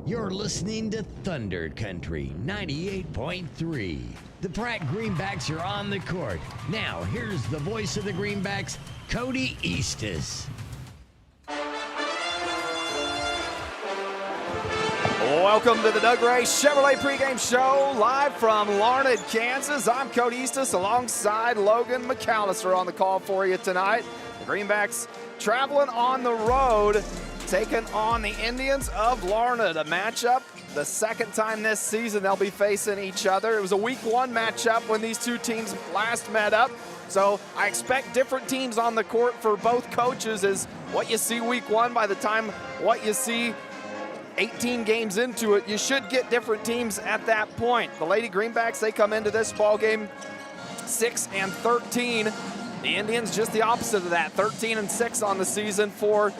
You're listening to Thunder Country 98.3. The Pratt Greenbacks are on the court. Now, here's the voice of the Greenbacks, Cody Eastis. Welcome to the Doug Ray Chevrolet pregame show, live from Larned, Kansas. I'm Cody Eastis alongside Logan McAllister on the call for you tonight. The Greenbacks traveling on the road, taking on the Indians of Larned, a matchup the second time this season they'll be facing each other. It was a week one matchup when these two teams last met up. So I expect different teams on the court for both coaches is what you see week one. By the time what you see 18 games into it, you should get different teams at that point. The Lady Greenbacks, they come into this ball game 6-13. The Indians just the opposite of that, 13-6 on the season for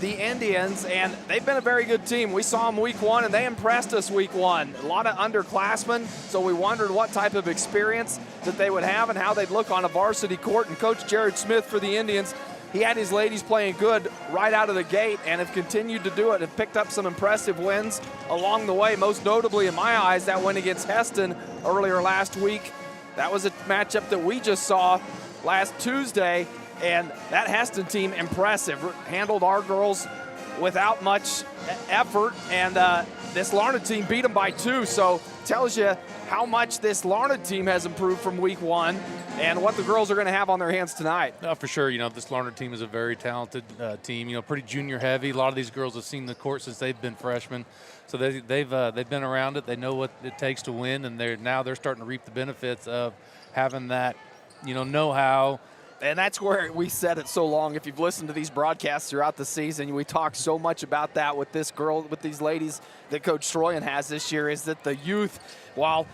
the Indians, and they've been a very good team. We saw them week one, and they impressed us week one. A lot of underclassmen, so we wondered what type of experience that they would have and how they'd look on a varsity court. And Coach Jared Smith for the Indians, he had his ladies playing good right out of the gate and have continued to do it and picked up some impressive wins along the way. Most notably, in my eyes, that win against Heston earlier last week. That was a matchup that we just saw last Tuesday, and that Heston team, impressive. Handled our girls without much effort, and this Larned team beat them by 2, so tells you how much this Larned team has improved from week one and what the girls are going to have on their hands tonight. For sure, this Larned team is a very talented team, pretty junior heavy. A lot of these girls have seen the court since they've been freshmen, so they've been around it. They know what it takes to win, and they're starting to reap the benefits of having that, know-how. And that's where we said it so long. If you've listened to these broadcasts throughout the season, we talk so much about that with this girl, with these ladies that Coach Troyan has this year, is that the youth, while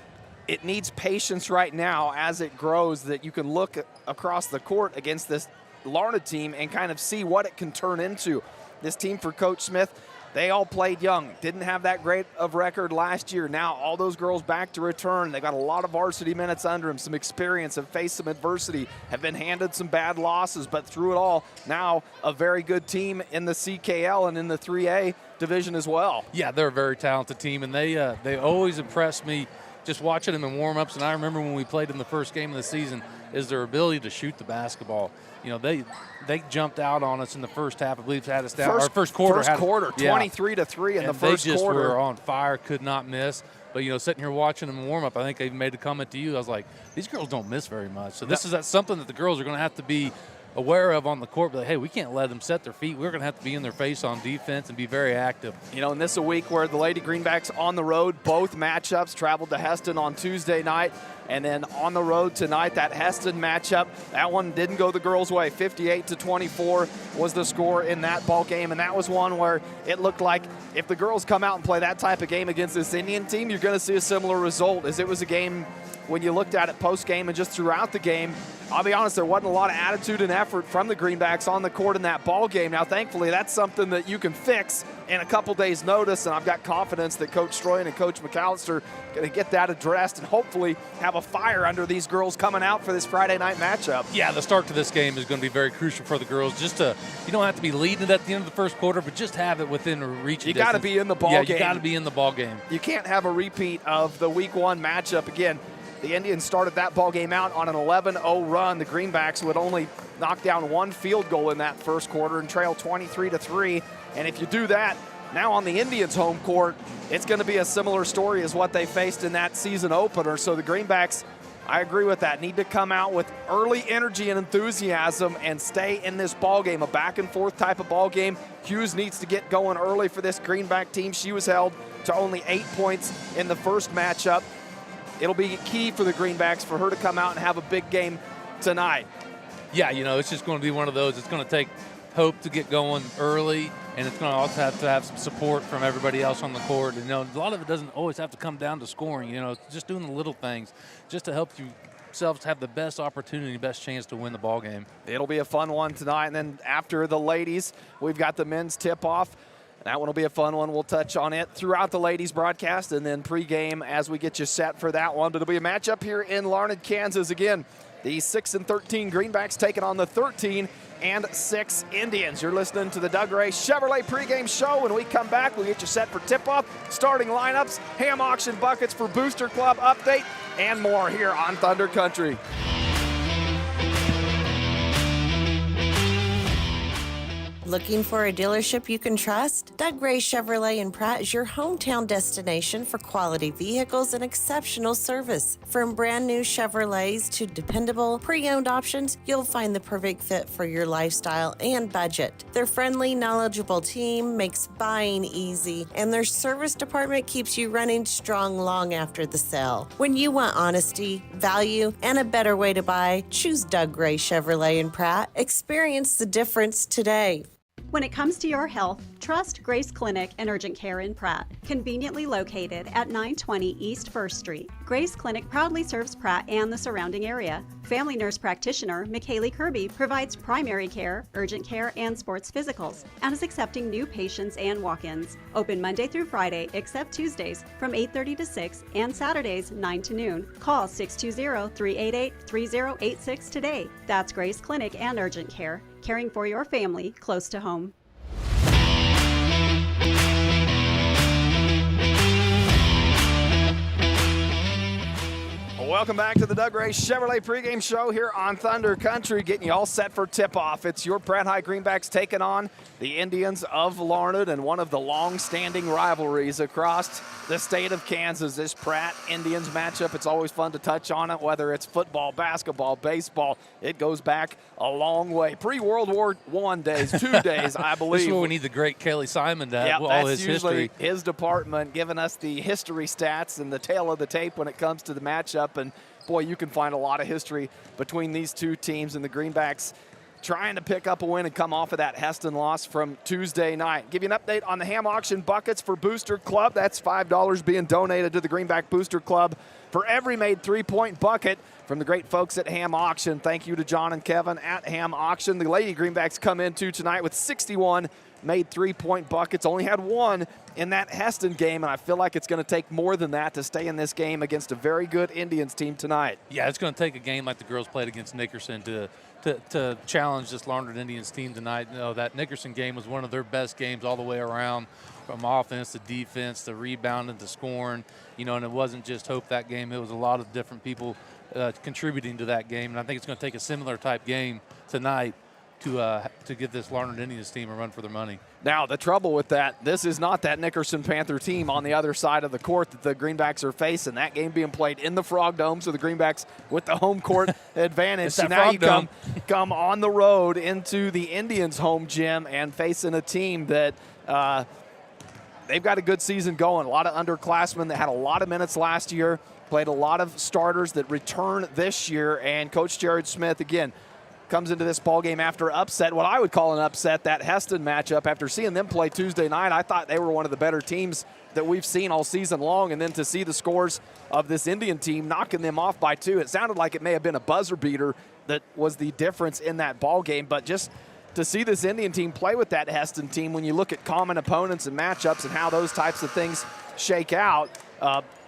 it needs patience right now as it grows, that you can look across the court against this Larned team and kind of see what it can turn into. This team for Coach Smith, they all played young. Didn't have that great of record last year. Now all those girls back to return. They got a lot of varsity minutes under them, some experience, have faced some adversity, have been handed some bad losses, but through it all, now a very good team in the CKL and in the 3A division as well. Yeah, they're a very talented team, and they always impress me just watching them in warm-ups. And I remember when we played in the first game of the season, is their ability to shoot the basketball. They jumped out on us in the first half. I believe had us down. First quarter, 23-3 in the first quarter. They just were on fire, could not miss. But sitting here watching them in warm up, I think I even made a comment to you. I was like, these girls don't miss very much. So that's something that the girls are going to have to be aware of on the court. But hey, we can't let them set their feet. We're going to have to be in their face on defense and be very active. And this is a week where the Lady Greenbacks on the road, both matchups, traveled to Heston on Tuesday night. And then on the road tonight, that Heston matchup, that one didn't go the girls' way. 58-24 was the score in that ball game. And that was one where it looked like if the girls come out and play that type of game against this Indian team, you're going to see a similar result, as it was a game when you looked at it post-game and just throughout the game. I'll be honest, there wasn't a lot of attitude and effort from the Greenbacks on the court in that ball game. Now, thankfully, that's something that you can fix in a couple days' notice, and I've got confidence that Coach Stroyan and Coach McAllister are going to get that addressed and hopefully have a fire under these girls coming out for this Friday night matchup. Yeah, the start to this game is going to be very crucial for the girls. You don't have to be leading it at the end of the first quarter, but just have it within reach. You got to be in the ball game. Yeah, you got to be in the ball game. You can't have a repeat of the week one matchup again. The Indians started that ball game out on an 11-0 run. The Greenbacks would only knock down one field goal in that first quarter and trail 23-3. And if you do that, now on the Indians' home court, it's going to be a similar story as what they faced in that season opener. So the Greenbacks, I agree with that, need to come out with early energy and enthusiasm and stay in this ball game, a back-and-forth type of ball game. Hughes needs to get going early for this Greenback team. She was held to only 8 points in the first matchup. It'll be key for the Greenbacks for her to come out and have a big game tonight. Yeah, it's just going to be one of those. It's going to take hope to get going early, and it's going to also have to have some support from everybody else on the court. And, a lot of it doesn't always have to come down to scoring. Just doing the little things just to help yourselves have the best opportunity, best chance to win the ball game. It'll be a fun one tonight. And then after the ladies, we've got the men's tip-off. That one will be a fun one. We'll touch on it throughout the ladies' broadcast and then pregame as we get you set for that one. But it'll be a matchup here in Larned, Kansas. Again, the 6-13 Greenbacks taking on the 13 6 Indians. You're listening to the Doug Ray Chevrolet pregame show. When we come back, we'll get you set for tip-off, starting lineups, ham auction buckets for Booster Club update, and more here on Thunder Country. Looking for a dealership you can trust? Doug Ray Chevrolet in Pratt is your hometown destination for quality vehicles and exceptional service. From brand new Chevrolets to dependable pre-owned options, you'll find the perfect fit for your lifestyle and budget. Their friendly, knowledgeable team makes buying easy, and their service department keeps you running strong long after the sale. When you want honesty, value, and a better way to buy, choose Doug Ray Chevrolet in Pratt. Experience the difference today. When it comes to your health, trust Grace Clinic and Urgent Care in Pratt, conveniently located at 920 East 1st Street. Grace Clinic proudly serves Pratt and the surrounding area. Family nurse practitioner McKaylee Kirby provides primary care, urgent care, and sports physicals, and is accepting new patients and walk-ins. Open Monday through Friday, except Tuesdays, from 8:30 to 6, and Saturdays, 9 to noon. Call 620-388-3086 today. That's Grace Clinic and Urgent Care, caring for your family close to home. Welcome back to the Doug Ray Chevrolet pregame show here on Thunder Country, getting you all set for tip-off. It's your Pratt High Greenbacks taking on the Indians of Larned, and one of the long-standing rivalries across the state of Kansas. This Pratt Indians matchup, it's always fun to touch on it, whether it's football, basketball, baseball. It goes back a long way. Pre-World War I days, 2 days, I believe. This is where we need the great Kelly Simon to have all that's his usually history. his department, giving us the history stats and the tail of the tape when it comes to the matchup. And boy, you can find a lot of history between these two teams, and the Greenbacks trying to pick up a win and come off of that Heston loss from Tuesday night. Give you an update on the ham auction buckets for Booster Club. That's $5 being donated to the Greenback Booster Club for every made three-point bucket from the great folks at Ham Auction. Thank you to John and Kevin at Ham Auction. The Lady Greenbacks come into tonight with 61 made three-point buckets. Only had one in that Heston game, and I feel like it's going to take more than that to stay in this game against a very good Indians team tonight. Yeah, it's going to take a game like the girls played against Nickerson to challenge this Larned Indians team tonight. You know, that Nickerson game was one of their best games all the way around, from offense to defense to rebounding to scoring. You know, and it wasn't just Hope that game. It was a lot of different people contributing to that game, and I think it's going to take a similar type game tonight to give this Larned Indians team a run for their money. Now, the trouble with that, this is not that Nickerson Panther team on the other side of the court that the Greenbacks are facing. That game being played in the Frog Dome, so the Greenbacks with the home court advantage. So now you come on the road into the Indians' home gym and facing a team that they've got a good season going. A lot of underclassmen that had a lot of minutes last year, played a lot of starters that return this year, and Coach Jared Smith, again, comes into this ball game after upset, what I would call an upset, that Heston matchup. After seeing them play Tuesday night, I thought they were one of the better teams that we've seen all season long, and then to see the scores of this Indian team knocking them off by 2, it sounded like it may have been a buzzer beater that was the difference in that ball game. But just to see this Indian team play with that Heston team, when you look at common opponents and matchups and how those types of things shake out,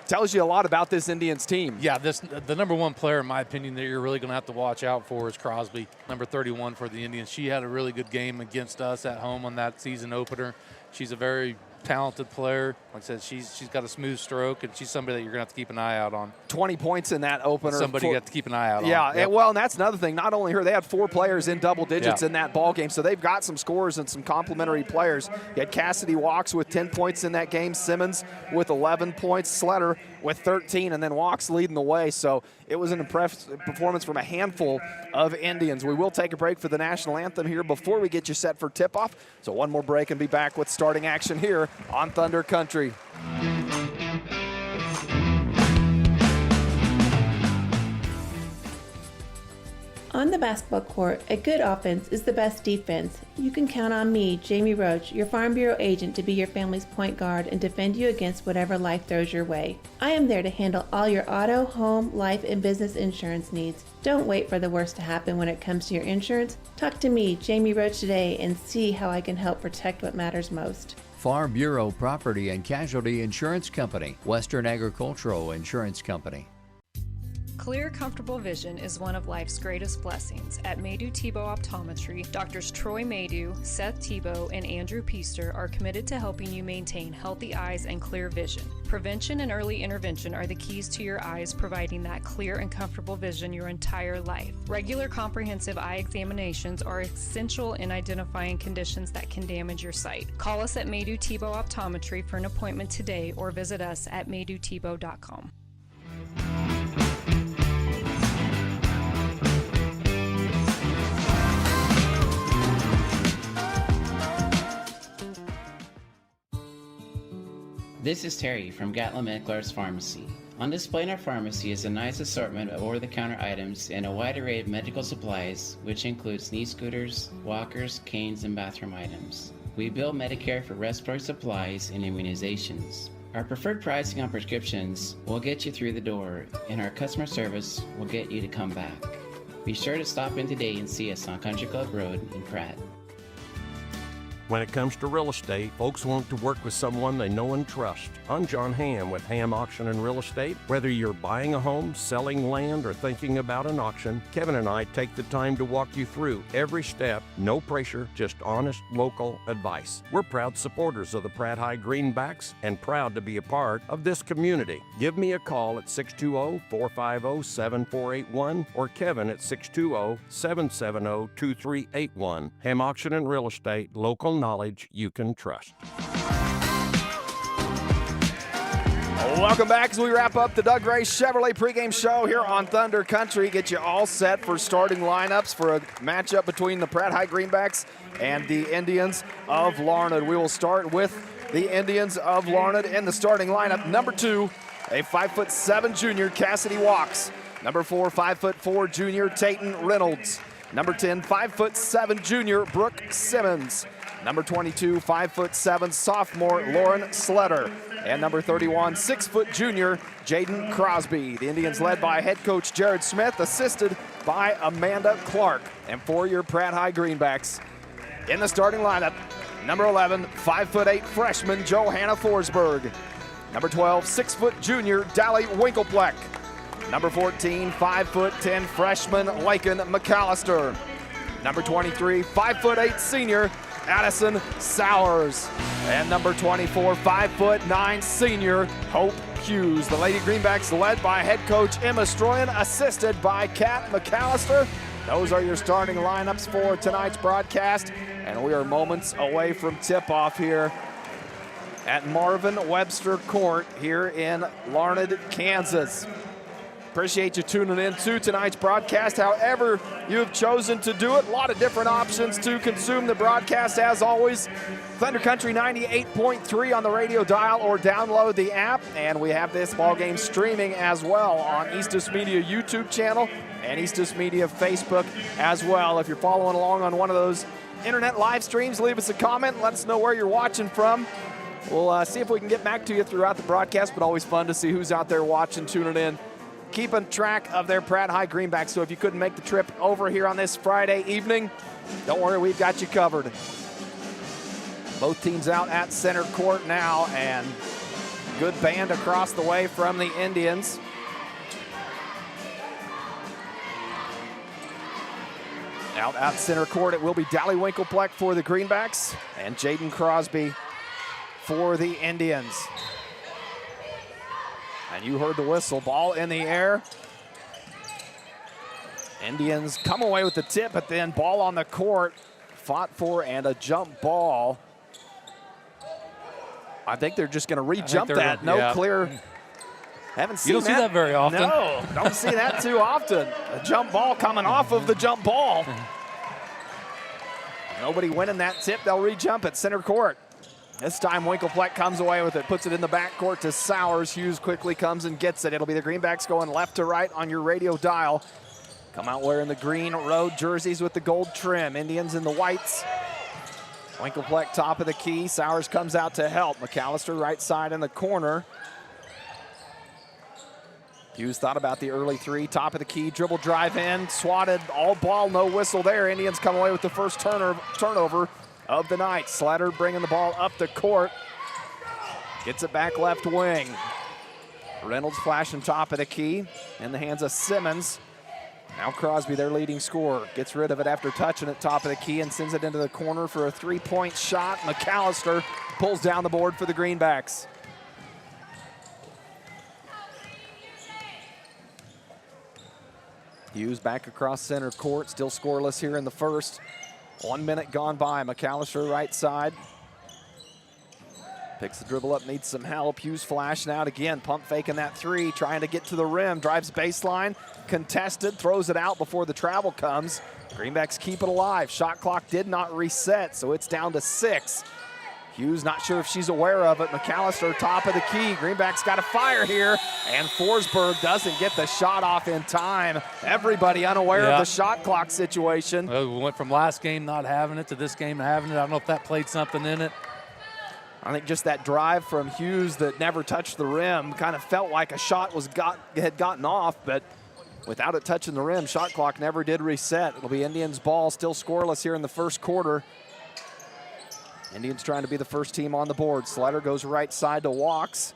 tells you a lot about this Indians team. Yeah, the number one player, in my opinion, that you're really going to have to watch out for is Crosby, number 31 for the Indians. She had a really good game against us at home on that season opener. She's a very talented player. Like I said, she's got a smooth stroke, and she's somebody that you're going to have to keep an eye out on. 20 points in that opener. Somebody you have to keep an eye out on. Yeah, yep. Well, and that's another thing. Not only her, they had 4 players in double digits in that ball game, so they've got some scorers and some complementary players. You had Cassidy Walks with 10 points in that game, Simmons with 11 points, Sletter with 13, and then Walks leading the way. So it was an impressive performance from a handful of Indians. We will take a break for the national anthem here before we get you set for tip-off. So one more break and be back with starting action here on Thunder Country. On the basketball court, a good offense is the best defense. You can count on me, Jamie Roach, your Farm Bureau agent, to be your family's point guard and defend you against whatever life throws your way. I am there to handle all your auto, home, life, and business insurance needs. Don't wait for the worst to happen when it comes to your insurance. Talk to me, Jamie Roach, today and see how I can help protect what matters most. Farm Bureau Property and Casualty Insurance Company, Western Agricultural Insurance Company. Clear, comfortable vision is one of life's greatest blessings. At Maydew Tebow Optometry, Doctors Troy Maydew, Seth Tebow, and Andrew Peaster are committed to helping you maintain healthy eyes and clear vision. Prevention and early intervention are the keys to your eyes, providing that clear and comfortable vision your entire life. Regular comprehensive eye examinations are essential in identifying conditions that can damage your sight. Call us at Maydew Tebow Optometry for an appointment today or visit us at maydewtebow.com. This is Terry from Gatlin Meckler's Pharmacy. On display in our pharmacy is a nice assortment of over-the-counter items and a wide array of medical supplies, which includes knee scooters, walkers, canes, and bathroom items. We bill Medicare for respiratory supplies and immunizations. Our preferred pricing on prescriptions will get you through the door, and our customer service will get you to come back. Be sure to stop in today and see us on Country Club Road in Pratt. When it comes to real estate, folks want to work with someone they know and trust. I'm John Hamm with Hamm Auction and Real Estate. Whether you're buying a home, selling land, or thinking about an auction, Kevin and I take the time to walk you through every step. No pressure, just honest local advice. We're proud supporters of the Pratt High Greenbacks and proud to be a part of this community. Give me a call at 620-450-7481 or Kevin at 620-770-2381. Hamm Auction and Real Estate, local knowledge you can trust. Welcome back as we wrap up the Doug Gray Chevrolet pregame show here on Thunder Country. Get you all set for starting lineups for a matchup between the Pratt High Greenbacks and the Indians of Larned. We will start with the Indians of Larned in the starting lineup. Number 2, a 5'7" junior, Cassidy Walks. Number 4, 5'4" junior, Tayton Reynolds. Number 10, 5'7" junior, Brooke Simmons. Number 22, 5'7" sophomore, Lauren Sletter. And number 31, 6' junior, Jaden Crosby. The Indians led by head coach Jared Smith, assisted by Amanda Clark. And for your Pratt High Greenbacks, in the starting lineup, number 11, 5'8" freshman, Johanna Forsberg. Number 12, 6' junior, Dally Winkelpleck. Number 14, 5'10" freshman, Laken McAllister. Number 23, 5'8" senior, Addison Sowers. And number 24, 5'9" senior, Hope Hughes. The Lady Greenbacks led by head coach Emma Stroyan, assisted by Kat McAllister. Those are your starting lineups for tonight's broadcast. And we are moments away from tip-off here at Marvin Webster Court here in Larned, Kansas. Appreciate you tuning in to tonight's broadcast. However you have chosen to do it, a lot of different options to consume the broadcast as always. Thunder Country 98.3 on the radio dial or download the app. And we have this ball game streaming as well on Eastus Media YouTube channel and Eastus Media Facebook as well. If you're following along on one of those internet live streams, leave us a comment and let us know where you're watching from. We'll see if we can get back to you throughout the broadcast, but always fun to see who's out there watching, tuning in, keeping track of their Pratt High Greenbacks. So if you couldn't make the trip over here on this Friday evening, don't worry, we've got you covered. Both teams out at center court now, and good band across the way from the Indians. Out at center court, it will be Dally Winkelpleck for the Greenbacks and Jaden Crosby for the Indians. And you heard the whistle, ball in the air. Indians come away with the tip, but then ball on the court, fought for, and a jump ball. I think they're just going to re-jump that. No clear. Haven't seen that. You don't see that very often. No, don't see that too often. A jump ball coming off of the jump ball. Nobody winning that tip. They'll re-jump at center court. This time Winkelpleck comes away with it, puts it in the backcourt to Sowers. Hughes quickly comes and gets it. It'll be the Greenbacks going left to right on your radio dial. Come out wearing the green road jerseys with the gold trim. Indians in the whites. Winkelpleck top of the key. Sowers comes out to help. McAllister right side in the corner. Hughes thought about the early three. Top of the key, dribble drive in. Swatted, all ball, no whistle there. Indians come away with the first turnover of the night. Slatter bringing the ball up the court. Gets it back left wing. Reynolds flashing top of the key in the hands of Simmons. Now Crosby, their leading scorer, gets rid of it after touching it top of the key and sends it into the corner for a three-point shot. McAllister pulls down the board for the Greenbacks. Hughes back across center court, still scoreless here in the first. 1 minute gone by. McAllister right side. Picks the dribble up, needs some help. Hughes flashing out again, pump faking that three, trying to get to the rim, drives baseline, contested, throws it out before the travel comes. Greenbacks keep it alive. Shot clock did not reset, so it's down to 6. Hughes not sure if she's aware of it. McAllister top of the key. Greenbacks got a fire here, and Forsberg doesn't get the shot off in time. Everybody unaware of the shot clock situation. Well, we went from last game not having it to this game having it. I don't know if that played something in it. I think just that drive from Hughes that never touched the rim kind of felt like a shot had gotten off, but without it touching the rim, shot clock never did reset. It'll be Indians ball, still scoreless here in the first quarter. Indians trying to be the first team on the board. Slater goes right side to Walks.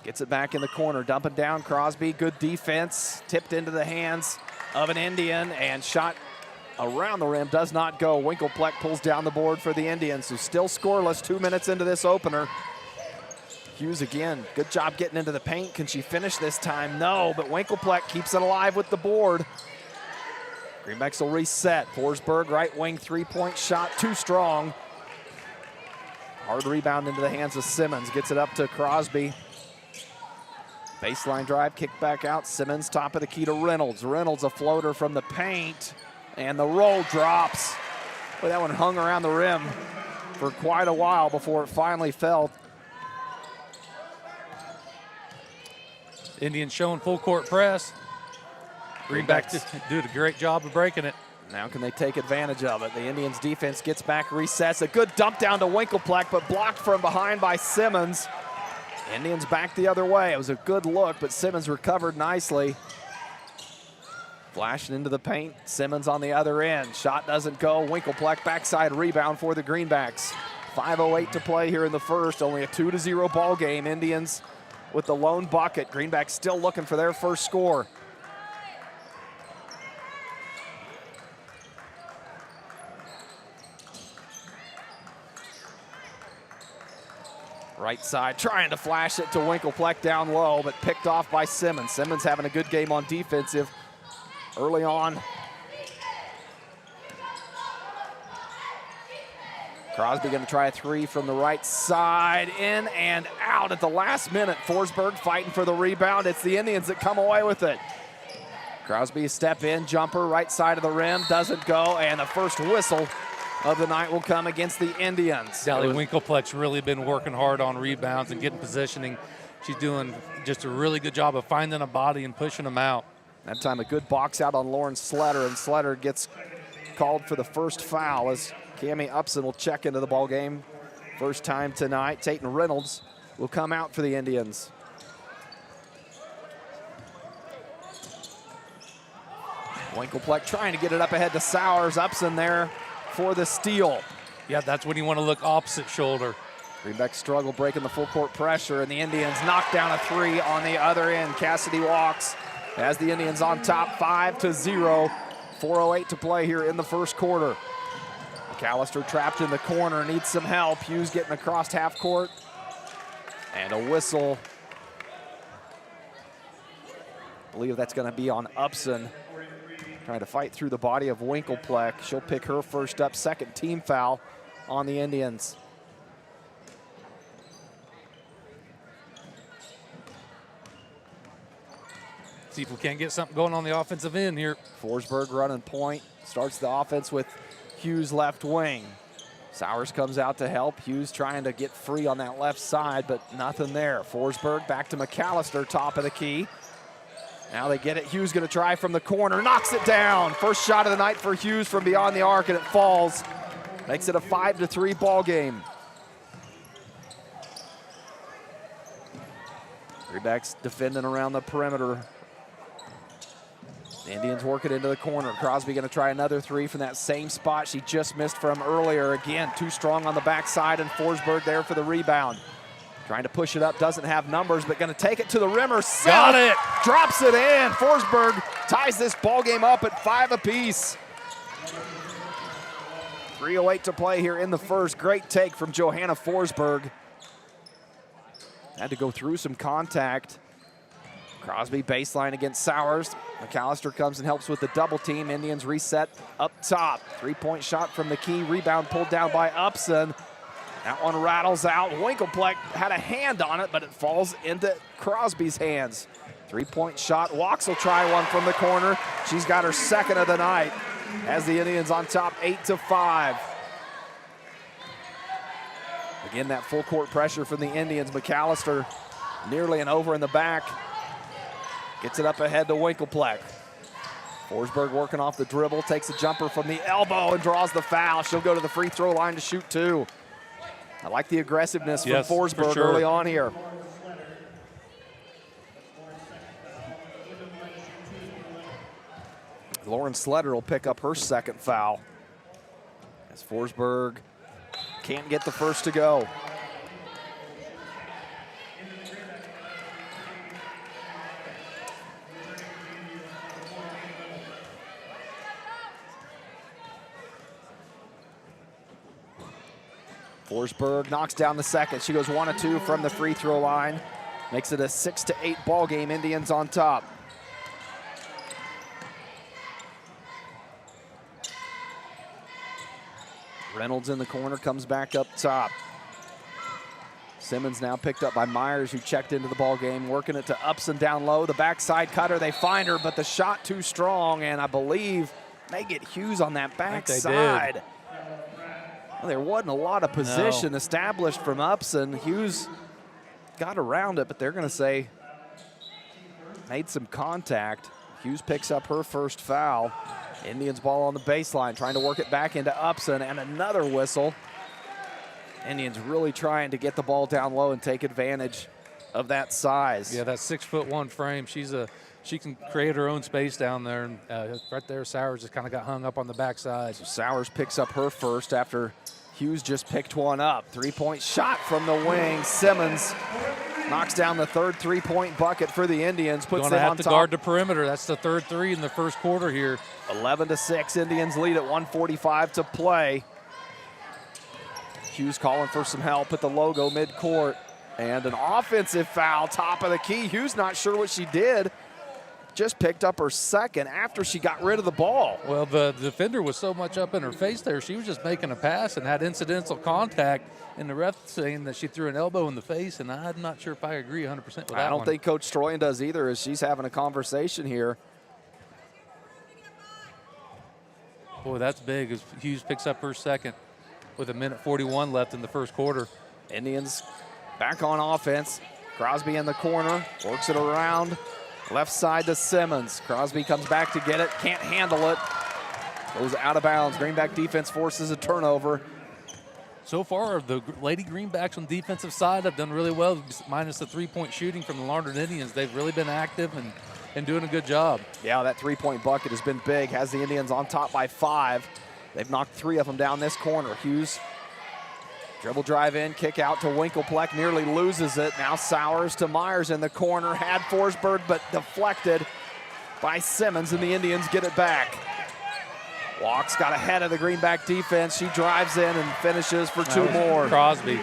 Gets it back in the corner, dumping down Crosby. Good defense, tipped into the hands of an Indian, and shot around the rim does not go. Winkelpleck pulls down the board for the Indians, who still scoreless 2 minutes into this opener. Hughes again, good job getting into the paint. Can she finish this time? No, but Winkelpleck keeps it alive with the board. Greenbacks will reset. Forsberg, right wing three-point shot, too strong. Hard rebound into the hands of Simmons. Gets it up to Crosby. Baseline drive, kick back out. Simmons top of the key to Reynolds. Reynolds a floater from the paint, and the roll drops. Boy, that one hung around the rim for quite a while before it finally fell. Indians showing full court press. Greenbacks did a great job of breaking it. Now can they take advantage of it? The Indians defense gets back, resets. A good dump down to Winkelpleck, but blocked from behind by Simmons. Indians back the other way. It was a good look, but Simmons recovered nicely. Flashing into the paint. Simmons on the other end. Shot doesn't go. Winkelpleck backside rebound for the Greenbacks. 5:08 to play here in the first. Only a 2-0 ball game. Indians with the lone bucket. Greenbacks still looking for their first score. Right side, trying to flash it to Winkelpleck down low, but picked off by Simmons. Simmons having a good game on defensive early on. Crosby going to try a three from the right side, in and out at the last minute. Forsberg fighting for the rebound. It's the Indians that come away with it. Crosby step in, jumper, right side of the rim, doesn't go, and the first whistle of the night will come against the Indians. Sally Winkelpleck's really been working hard on rebounds and getting positioning. She's doing just a really good job of finding a body and pushing them out. That time a good box out on Lauren Slater, and Slater gets called for the first foul as Cammie Upson will check into the ball game. First time tonight. Tatum Reynolds will come out for the Indians. Winkelpleck trying to get it up ahead to Sowers. Upson there for the steal. Yeah, that's when you want to look opposite shoulder. Greenback struggle breaking the full court pressure, and the Indians knock down a three on the other end. Cassidy Walks as the Indians on top 5-0. 4:08 to play here in the first quarter. McAllister trapped in the corner, needs some help. Hughes getting across half court. And a whistle. I believe that's going to be on Upson. Trying to fight through the body of Winkelpleck. She'll pick her first up, second team foul on the Indians. See if we can't get something going on the offensive end here. Forsberg running point. Starts the offense with Hughes left wing. Sowers comes out to help. Hughes trying to get free on that left side, but nothing there. Forsberg back to McAllister, top of the key. Now they get it. Hughes going to try from the corner. Knocks it down. First shot of the night for Hughes from beyond the arc, and it falls. Makes it a 5-3 ball game. Greenbacks defending around the perimeter. The Indians work it into the corner. Crosby going to try another three from that same spot she just missed from earlier. Again, too strong on the backside, and Forsberg there for the rebound. Trying to push it up, doesn't have numbers, but going to take it to the rim herself. Got it. Drops it in. Forsberg ties this ball game up at 5 apiece. 3:08 to play here in the first. Great take from Johanna Forsberg. Had to go through some contact. Crosby baseline against Sowers. McAllister comes and helps with the double team. Indians reset up top. 3-point shot from the key. Rebound pulled down by Upson. That one rattles out. Winkelpleck had a hand on it, but it falls into Crosby's hands. 3-point shot. Walks will try one from the corner. She's got her second of the night as the Indians on top 8-5. Again, that full court pressure from the Indians. McAllister nearly an over in the back. Gets it up ahead to Winkelpleck. Forsberg working off the dribble, takes a jumper from the elbow and draws the foul. She'll go to the free throw line to shoot 2. I like the aggressiveness from Forsberg early on here. Lauren Sletter will pick up her second foul as Forsberg can't get the first to go. Forsberg knocks down the second. She goes 1 of 2 from the free throw line. Makes it a 6-8 ball game. Indians on top. Reynolds in the corner, comes back up top. Simmons now picked up by Myers, who checked into the ball game, working it to Upson down low. The backside cutter, they find her, but the shot too strong, and I believe they get Hughes on that backside. Well, there wasn't a lot of position established from Upson. Hughes got around it, but they're going to say made some contact. Hughes picks up her first foul. Indians ball on the baseline, trying to work it back into Upson, and another whistle. Indians really trying to get the ball down low and take advantage of that size. Yeah, that 6'1" frame. She can create her own space down there, and right there, Sowers just kind of got hung up on the backside. So Sowers picks up her first after Hughes just picked one up. 3-point shot from the wing. Simmons knocks down the third 3-point bucket for the Indians. Puts them on top. Going to have to guard the perimeter. That's the third 3 in the first quarter here. 11-6. Indians lead at 1:45 to play. Hughes calling for some help at the logo midcourt. And an offensive foul, top of the key. Hughes not sure what she did. Just picked up her second after she got rid of the ball. Well, the defender was so much up in her face there. She was just making a pass and had incidental contact, and the ref saying that she threw an elbow in the face, and I'm not sure if I agree 100% with that. I don't think Coach Stroyan does either, as she's having a conversation here. Boy, that's big as Hughes picks up her second with 1:41 left in the first quarter. Indians back on offense. Crosby in the corner, works it around. Left side to Simmons. Crosby comes back to get it, can't handle it. Goes out of bounds. Greenback defense forces a turnover. So far, the Lady Greenbacks on the defensive side have done really well, minus the 3-point shooting from the Larned Indians. They've really been active and doing a good job. Yeah, that 3-point bucket has been big. Has the Indians on top by 5. They've knocked 3 of them down this corner. Hughes, dribble drive in, kick out to Winkelpleck, nearly loses it. Now Sowers to Myers in the corner. Had Forsberg, but deflected by Simmons, and the Indians get it back. Walks got ahead of the Greenback defense. She drives in and finishes for 2 more. Crosby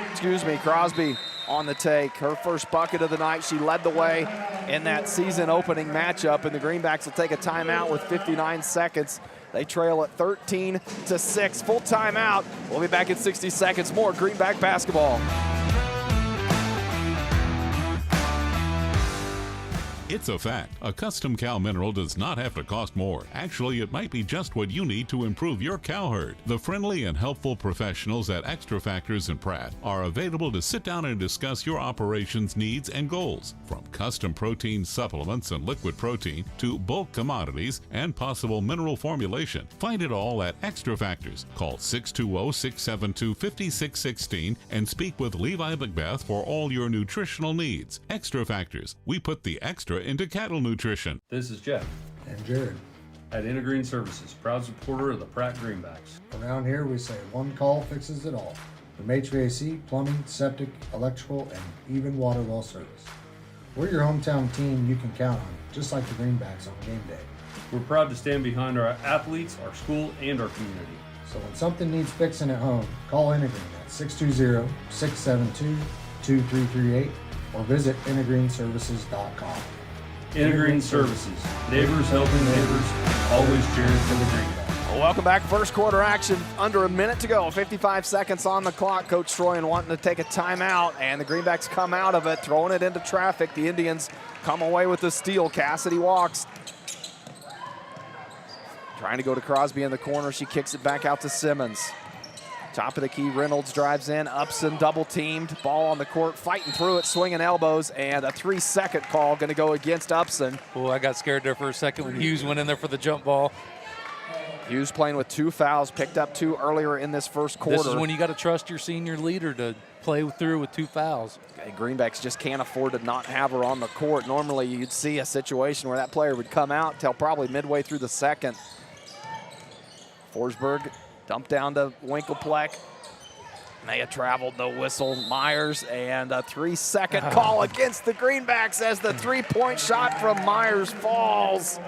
on the take. Her first bucket of the night. She led the way in that season opening matchup, and the Greenbacks will take a timeout with 59 seconds. They trail at 13-6. Full timeout. We'll be back in 60 seconds. More Greenback basketball. It's a fact. A custom cow mineral does not have to cost more. Actually, it might be just what you need to improve your cow herd. The friendly and helpful professionals at Extra Factors and Pratt are available to sit down and discuss your operations needs and goals. From custom protein supplements and liquid protein to bulk commodities and possible mineral formulation. Find it all at Extra Factors. Call 620-672-5616 and speak with Levi Macbeth for all your nutritional needs. Extra Factors. We put the extra into cattle nutrition. This is Jeff and Jared at Intergreen Services, proud supporter of the Pratt Greenbacks. Around here we say one call fixes it all. from HVAC, plumbing, septic, electrical, and even water well service. We're your hometown team you can count on, just like the Greenbacks on game day. We're proud to stand behind our athletes, our school, and our community. So when something needs fixing at home, call Intergreen at 620-672-2338 or visit intergreenservices.com. Intergreen Services, neighbors helping neighbors, always cheering for the Greenbacks. Well, welcome back. First quarter action, under a minute to go. 55 seconds on the clock. Coach Troyan wanting to take a timeout, and the Greenbacks come out of it, throwing it into traffic. The Indians come away with the steal. Cassidy walks. Trying to go to Crosby in the corner. She kicks it back out to Simmons. Top of the key, Reynolds drives in. Upson double teamed. Ball on the court, fighting through it, swinging elbows, and a 3-second call going to go against Upson. Oh, I got scared there for a second when Hughes went in there for the jump ball. Hughes playing with 2 fouls, picked up 2 earlier in this first quarter. This is when you got to trust your senior leader to play through with 2 fouls. Okay, Greenbacks just can't afford to not have her on the court. Normally you'd see a situation where that player would come out till probably midway through the second. Forsberg dumped down to Winkelpleck. May have traveled, no whistle. Myers, and a 3-second call against the Greenbacks as the 3-point shot from Myers falls.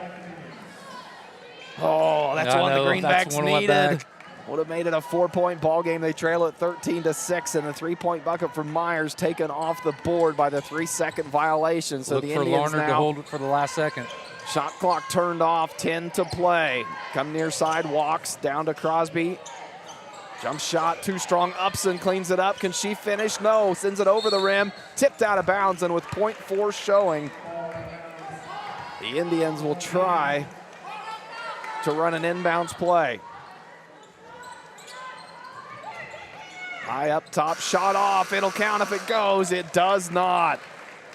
Oh, that's one the Greenbacks needed. Would have made it a 4-point ball game. They trail it 13-6, and the 3-point bucket from Myers taken off the board by the 3-second violation. So look the for Indians Larned now to hold it for the last second. Shot clock turned off, 10 to play. Come near side, walks down to Crosby. Jump shot, too strong. Upson cleans it up. Can she finish? No, sends it over the rim. Tipped out of bounds, and with .4 showing, the Indians will try to run an inbounds play. High up top, shot off. It'll count if it goes. It does not.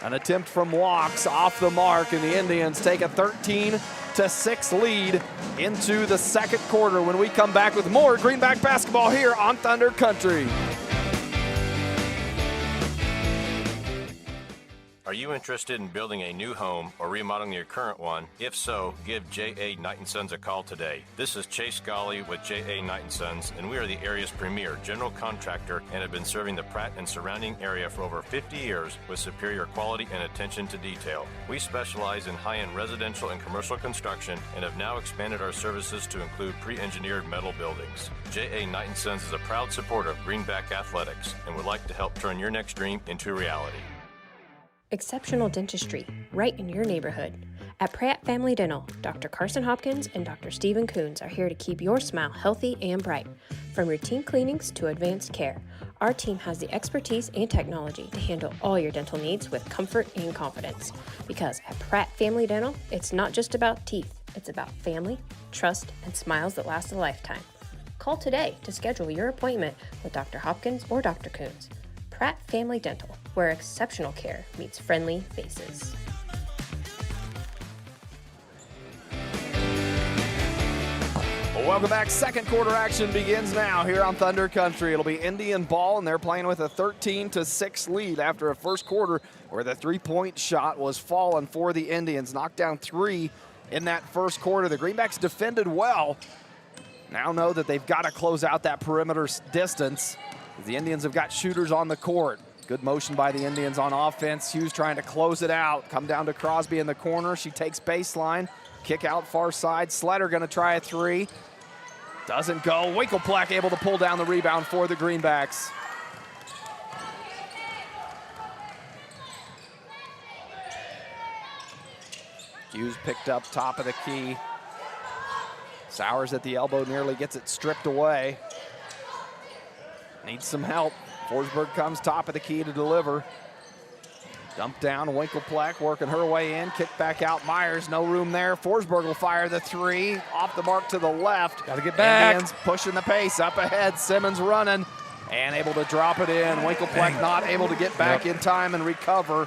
An attempt from Walks off the mark, and the Indians take a 13-6 lead into the second quarter when we come back with more Greenback basketball here on Thunder Country. Are you interested in building a new home or remodeling your current one? If so, give J.A. Knight & Sons a call today. This is Chase Scully with J.A. Knight & Sons, and we are the area's premier general contractor and have been serving the Pratt and surrounding area for over 50 years with superior quality and attention to detail. We specialize in high-end residential and commercial construction and have now expanded our services to include pre-engineered metal buildings. J.A. Knight & Sons is a proud supporter of Greenback Athletics and would like to help turn your next dream into reality. Exceptional dentistry, right in your neighborhood. At Pratt Family Dental, Dr. Carson Hopkins and Dr. Stephen Coons are here to keep your smile healthy and bright. From routine cleanings to advanced care, our team has the expertise and technology to handle all your dental needs with comfort and confidence. Because at Pratt Family Dental, it's not just about teeth, it's about family, trust, and smiles that last a lifetime. Call today to schedule your appointment with Dr. Hopkins or Dr. Coons. Pratt Family Dental, where exceptional care meets friendly faces. Well, welcome back. Second quarter action begins now here on Thunder Country. It'll be Indian ball, and they're playing with a 13-6 lead after a first quarter where the 3-point shot was fallen for the Indians. Knocked down 3 in that first quarter. The Greenbacks defended well. Now know that they've got to close out that perimeter distance. The Indians have got shooters on the court. Good motion by the Indians on offense. Hughes trying to close it out. Come down to Crosby in the corner. She takes baseline. Kick out far side. Slater going to try a 3. Doesn't go. Winkelpleck able to pull down the rebound for the Greenbacks. Hughes picked up top of the key. Sowers at the elbow nearly gets it stripped away. Needs some help. Forsberg comes top of the key to deliver. Dump down, Winkelpleck working her way in. Kick back out, Myers, no room there. Forsberg will fire the 3. Off the mark to the left. Got to get back. Indians pushing the pace up ahead. Simmons running and able to drop it in. Winkelpleck not able to get back in time and recover.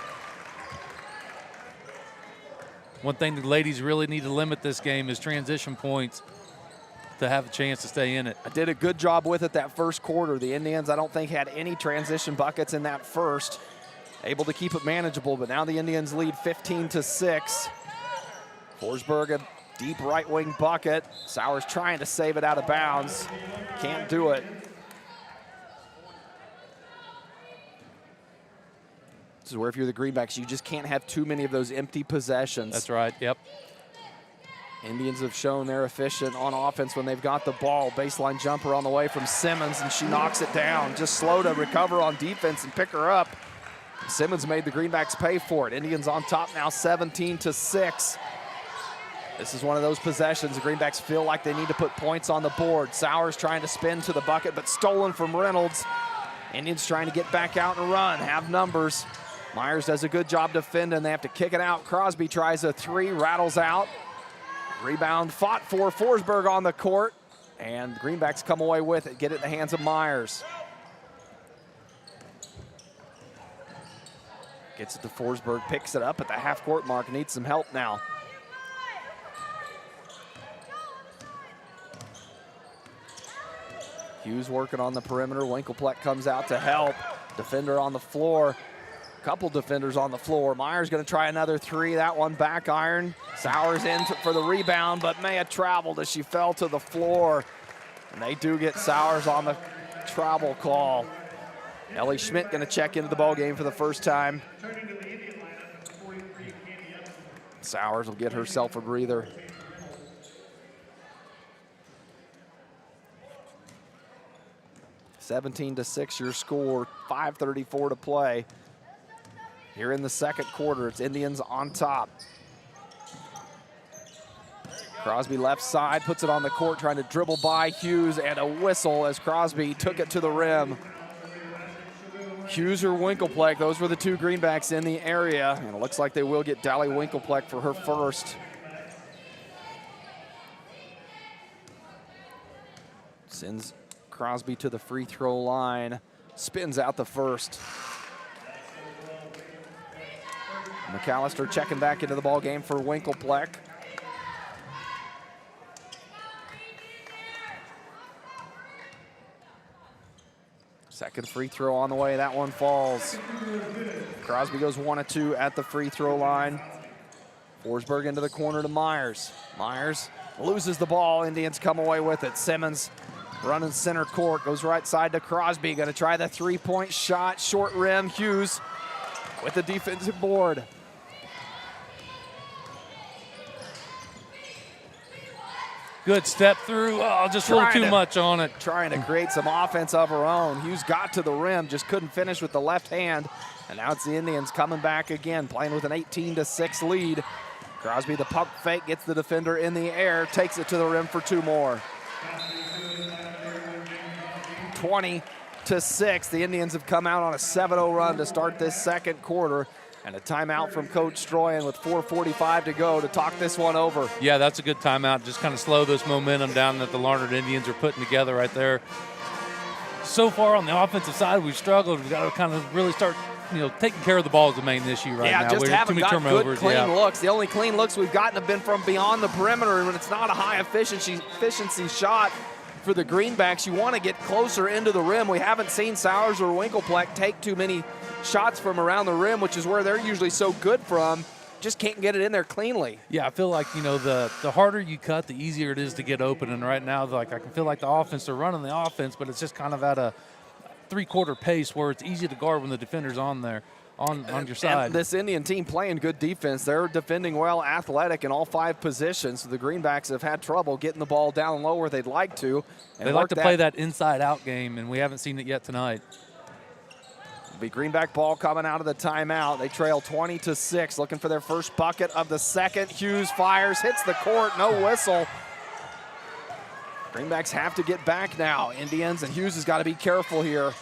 One thing the ladies really need to limit this game is transition points to have a chance to stay in it. I did a good job with it that first quarter. The Indians, I don't think, had any transition buckets in that first. Able to keep it manageable, but now the Indians lead 15-6. Forsberg, a deep right wing bucket. Sowers trying to save it out of bounds. Can't do it. This is where if you're the Greenbacks, you just can't have too many of those empty possessions. That's right, yep. Indians have shown they're efficient on offense when they've got the ball. Baseline jumper on the way from Simmons, and she knocks it down. Just slow to recover on defense and pick her up. Simmons made the Greenbacks pay for it. Indians on top now 17-6. This is one of those possessions the Greenbacks feel like they need to put points on the board. Sowers trying to spin to the bucket, but stolen from Reynolds. Indians trying to get back out and run, have numbers. Myers does a good job defending. They have to kick it out. Crosby tries a three, rattles out. Rebound fought for. Forsberg on the court, and the Greenbacks come away with it, get it in the hands of Myers. Gets it to Forsberg, picks it up at the half-court mark, needs some help now. Hughes working on the perimeter. Winkelpleck comes out to help. Defender on the floor. Couple defenders on the floor. Myers going to try another three. That one back iron. Sowers in for the rebound, but may have traveled as she fell to the floor. And they do get Sowers on the travel call. Ellie Schmidt going to check into the ball game for the first time. Sowers will get herself a breather. (17-6) your score, 5:34 to play. Here in the second quarter, it's Indians on top. Crosby left side, puts it on the court, trying to dribble by Hughes, and a whistle as Crosby took it to the rim. Hughes or Winkelpleck, those were the two Greenbacks in the area, and it looks like they will get Dally Winkelpleck for her first. Sends Crosby to the free throw line, spins out the first. McAllister checking back into the ball game for Winkelpleck. Second free throw on the way, that one falls. Crosby goes 1 of 2 at the free throw line. Forsberg into the corner to Myers. Myers loses the ball, Indians come away with it. Simmons running center court, goes right side to Crosby, gonna try the three-point shot, short rim. Hughes with the defensive board. Good step through, just a little too much on it. Trying to create some offense of her own. Hughes got to the rim, just couldn't finish with the left hand. And now it's the Indians coming back again, playing with an 18-6 lead. Crosby, the pump fake, gets the defender in the air, takes it to the rim for two more. 20-6, the Indians have come out on a 7-0 run to start this second quarter. And a timeout from Coach Stroyan with 4:45 to go to talk this one over. Yeah, that's a good timeout. Just kind of slow this momentum down that the Larned Indians are putting together right there. So far on the offensive side, we've struggled. We've got to kind of really start, taking care of the ball is the main issue right now. Yeah, just haven't got good, clean looks. The only clean looks we've gotten have been from beyond the perimeter, and when it's not a high efficiency shot for the Greenbacks, you want to get closer into the rim. We haven't seen Sowers or Winkelpleck take too many shots from around the rim, which is where they're usually so good from. Just can't get it in there cleanly. Yeah, I feel like, the harder you cut, the easier it is to get open. And right now, I can feel like the offense, they're running the offense, but it's just kind of at a three-quarter pace where it's easy to guard when the defender's on there, on your side. And this Indian team playing good defense. They're defending well, athletic in all 5 positions. So the Greenbacks have had trouble getting the ball down low where they'd like to. They like to play that inside-out game, and we haven't seen it yet tonight. Be Greenback ball coming out of the timeout. They trail 20-6, looking for their first bucket of the second. Hughes fires, hits the court, no whistle. Greenbacks have to get back now. Indians, and Hughes has got to be careful here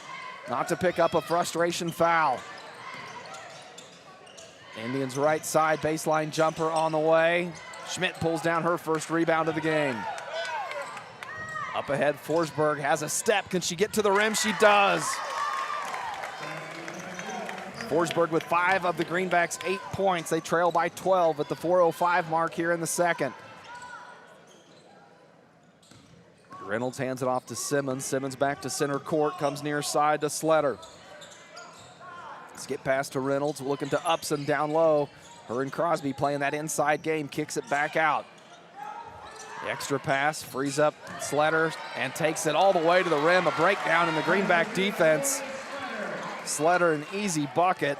not to pick up a frustration foul. Indians right side, baseline jumper on the way. Schmidt pulls down her first rebound of the game. Up ahead, Forsberg has a step. Can she get to the rim? She does. Forsberg with 5 of the Greenbacks' 8 points. They trail by 12 at the 4:05 mark here in the second. Reynolds hands it off to Simmons. Simmons back to center court, comes near side to Sletter. Skip pass to Reynolds, looking to Upson down low. Her and Crosby playing that inside game, kicks it back out. The extra pass frees up Sletter and takes it all the way to the rim. A breakdown in the Greenback defense. Sletter an easy bucket.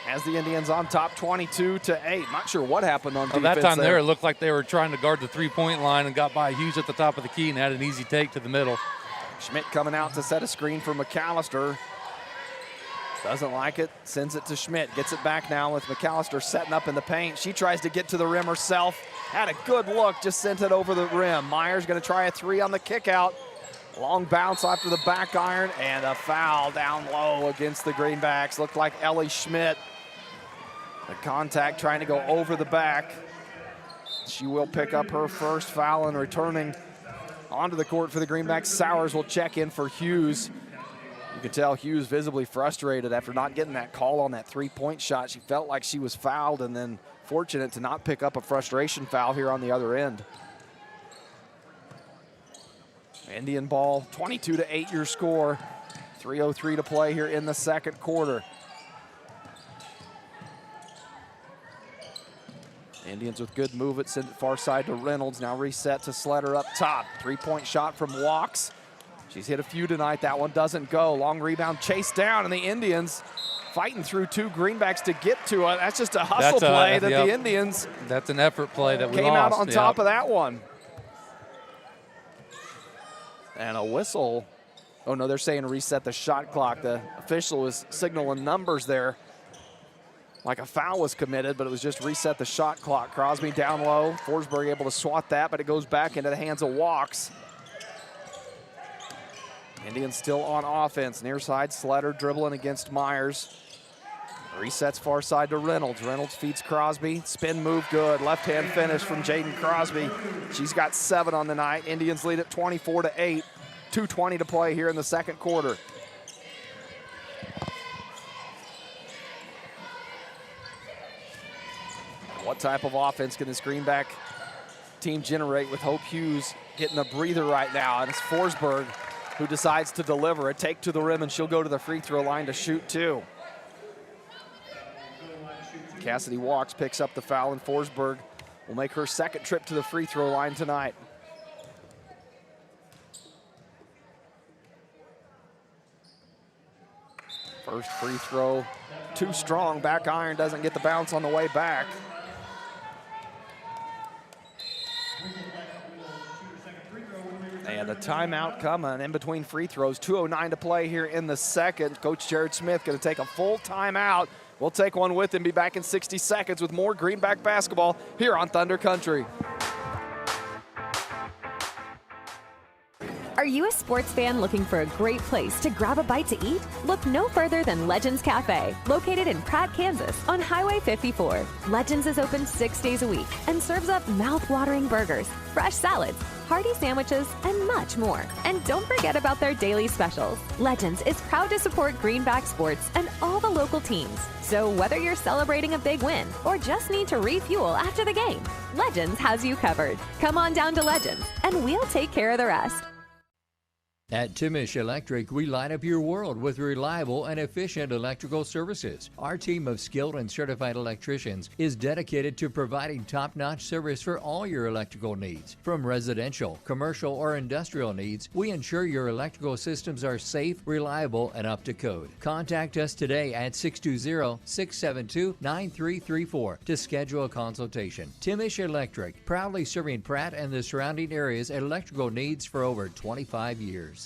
Has the Indians on top 22-8. Not sure what happened on defense that time there. it looked like they were trying to guard the three-point line and got by Hughes at the top of the key and had an easy take to the middle. Schmidt coming out to set a screen for McAllister. Doesn't like it, sends it to Schmidt. Gets it back now with McAllister setting up in the paint. She tries to get to the rim herself. Had a good look, just sent it over the rim. Myers gonna try a three on the kick out. Long bounce after the back iron, and a foul down low against the Greenbacks. Looked like Ellie Schmidt. The contact trying to go over the back. She will pick up her first foul, and returning onto the court for the Greenbacks. Sowers will check in for Hughes. You could tell Hughes visibly frustrated after not getting that call on that three-point shot. She felt like she was fouled, and then fortunate to not pick up a frustration foul here on the other end. Indian ball, 22-8 your score. 3:03 to play here in the second quarter. Indians with good move it, send it far side to Reynolds. Now reset to Sletter up top. Three-point shot from Walks. She's hit a few tonight. That one doesn't go. Long rebound chased down, and the Indians fighting through two Greenbacks to get to it. That's just a hustle play that the Indians. That's an effort play that we came lost. out on top of that one. And a whistle. Oh, no, they're saying reset the shot clock. The official was signaling numbers there. Like a foul was committed, but it was just reset the shot clock. Crosby down low. Forsberg able to swat that, but it goes back into the hands of Walks. Indians still on offense. Near side, Sletter dribbling against Myers. Resets far side to Reynolds. Reynolds feeds Crosby. Spin move good. Left hand finish from Jaden Crosby. She's got 7 on the night. Indians lead at 24-8. 2:20 to play here in the second quarter. What type of offense can this Greenback team generate with Hope Hughes getting a breather right now? And it's Forsberg who decides to deliver a take to the rim, and she'll go to the free throw line to shoot 2. Cassidy Walks, picks up the foul, and Forsberg will make her second trip to the free throw line tonight. First free throw, too strong. Back iron doesn't get the bounce on the way back. And a timeout coming in between free throws. 2:09 to play here in the second. Coach Jared Smith going to take a full timeout. We'll take one with him, be back in 60 seconds with more Greenback basketball here on Thunder Country. Are you a sports fan looking for a great place to grab a bite to eat? Look no further than Legends Cafe, located in Pratt, Kansas, on Highway 54. Legends is open 6 days a week and serves up mouth-watering burgers, fresh salads, hearty sandwiches, and much more. And don't forget about their daily specials. Legends is proud to support Greenback sports and all the local teams. So whether you're celebrating a big win or just need to refuel after the game, Legends has you covered. Come on down to Legends, and we'll take care of the rest. At Timish Electric, we light up your world with reliable and efficient electrical services. Our team of skilled and certified electricians is dedicated to providing top-notch service for all your electrical needs. From residential, commercial, or industrial needs, we ensure your electrical systems are safe, reliable, and up to code. Contact us today at 620-672-9334 to schedule a consultation. Timish Electric, proudly serving Pratt and the surrounding areas electrical needs for over 25 years.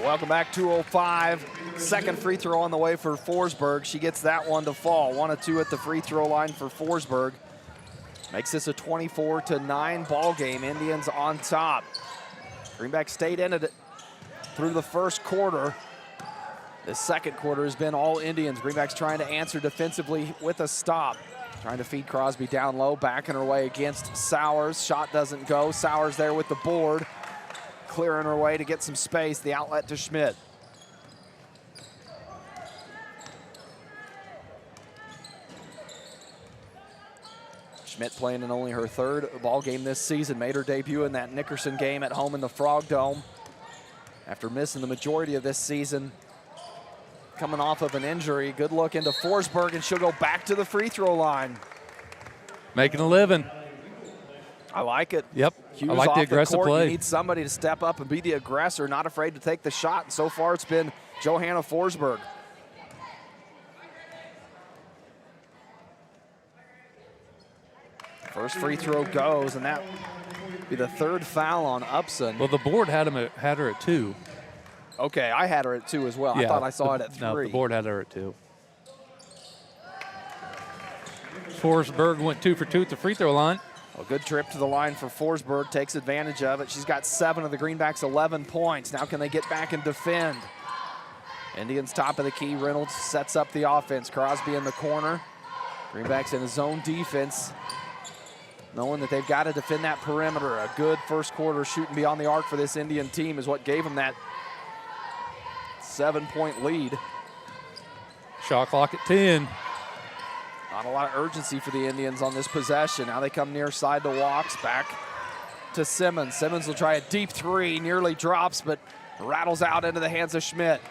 Welcome back, 2:05. Second free throw on the way for Forsberg. She gets that one to fall. 1 of 2 at the free throw line for Forsberg. Makes this a 24-9 ball game. Indians on top. Greenback stayed in it through the first quarter. This second quarter has been all Indians. Greenback's trying to answer defensively with a stop. Trying to feed Crosby down low, backing her way against Sowers. Shot doesn't go. Sowers there with the board. Clearing her way to get some space. The outlet to Schmidt. Schmidt playing in only her third ball game this season. Made her debut in that Nickerson game at home in the Frog Dome. After missing the majority of this season, coming off of an injury. Good look into Forsberg, and she'll go back to the free throw line. Making a living. I like it. Yep. Hughes I like off the aggressive court. play. You need somebody to step up and be the aggressor, not afraid to take the shot. And so far, it's been Johanna Forsberg. First free throw goes, and that will be the third foul on Upson. Well, the board had her at 2. Okay, I had her at 2 as well. Yeah, I thought I saw it at 3. No, the board had her at 2. Forsberg went 2 for 2 at the free throw line. A good trip to the line for Forsberg, takes advantage of it. She's got 7 of the Greenbacks' 11 points. Now can they get back and defend? Indians top of the key. Reynolds sets up the offense. Crosby in the corner. Greenbacks in a zone defense, knowing that they've got to defend that perimeter. A good first quarter shooting beyond the arc for this Indian team is what gave them that 7-point lead. Shot clock at 10. Not a lot of urgency for the Indians on this possession. Now they come near side to Walks, back to Simmons. Simmons will try a deep 3, nearly drops, but rattles out into the hands of Schmidt.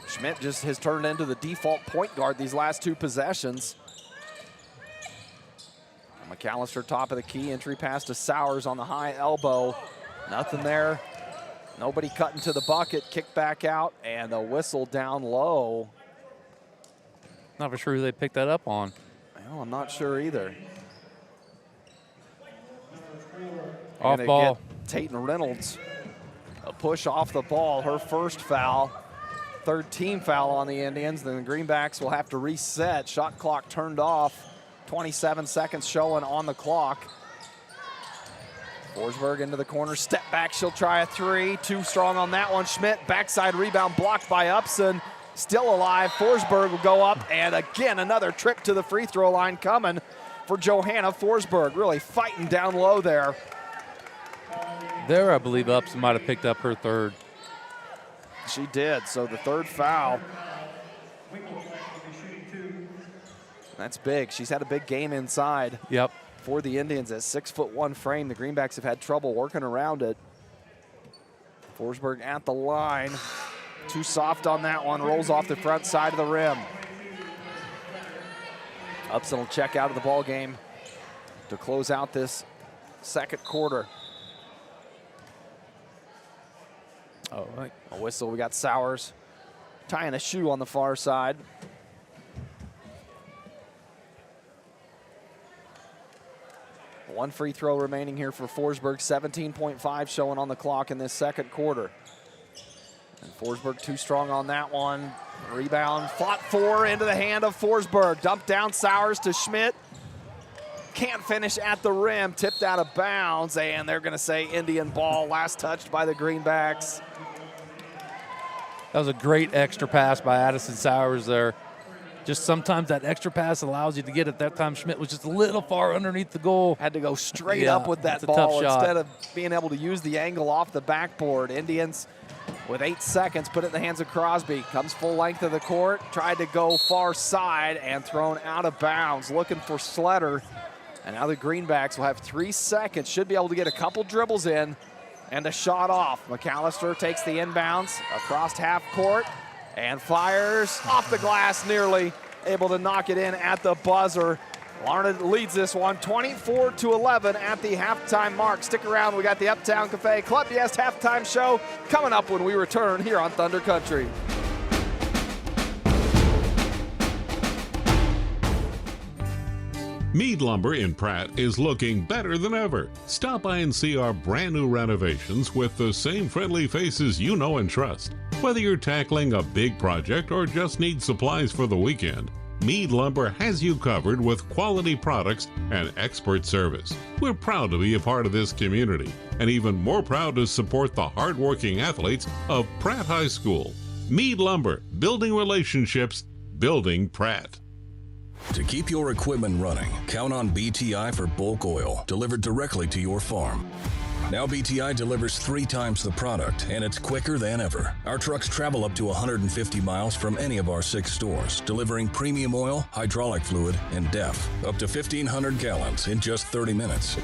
Schmidt just has turned into the default point guard these last 2 possessions. McAllister top of the key, entry pass to Sowers on the high elbow. Nothing there. Nobody cutting to the bucket, kick back out, and a whistle down low. Not for sure who they picked that up on. Well, I'm not sure either. Off ball. Tayton Reynolds a push off the ball, her first foul. 3rd team foul on the Indians. Then the Greenbacks will have to reset. Shot clock turned off. 27 seconds showing on the clock. Forsberg into the corner, step back, she'll try a 3. Too strong on that one. Schmidt, backside rebound blocked by Upson. Still alive. Forsberg will go up, and again, another trip to the free throw line coming for Johanna Forsberg. Really fighting down low there. There, I believe Upson might have picked up her 3rd. She did, so the 3rd foul. That's big. She's had a big game inside. Yep. For the Indians at 6'1" frame. The Greenbacks have had trouble working around it. Forsberg at the line. Too soft on that one. Rolls off the front side of the rim. Upson will check out of the ball game to close out this second quarter. Oh, right. A whistle. We got Sowers tying a shoe on the far side. One free throw remaining here for Forsberg. 17.5 showing on the clock in this second quarter. And Forsberg too strong on that one. Rebound, fought for, into the hand of Forsberg. Dumped down Sowers to Schmidt. Can't finish at the rim, tipped out of bounds, and they're gonna say Indian ball, last touched by the Greenbacks. That was a great extra pass by Addison Sowers there. Just sometimes that extra pass allows you to get it. That time Schmidt was just a little far underneath the goal. Had to go straight up with that ball instead of being able to use the angle off the backboard. Indians with 8 seconds put it in the hands of Crosby. Comes full length of the court, tried to go far side and thrown out of bounds. Looking for Sletter. And now the Greenbacks will have 3 seconds. Should be able to get a couple dribbles in and a shot off. McAllister takes the inbounds across half court and fires off the glass, nearly able to knock it in at the buzzer. Larned leads this one 24-11 at the halftime mark. Stick around, we got the Uptown Cafe Club Yes halftime show coming up when we return here on Thunder Country. Mead Lumber in Pratt is looking better than ever. Stop by and see our brand new renovations with the same friendly faces you know and trust. Whether you're tackling a big project or just need supplies for the weekend, Mead Lumber has you covered with quality products and expert service. We're proud to be a part of this community and even more proud to support the hardworking athletes of Pratt High School. Mead Lumber, building relationships, building Pratt. To keep your equipment running, count on BTI for bulk oil delivered directly to your farm. Now BTI delivers 3 times the product, and it's quicker than ever. Our trucks travel up to 150 miles from any of our 6 stores, delivering premium oil, hydraulic fluid, and DEF, up to 1,500 gallons in just 30 minutes.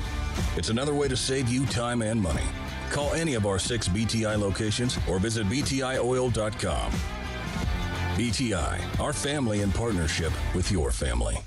It's another way to save you time and money. Call any of our 6 BTI locations or visit btioil.com. BTI, our family in partnership with your family.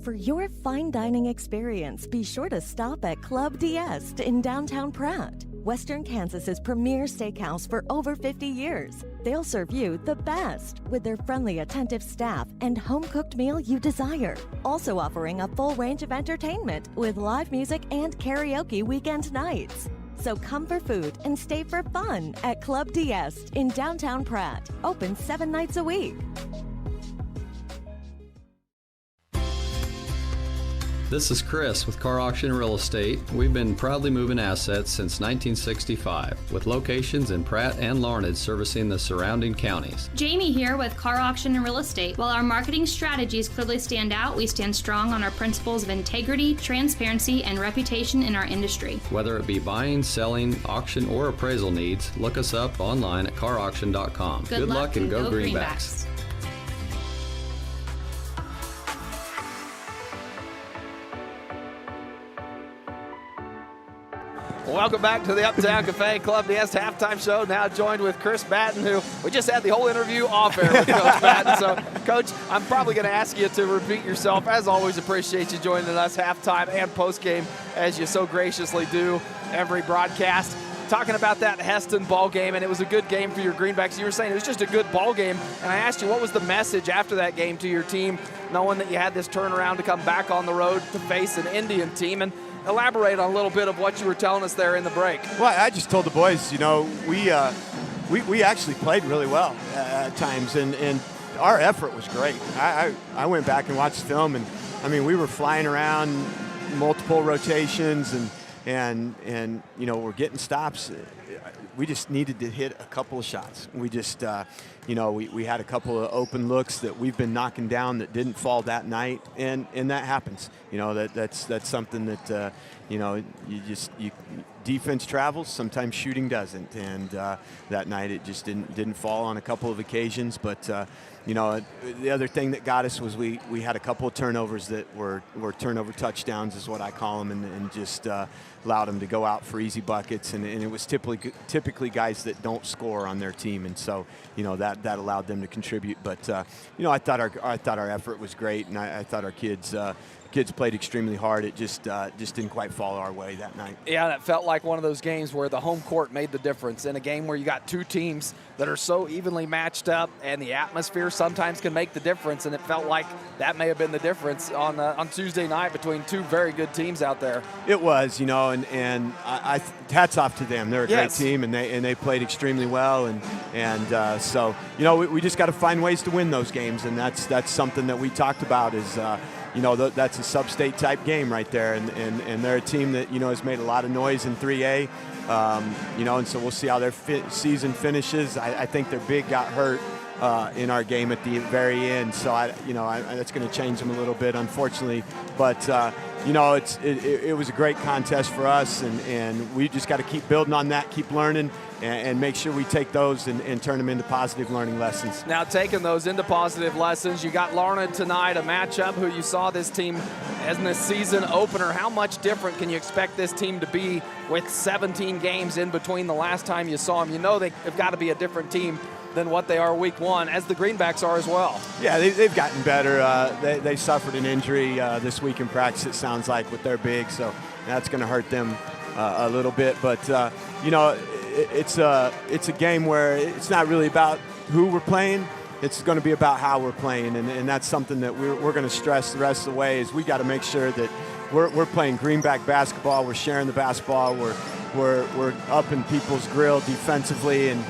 For your fine dining experience, be sure to stop at Club D'Este in downtown Pratt. Western Kansas's premier steakhouse for over 50 years. They'll serve you the best with their friendly, attentive staff and home-cooked meal you desire. Also offering a full range of entertainment with live music and karaoke weekend nights. So come for food and stay for fun at Club D'Este in downtown Pratt. Open 7 nights a week. This is Chris with Car Auction Real Estate. We've been proudly moving assets since 1965, with locations in Pratt and Larned servicing the surrounding counties. Jamie here with Car Auction and Real Estate. While our marketing strategies clearly stand out, we stand strong on our principles of integrity, transparency, and reputation in our industry. Whether it be buying, selling, auction, or appraisal needs, look us up online at carauction.com. Good luck and go Greenbacks. Welcome back to the Uptown Cafe Club D'Este halftime show. Now joined with Chris Batten, who we just had the whole interview off air with Coach Batten. So, Coach, I'm probably going to ask you to repeat yourself. As always, appreciate you joining us halftime and postgame, as you so graciously do every broadcast. Talking about that Heston ball game, and it was a good game for your Greenbacks. You were saying it was just a good ball game, and I asked you what was the message after that game to your team, knowing that you had this turnaround to come back on the road to face an Indian team, and elaborate on a little bit of what you were telling us there in the break. Well, I just told the boys, you know, we actually played really well at times, and our effort was great. I went back and watched the film, and I mean, we were flying around multiple rotations, and you know, we're getting stops. We just needed to hit a couple of shots. We just, you know, we had a couple of open looks that we've been knocking down that didn't fall that night, and that happens. You know, that's something that, you know, defense travels, sometimes shooting doesn't, and that night it just didn't fall on a couple of occasions. But you know, the other thing that got us was we had a couple of turnovers that were turnover touchdowns, is what I call them, and just allowed them to go out for easy buckets, and it was typically guys that don't score on their team, and so, you know, that allowed them to contribute. But you know, I thought our effort was great, and I thought our kids played extremely hard. It just didn't quite fall our way that night. Yeah, and it felt like one of those games where the home court made the difference. In a game where you got two teams that are so evenly matched up, and the atmosphere sometimes can make the difference, and it felt like that may have been the difference on Tuesday night between two very good teams out there. It was, you know, and I hats off to them. They're a Yes. great team, and they played extremely well, and so, you know, we just got to find ways to win those games, and that's something that we talked about is. You know, that's a sub-state type game right there, and they're a team that, you know, has made a lot of noise in 3A, you know, and so we'll see how their season finishes. I think their big got hurt in our game at the very end, so that's going to change them a little bit, unfortunately. But you know, it was a great contest for us, and we just got to keep building on that, keep learning, and make sure we take those and turn them into positive learning lessons. Now, taking those into positive lessons, you got Larned tonight, a matchup who you saw this team as in the season opener. How much different can you expect this team to be with 17 games in between the last time you saw them? You know they've got to be a different team than what they are week one, as the Greenbacks are as well. Yeah, they've gotten better. They suffered an injury this week in practice, it sounds like, with their big, so that's going to hurt them a little bit. But, you know, it's a game where it's not really about who we're playing. It's going to be about how we're playing, and that's something that we're going to stress the rest of the way. Is we got to make sure that we're playing Greenback basketball. We're sharing the basketball. We're up in people's grill defensively, and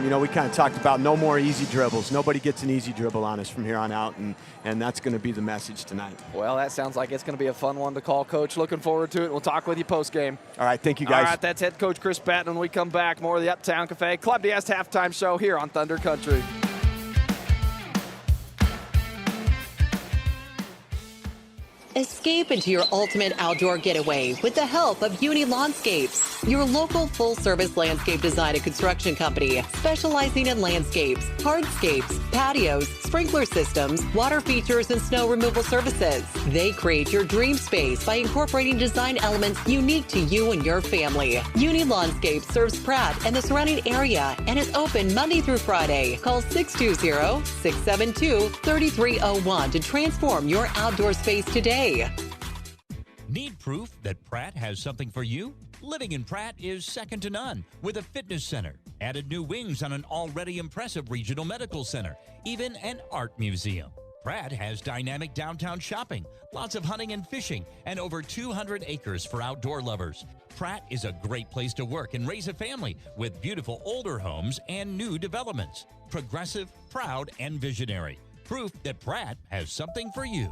you know, we kind of talked about no more easy dribbles. Nobody gets an easy dribble on us from here on out, and that's going to be the message tonight. Well, that sounds like it's going to be a fun one to call, Coach. Looking forward to it. We'll talk with you post-game. All right, thank you, guys. All right, that's head coach Chris Batten. When we come back, more of the Uptown Cafe Club D'Este halftime show here on Thunder Country. Escape into your ultimate outdoor getaway with the help of Uni Landscapes, your local full-service landscape design and construction company specializing in landscapes, hardscapes, patios, sprinkler systems, water features, and snow removal services. They create your dream space by incorporating design elements unique to you and your family. Uni Landscapes serves Pratt and the surrounding area and is open Monday through Friday. Call 620-672-3301 to transform your outdoor space today. Need proof that Pratt has something for you? Living in Pratt is second to none with a fitness center, added new wings on an already impressive regional medical center, even an art museum. Pratt has dynamic downtown shopping, lots of hunting and fishing, and over 200 acres for outdoor lovers. Pratt is a great place to work and raise a family with beautiful older homes and new developments. Progressive, proud, and visionary. Proof that Pratt has something for you.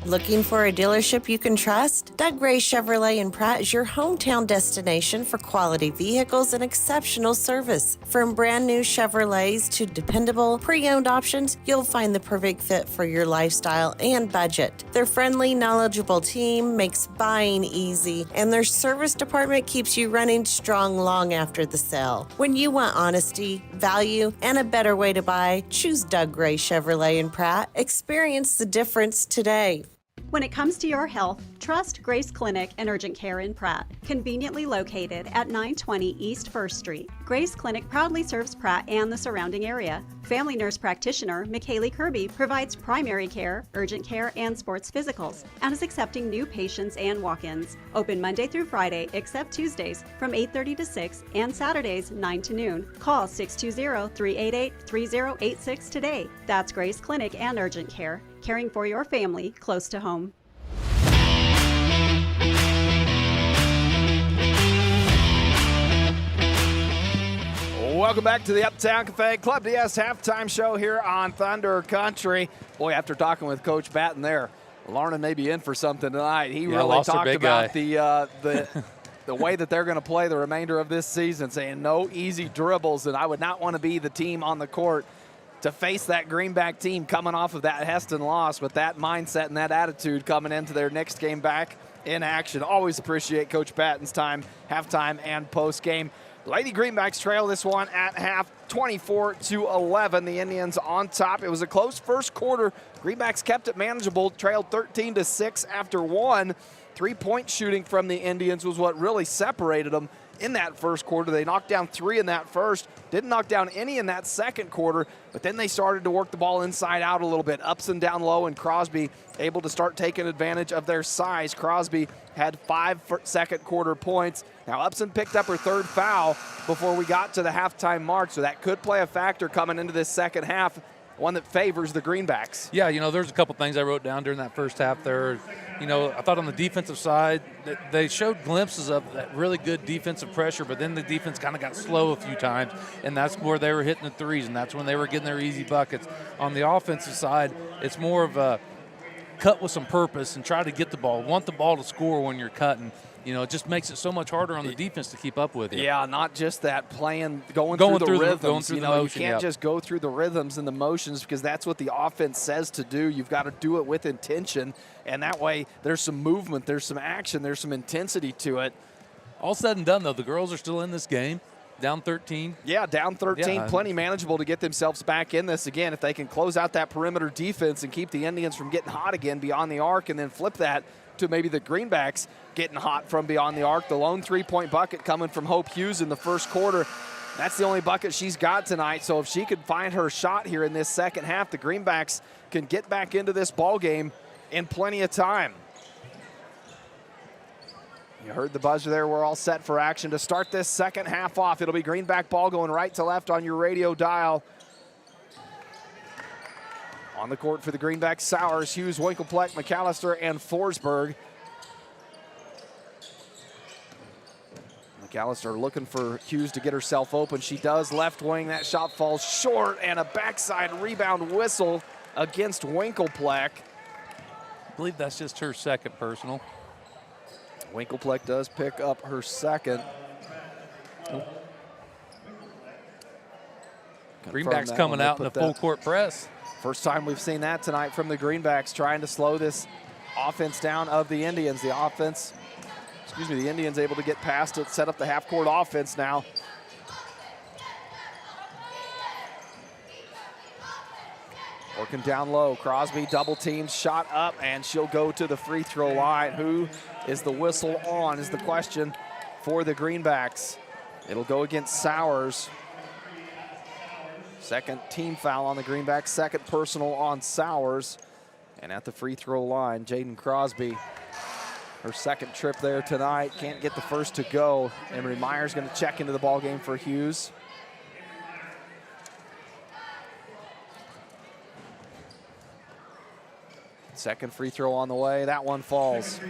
Looking for a dealership you can trust? Doug Gray Chevrolet in Pratt is your hometown destination for quality vehicles and exceptional service. From brand new Chevrolets to dependable, pre-owned options, you'll find the perfect fit for your lifestyle and budget. Their friendly, knowledgeable team makes buying easy, and their service department keeps you running strong long after the sale. When you want honesty, value, and a better way to buy, choose Doug Gray Chevrolet in Pratt. Experience the difference today. When it comes to your health, trust Grace Clinic and Urgent Care in Pratt, conveniently located at 920 East 1st Street. Grace Clinic proudly serves Pratt and the surrounding area. Family nurse practitioner McKaylee Kirby provides primary care, urgent care, and sports physicals, and is accepting new patients and walk-ins. Open Monday through Friday, except Tuesdays, from 8:30 to 6, and Saturdays, 9 to noon. Call 620-388-3086 today. That's Grace Clinic and Urgent Care, caring for your family close to home. Welcome back to the Uptown Cafe Club DS halftime show here on Thunder Country. Boy, after talking with Coach Batten there, Larned may be in for something tonight. He really talked about the way that they're going to play the remainder of this season, saying no easy dribbles, and I would not want to be the team on the court to face that Greenback team coming off of that Heston loss with that mindset and that attitude coming into their next game back in action. Always appreciate Coach Batten's time, halftime and post-game. Lady Greenbacks trail this one at half, 24-11. The Indians on top. It was a close first quarter. Greenbacks kept it manageable, trailed 13-6 after one. Three-point shooting from the Indians was what really separated them in that first quarter. They knocked down 3 in that first, didn't knock down any in that second quarter, but then they started to work the ball inside out a little bit. Upson down low, and Crosby able to start taking advantage of their size. Crosby had 5 second quarter points. Now Upson picked up her third foul before we got to the halftime mark, so that could play a factor coming into this second half, one that favors the Greenbacks. Yeah, there's a couple things I wrote down during that first half there. I thought on the defensive side, they showed glimpses of that really good defensive pressure, but then the defense kind of got slow a few times, and that's where they were hitting the threes, and that's when they were getting their easy buckets. On the offensive side, it's more of a cut with some purpose and try to get the ball. Want the ball to score when you're cutting. It just makes it so much harder on the defense to keep up with you. Yeah, not just that going through the rhythms. Going through the motion, you can't just go through the rhythms and the motions, because that's what the offense says to do. You've got to do it with intention, and that way there's some movement, there's some action, there's some intensity to it. All said and done, though, the girls are still in this game. Down 13. Yeah, down 13, yeah. Plenty manageable to get themselves back in this again. If they can close out that perimeter defense and keep the Indians from getting hot again beyond the arc, and then flip that to maybe the Greenbacks getting hot from beyond the arc. The lone three-point bucket coming from Hope Hughes in the first quarter. That's the only bucket she's got tonight. So if she could find her shot here in this second half, the Greenbacks can get back into this ball game in plenty of time. You heard the buzzer there. We're all set for action to start this second half off. It'll be Greenback ball going right to left on your radio dial. On the court for the Greenbacks, Sowers, Hughes, Winkelpleck, McAllister, and Forsberg. McAllister looking for Hughes to get herself open. She does. Left wing, that shot falls short, and a backside rebound whistle against Winkelpleck. believe that's just her second personal. Winkelpleck does pick up her second. Greenbacks coming out in the full court press. First time we've seen that tonight from the Greenbacks, trying to slow this offense down of the Indians. The Indians able to get past it, set up the half-court offense now. Working down low, Crosby double teams, shot up, and she'll go to the free throw line. Who is the whistle on is the question for the Greenbacks. It'll go against Sowers. Second team foul on the Greenbacks, second personal on Sowers. And at the free throw line, Jaden Crosby, her second trip there tonight, can't get the first to go. Emery Myers going to check into the ball game for Hughes. Second free throw on the way, that one falls.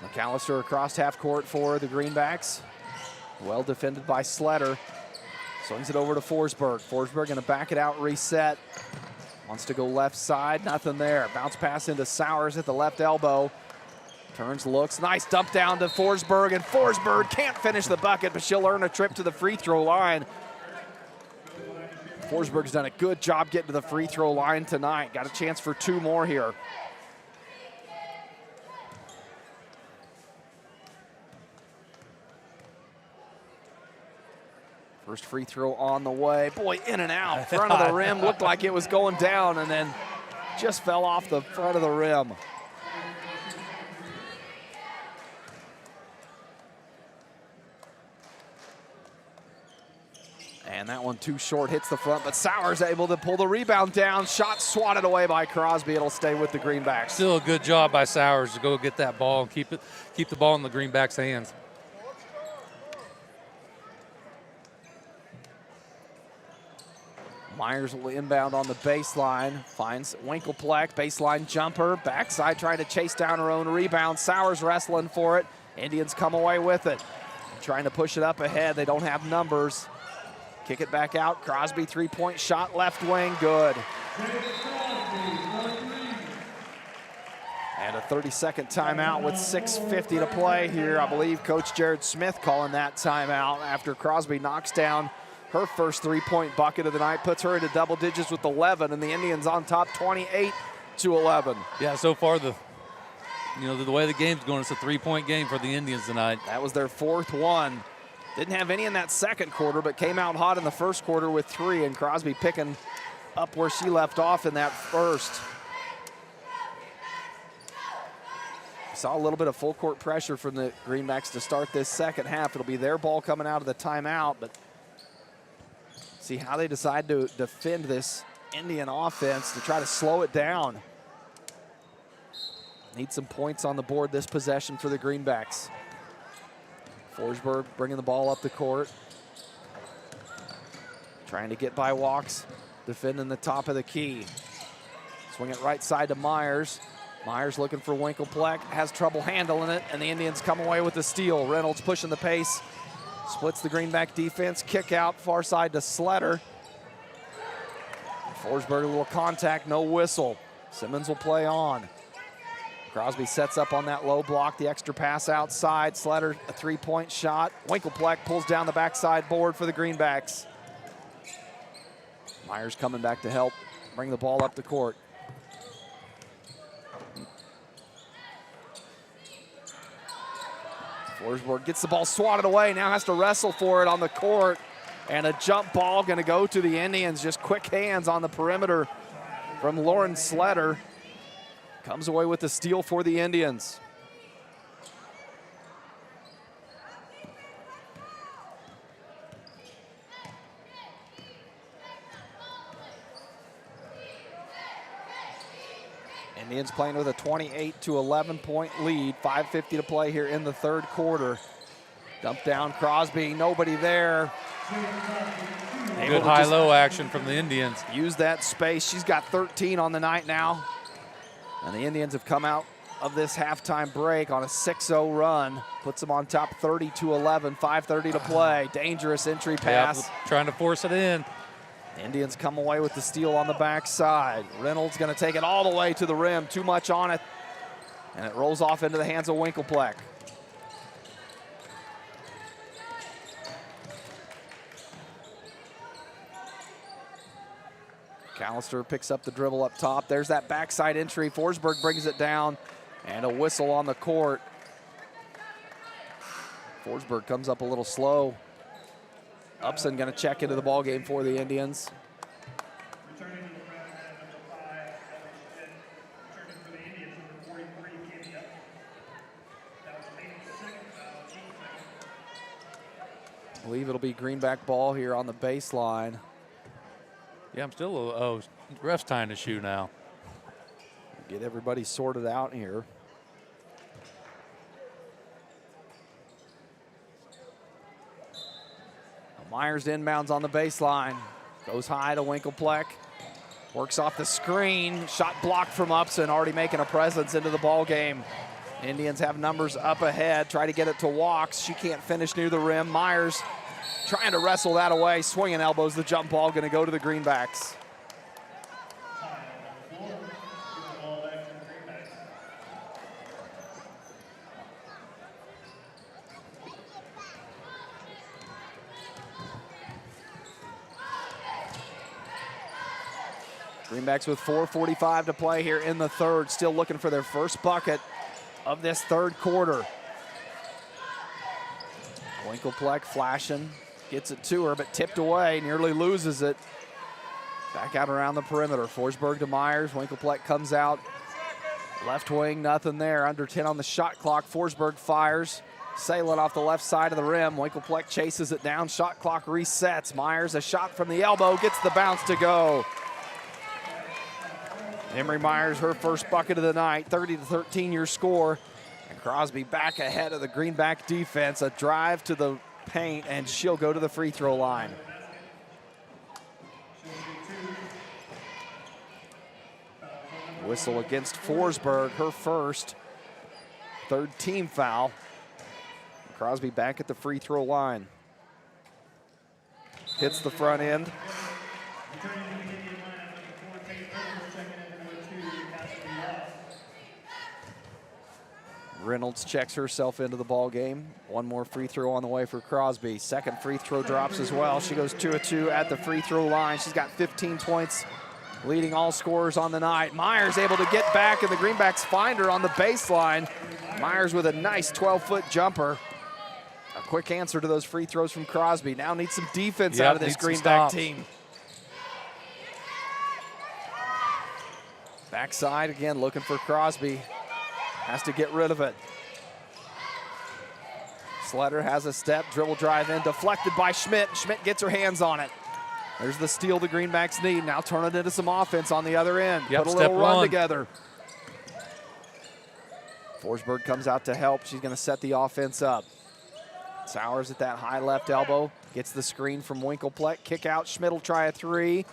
McAllister across half court for the Greenbacks. Well defended by Sletter. Swings it over to Forsberg. Forsberg going to back it out, reset. Wants to go left side, nothing there. Bounce pass into Sowers at the left elbow. Turns, looks, nice dump down to Forsberg, and Forsberg can't finish the bucket, but she'll earn a trip to the free throw line. Forsberg's done a good job getting to the free throw line tonight. Got a chance for two more here. First free throw on the way. Boy, in and out. Front of the rim, looked like it was going down, and then just fell off the front of the rim. And that one too short, hits the front, but Sowers able to pull the rebound down. Shot swatted away by Crosby. It'll stay with the Greenbacks. Still a good job by Sowers to go get that ball and keep the ball in the Greenbacks' hands. Myers will inbound on the baseline, finds Winkelpleck, baseline jumper, backside trying to chase down her own rebound. Sowers wrestling for it. Indians come away with it. Trying to push it up ahead, they don't have numbers. Kick it back out, Crosby three-point shot, left wing, good. And a 30-second timeout with 6:50 to play here. I believe Coach Jared Smith calling that timeout after Crosby knocks down her first three-point bucket of the night, puts her into double digits with 11, and the Indians on top 28-11. Yeah, so far the way the game's going, it's a three-point game for the Indians tonight. That was their fourth one. Didn't have any in that second quarter, but came out hot in the first quarter with three, and Crosby picking up where she left off in that first. Saw a little bit of full court pressure from the Greenbacks to start this second half. It'll be their ball coming out of the timeout, but see how they decide to defend this Indian offense to try to slow it down. Need some points on the board this possession for the Greenbacks. Forsberg bringing the ball up the court. Trying to get by Walks, defending the top of the key. Swing it right side to Myers. Myers looking for Winkelpleck, has trouble handling it, and the Indians come away with the steal. Reynolds pushing the pace. Splits the Greenback defense, kick out far side to Sletter. Forsberg a little contact, no whistle. Simmons will play on. Crosby sets up on that low block, the extra pass outside. Sletter a three-point shot. Winkelpleck pulls down the backside board for the Greenbacks. Myers coming back to help bring the ball up the court. Forsberg gets the ball swatted away, now has to wrestle for it on the court. And a jump ball gonna go to the Indians. Just quick hands on the perimeter from Lauren Sletter. Comes away with the steal for the Indians. Indians playing with a 28-11 point lead. 5:50 to play here in the third quarter. Dump down Crosby, nobody there. Good high-low action from the Indians. Use that space. She's got 13 on the night now. And the Indians have come out of this halftime break on a 6-0 run. Puts them on top 30-11, 5:30 to play. Dangerous entry pass. Yep, trying to force it in. Indians come away with the steal on the backside. Reynolds going to take it all the way to the rim. Too much on it. And it rolls off into the hands of Winkelpleck. Callister picks up the dribble up top. There's that backside entry. Forsberg brings it down, and a whistle on the court. Forsberg comes up a little slow. Upson going to check into the ball game for the Indians. I believe it'll be Greenback ball here on the baseline. Yeah, I'm still, ref's tying his shoe now. Get everybody sorted out here. Myers inbounds on the baseline. Goes high to Winkelpleck. Works off the screen. Shot blocked from Upson, already making a presence into the ball game. Indians have numbers up ahead. Try to get it to Walks. She can't finish near the rim. Myers trying to wrestle that away. Swinging elbows. The jump ball going to go to the Greenbacks. Greenbacks with 4:45 to play here in the third. Still looking for their first bucket of this third quarter. Winkelpleck flashing, gets it to her, but tipped away, nearly loses it. Back out around the perimeter. Forsberg to Myers. Winkelpleck comes out. Left wing, nothing there. Under 10 on the shot clock. Forsberg fires. Sailing off the left side of the rim. Winkelpleck chases it down. Shot clock resets. Myers, a shot from the elbow, gets the bounce to go. Emery Myers, her first bucket of the night, 30-13 your score. And Crosby back ahead of the Greenback defense. A drive to the paint, and she'll go to the free throw line. Whistle against Forsberg, her first. Third team foul. Crosby back at the free throw line. Hits the front end. Reynolds checks herself into the ball game. One more free throw on the way for Crosby. Second free throw drops as well. She goes 2 of 2 at the free throw line. She's got 15 points, leading all scorers on the night. Myers able to get back, and the Greenbacks find her on the baseline. Myers with a nice 12-foot jumper. A quick answer to those free throws from Crosby. Now needs some defense out of this Greenback team. Backside again, looking for Crosby. Has to get rid of it. Sletter has a step, dribble drive in, deflected by Schmidt. Schmidt gets her hands on it. There's the steal the Greenbacks need. Now turn it into some offense on the other end. Yep, put a little run together. Forsberg comes out to help. She's going to set the offense up. Sowers at that high left elbow. Gets the screen from Winkelpleck. Kick out. Schmidt will try a three.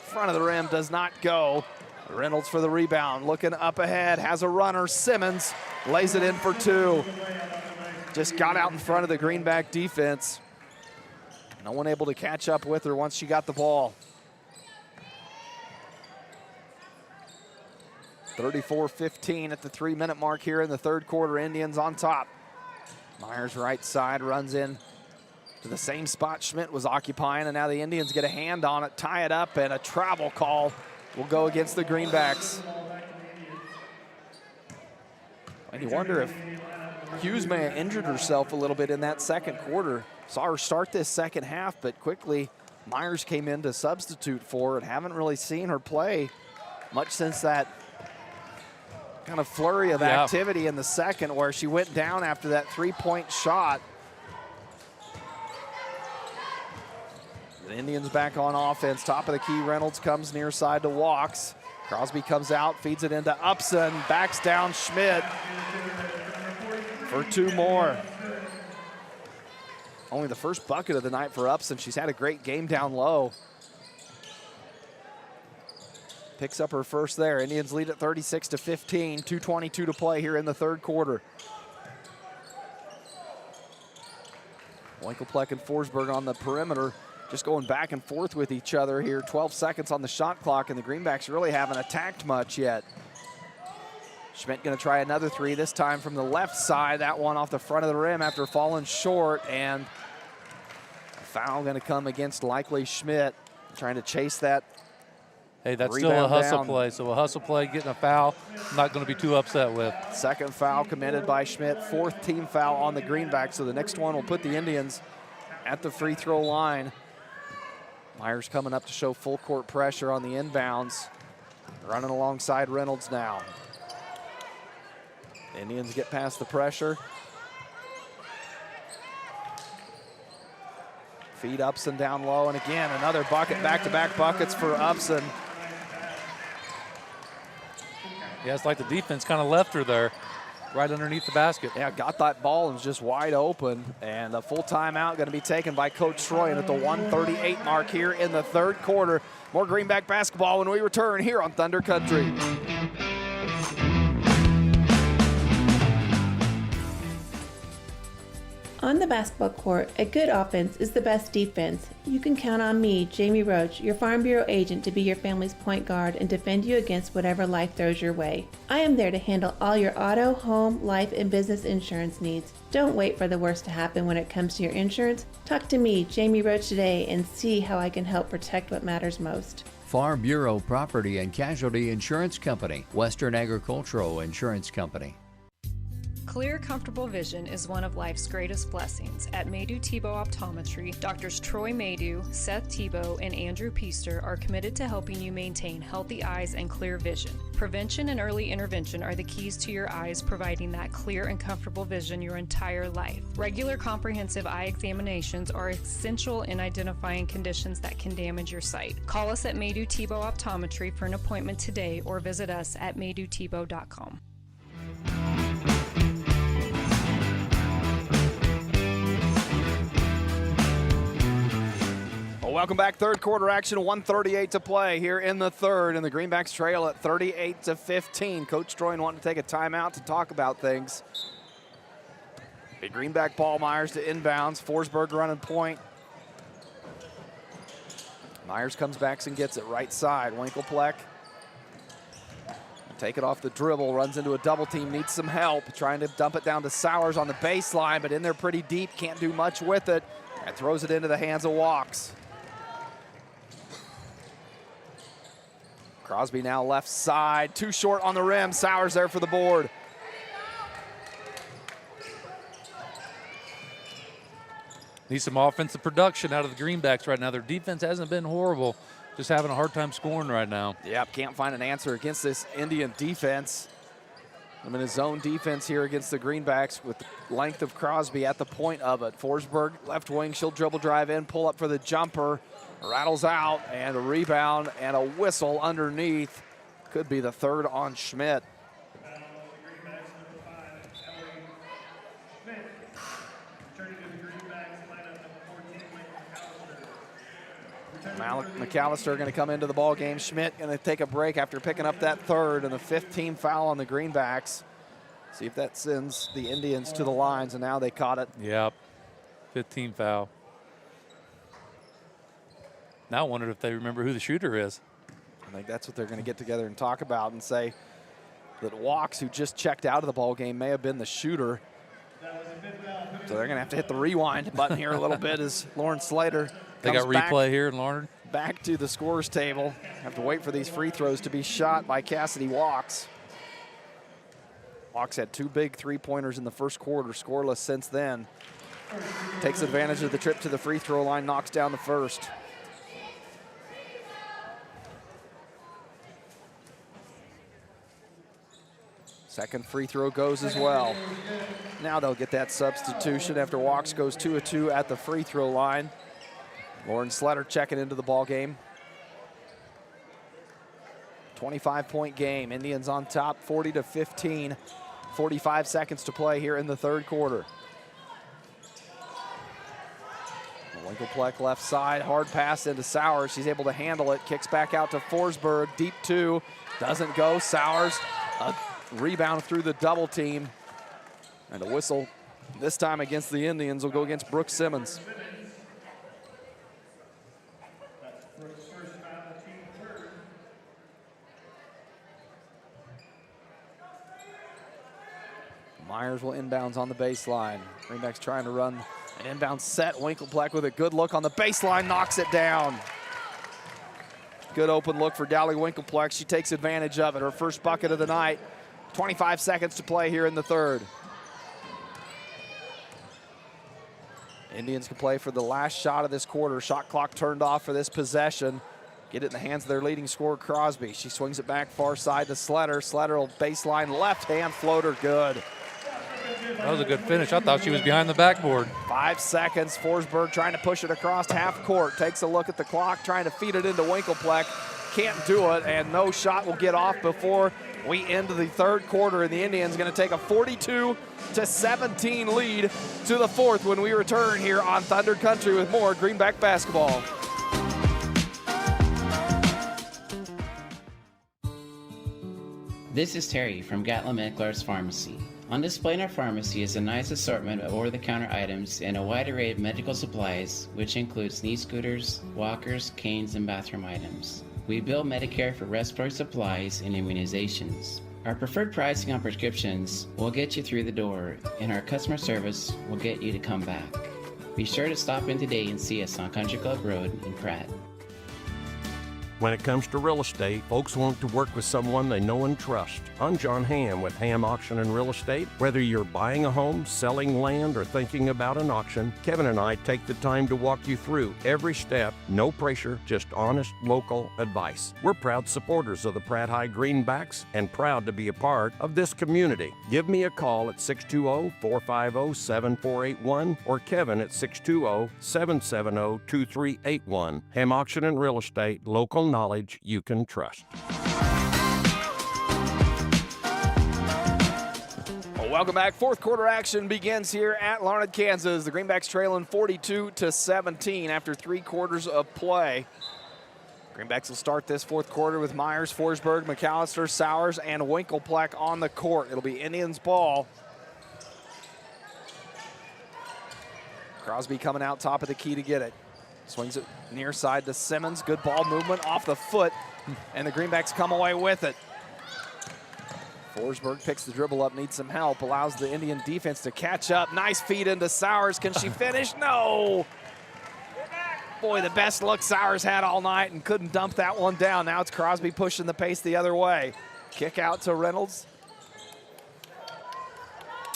Front of the rim does not go. Reynolds for the rebound, looking up ahead, has a runner. Simmons lays it in for 2. Just got out in front of the Greenback defense. No one able to catch up with her once she got the ball. 34-15 at the 3-minute mark here in the third quarter. Indians on top. Myers right side runs in to the same spot Schmidt was occupying, and now the Indians get a hand on it, tie it up, and a travel call will go against the Greenbacks. And you wonder if Hughes may have injured herself a little bit in that second quarter. Saw her start this second half, but quickly Myers came in to substitute for her, and haven't really seen her play much since that kind of flurry of activity in the second where she went down after that three-point shot. The Indians back on offense. Top of the key, Reynolds comes near side to Walks. Crosby comes out, feeds it into Upson, backs down Schmidt for 2 more. Only the first bucket of the night for Upson. She's had a great game down low. picks up her first there. Indians lead at 36-15, 2:22 to play here in the third quarter. Winkelpleck and Forsberg on the perimeter, just going back and forth with each other here. 12 seconds on the shot clock, and the Greenbacks really haven't attacked much yet. Schmidt going to try another three, this time from the left side. That one off the front of the rim after falling short, and a foul going to come against likely Schmidt, trying to chase that. Hey, that's still a hustle play, so a hustle play, getting a foul, I'm not going to be too upset with. Second foul committed by Schmidt, fourth team foul on the Greenbacks, so the next one will put the Indians at the free throw line. Myers coming up to show full court pressure on the inbounds. Running alongside Reynolds now. The Indians get past the pressure. Feed Upson down low, and again, another bucket, back-to-back buckets for Upson. Yeah, it's like the defense kind of left her there, right underneath the basket. Yeah, got that ball and was just wide open. And a full timeout going to be taken by Coach Troyan at the 1:38 mark here in the third quarter. More Greenback basketball when we return here on Thunder Country. On the basketball court, a good offense is the best defense. You can count on me, Jamie Roach, your Farm Bureau agent, to be your family's point guard and defend you against whatever life throws your way. I am there to handle all your auto, home, life, and business insurance needs. Don't wait for the worst to happen when it comes to your insurance. Talk to me, Jamie Roach, today and see how I can help protect what matters most. Farm Bureau Property and Casualty Insurance Company, Western Agricultural Insurance Company. Clear, comfortable vision is one of life's greatest blessings. At Maydew Tebow Optometry, Doctors Troy Maydew, Seth Tebow, and Andrew Peaster are committed to helping you maintain healthy eyes and clear vision. Prevention and early intervention are the keys to your eyes, providing that clear and comfortable vision your entire life. Regular comprehensive eye examinations are essential in identifying conditions that can damage your sight. Call us at Maydew Tebow Optometry for an appointment today or visit us at maydewtebow.com. Welcome back, third quarter action, 1:38 to play here in the third, and the Greenbacks trail at 38-15. Coach Troyan wanting to take a timeout to talk about things. Big Greenback ball, Myers to inbounds, Forsberg running point. Myers comes back and gets it right side. Winkelpleck take it off the dribble, runs into a double team, needs some help, trying to dump it down to Sowers on the baseline, but in there pretty deep, can't do much with it, and throws it into the hands of Walks. Crosby now left side, too short on the rim. Sowers there for the board. Need some offensive production out of the Greenbacks right now. Their defense hasn't been horrible, just having a hard time scoring right now. Yep, can't find an answer against this Indian defense. I'm in a zone defense here against the Greenbacks with the length of Crosby at the point of it. Forsberg, left wing, she'll dribble drive in, pull up for the jumper. Rattles out, and a rebound and a whistle underneath. Could be the third on Schmidt. McAllister going to come into the ball game. Schmidt going to take a break after picking up that third, and the 15th foul on the Greenbacks. See if that sends the Indians to the lines, and now they caught it. Yep, 15 foul. Now I wondered if they remember who the shooter is. I think that's what they're going to get together and talk about and say that Walks, who just checked out of the ball game, may have been the shooter. So they're going to have to hit the rewind button here a little bit as Lauren Slater They got replay here in Larned. Back to the scorer's table. Have to wait for these free throws to be shot by Cassidy Walks. Walks had two big three-pointers in the first quarter, scoreless since then. Takes advantage of the trip to the free throw line, knocks down the first. Second free throw goes as well. Now they'll get that substitution after Walks goes 2 of 2 at the free throw line. Lauren Slater checking into the ball game. 25-point game. Indians on top, 40-15. 45 seconds to play here in the third quarter. Winkelpleck left side, hard pass into Sowers. She's able to handle it, kicks back out to Forsberg, deep 2, doesn't go. Sowers, a rebound through the double team. And a whistle this time against the Indians will go against Brooke Simmons. Myers will inbounds on the baseline. Greenback's trying to run an inbound set. Winkelpleck with a good look on the baseline, knocks it down. Good open look for Dally Winkelpleck. She takes advantage of it. Her first bucket of the night. 25 seconds to play here in the third. Indians can play for the last shot of this quarter. Shot clock turned off for this possession. Get it in the hands of their leading scorer, Crosby. She swings it back far side to Sletter. Sletter will baseline left hand floater, good. That was a good finish. I thought she was behind the backboard. 5 seconds. Forsberg trying to push it across half court. Takes a look at the clock, trying to feed it into Winkelpleck. Can't do it, and no shot will get off before we end the third quarter. And the Indians going to take a 42-17 lead to the fourth when we return here on Thunder Country with more Greenback basketball. This is Terry from Gatlin Meckler's Pharmacy. On display in our pharmacy is a nice assortment of over-the-counter items and a wide array of medical supplies, which includes knee scooters, walkers, canes, and bathroom items. We bill Medicare for respiratory supplies and immunizations. Our preferred pricing on prescriptions will get you through the door, and our customer service will get you to come back. Be sure to stop in today and see us on Country Club Road in Pratt. When it comes to real estate, folks want to work with someone they know and trust. I'm John Hamm with Hamm Auction and Real Estate. Whether you're buying a home, selling land, or thinking about an auction, Kevin and I take the time to walk you through every step. No pressure, just honest local advice. We're proud supporters of the Pratt High Greenbacks and proud to be a part of this community. Give me a call at 620-450-7481 or Kevin at 620-770-2381. Hamm Auction and Real Estate, local knowledge you can trust. Well, welcome back. Fourth quarter action begins here at Larned, Kansas. The Greenbacks trailing 42-17 after 3 quarters of play. Greenbacks will start this fourth quarter with Myers, Forsberg, McAllister, Sowers, and Winkelpleck on the court. It'll be Indians ball. Crosby coming out top of the key to get it. Swings it near side to Simmons. Good ball movement off the foot, and the Greenbacks come away with it. Forsberg picks the dribble up, needs some help, allows the Indian defense to catch up. Nice feed into Sowers. Can she finish? No. Boy, the best look Sowers had all night and couldn't dump that one down. Now it's Crosby pushing the pace the other way. Kick out to Reynolds.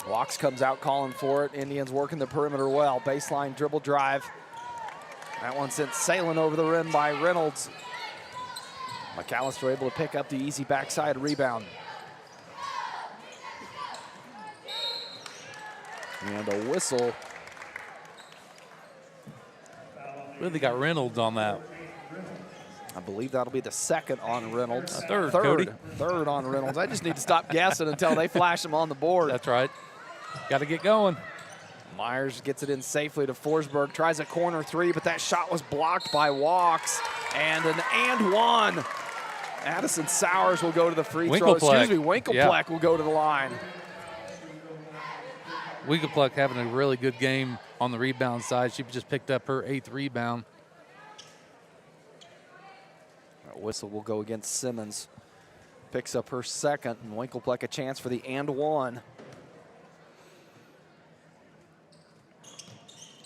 Walks comes out calling for it. Indians working the perimeter well. Baseline dribble drive. That one sent sailing over the rim by Reynolds. McAllister able to pick up the easy backside rebound. And a whistle. Really got Reynolds on that. I believe that'll be the second on Reynolds. Third, Cody. Third on Reynolds. I just need to stop guessing until they flash him on the board. That's right. Got to get going. Myers gets it in safely to Forsberg, tries a corner 3, but that shot was blocked by Walks. And an and one. Addison Sowers will go to the free throw. Excuse me, Winkelpleck will go to the line. Winkelpleck having a really good game on the rebound side. She just picked up her 8th rebound. That whistle will go against Simmons. Picks up her second, and Winkelpleck a chance for the and one.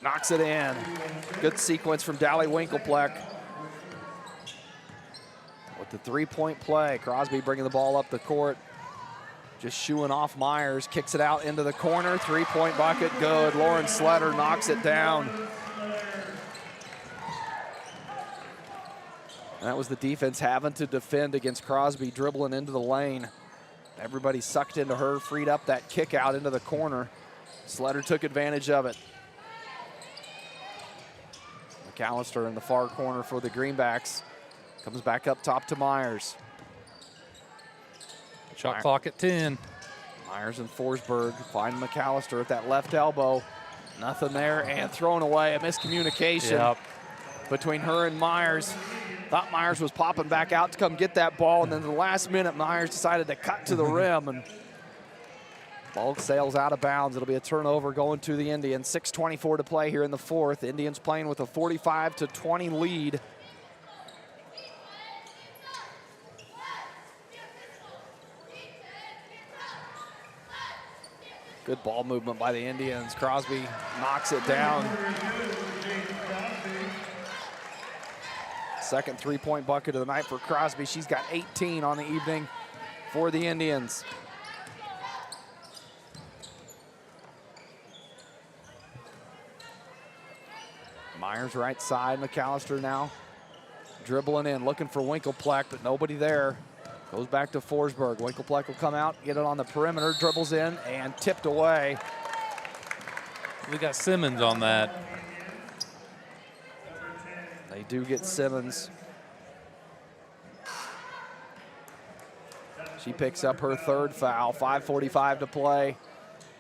Knocks it in. Good sequence from Dally Winkelpleck. With the 3-point play, Crosby bringing the ball up the court. Just shooing off Myers, kicks it out into the corner. 3-point bucket, good. Lauren Sletter knocks it down. And that was the defense having to defend against Crosby dribbling into the lane. Everybody sucked into her, freed up that kick out into the corner. Sletter took advantage of it. McAllister in the far corner for the Greenbacks. Comes back up top to Myers. Shot clock at 10. Myers and Forsberg find McAllister at that left elbow. Nothing there, and thrown away, a miscommunication between her and Myers. Thought Myers was popping back out to come get that ball, and then the last minute, Myers decided to cut to the rim, and ball sails out of bounds. It'll be a turnover going to the Indians. 6:24 to play here in the fourth. Indians playing with a 45-20 lead. Good ball movement by the Indians. Crosby knocks it down. Second three-point bucket of the night for Crosby. She's got 18 on the evening for the Indians. Myers right side, McAllister now dribbling in, looking for Winkelpleck, but nobody there. Goes back to Forsberg. Winkelpleck will come out, get it on the perimeter, dribbles in, and tipped away. We got Simmons on that. They do get Simmons. She picks up her third foul. 5:45 to play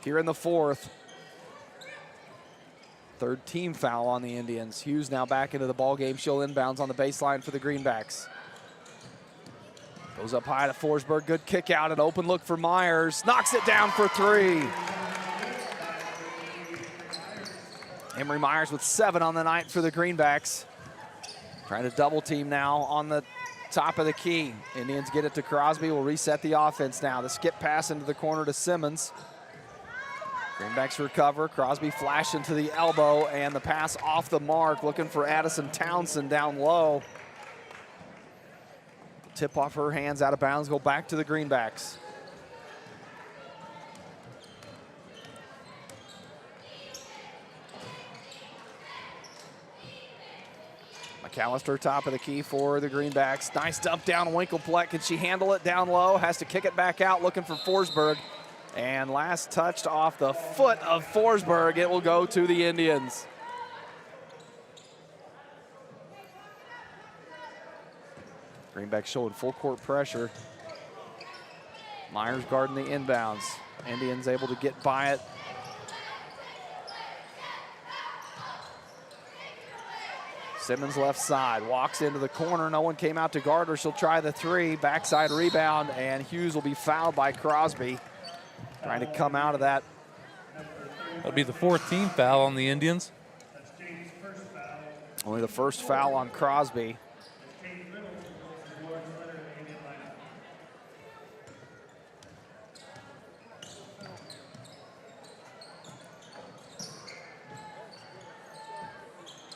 here in the fourth. Third team foul on the Indians. Hughes now back into the ball game. She'll inbounds on the baseline for the Greenbacks. Goes up high to Forsberg. Good kick out. An open look for Myers. Knocks it down for three. Emery Myers with 7 on the night for the Greenbacks. Trying to double team now on the top of the key. Indians get it to Crosby. Will reset the offense now. The skip pass into the corner to Simmons. Greenbacks recover. Crosby flashing to the elbow, and the pass off the mark. Looking for Addison Townsend down low. Tip off her hands, out of bounds, go back to the Greenbacks. McAllister top of the key for the Greenbacks. Nice dump down Winkelpleck. Can she handle it down low? Has to kick it back out, looking for Forsberg. And last touched off the foot of Forsberg. It will go to the Indians. Greenback showing full court pressure. Myers guarding the inbounds. Indians able to get by it. Simmons left side, walks into the corner. No one came out to guard her. She'll try the three. Backside rebound, and Hughes will be fouled by Crosby. Trying to come out of that. That'll be the 4th team foul on the Indians. Only the first foul on Crosby.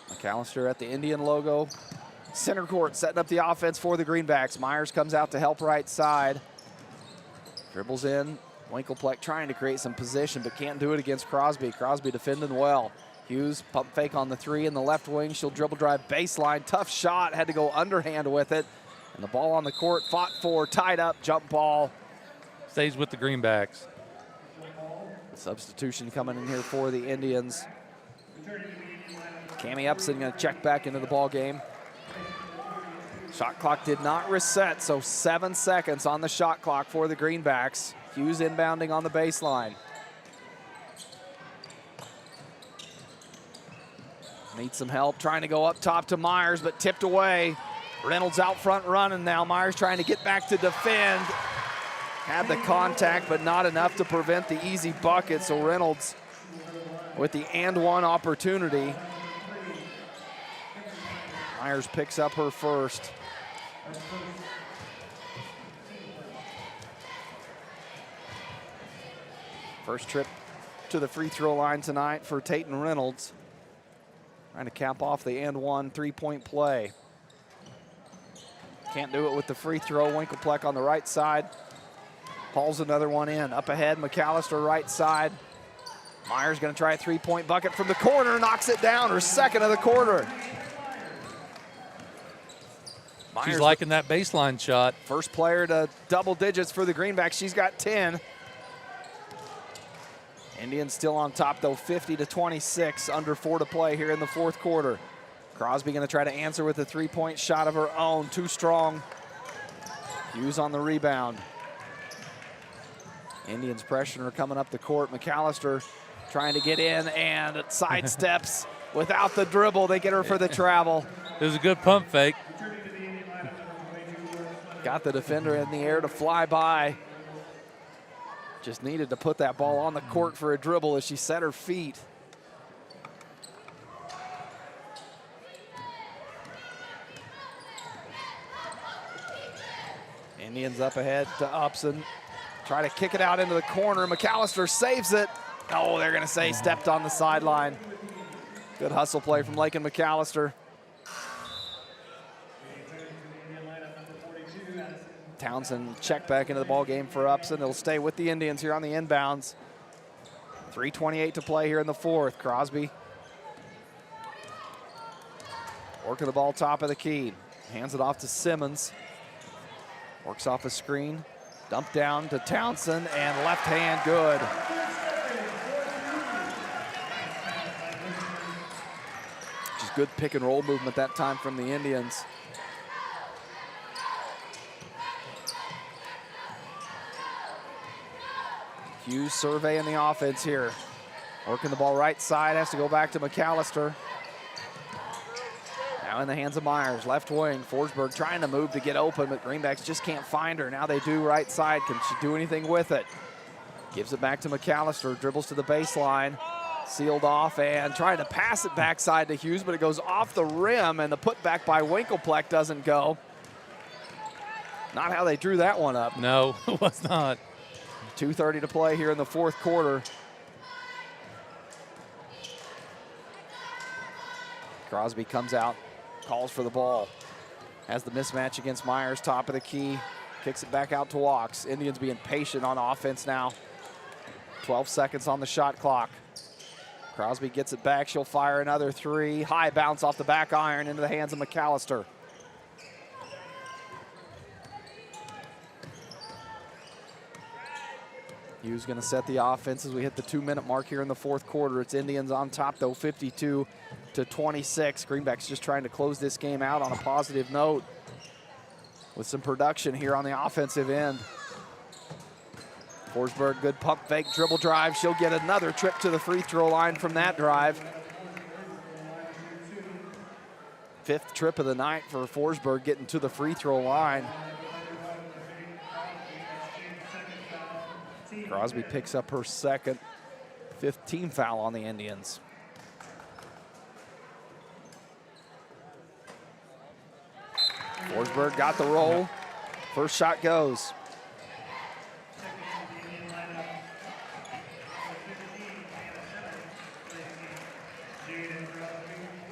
McAllister at the Indian logo. Center court setting up the offense for the Greenbacks. Myers comes out to help right side. Dribbles in. Winkelpleck trying to create some position, but can't do it against Crosby. Crosby defending well. Hughes pump fake on the three in the left wing. She'll dribble drive baseline. Tough shot. Had to go underhand with it. And the ball on the court. Fought for. Tied up. Jump ball. Stays with the Greenbacks. Substitution coming in here for the Indians. Cammie Upson going to check back into the ball game. Shot clock did not reset, so 7 seconds on the shot clock for the Greenbacks. Hughes inbounding on the baseline. Needs some help, trying to go up top to Myers, but tipped away. Reynolds out front running now. Myers trying to get back to defend. Had the contact, but not enough to prevent the easy bucket, so Reynolds with the and one opportunity. Myers picks up her first. First trip to the free throw line tonight for Tayton Reynolds. Trying to cap off the and one three-point play. Can't do it with the free throw. Winkelpleck on the right side. Hauls another one in. Up ahead, McAllister right side. Myers gonna try a three-point bucket from the corner, knocks it down, her second of the quarter. She's liking that baseline shot. First player to double digits for the Greenbacks. She's got 10. Indians still on top though, 50-26, under 4 to play here in the fourth quarter. Crosby gonna try to answer with a three-point shot of her own, too strong. Hughes on the rebound. Indians pressuring her coming up the court. McAllister trying to get in and sidesteps without the dribble. They get her for the travel. It was a good pump fake. Got the defender in the air to fly by. Just needed to put that ball on the court for a dribble as she set her feet. Indians up ahead to Upson. Try to kick it out into the corner. McAllister saves it. Oh, they're going to say stepped on the sideline. Good hustle play from Lakin McAllister. Townsend check back into the ball game for Upson. It'll stay with the Indians here on the inbounds. 3:28 to play here in the fourth. Crosby working the ball top of the key. Hands it off to Simmons. Works off a screen. Dump down to Townsend and left hand good. Just good pick and roll movement that time from the Indians. Hughes surveying the offense here. Working the ball right side, has to go back to McAllister. Now in the hands of Myers, left wing. Forsberg trying to move to get open, but Greenbacks just can't find her. Now they do right side. Can she do anything with it? Gives it back to McAllister, dribbles to the baseline. Sealed off and trying to pass it backside to Hughes, but it goes off the rim, and the putback by Winkelpleck doesn't go. Not how they drew that one up. No, it was not. 2:30 to play here in the fourth quarter. Crosby comes out, calls for the ball. Has the mismatch against Myers, top of the key. Kicks it back out to Walks. Indians being patient on offense now. 12 seconds on the shot clock. Crosby gets it back. She'll fire another three. High bounce off the back iron into the hands of McAllister. Hughes going to set the offense as we hit the 2-minute mark here in the fourth quarter. It's Indians on top, though, 52-26. Greenbacks just trying to close this game out on a positive note with some production here on the offensive end. Forsberg, good pump fake, dribble drive. She'll get another trip to the free throw line from that drive. 5th trip of the night for Forsberg, getting to the free throw line. Crosby picks up her second, 5th team foul on the Indians. Forsberg got the roll. First shot goes.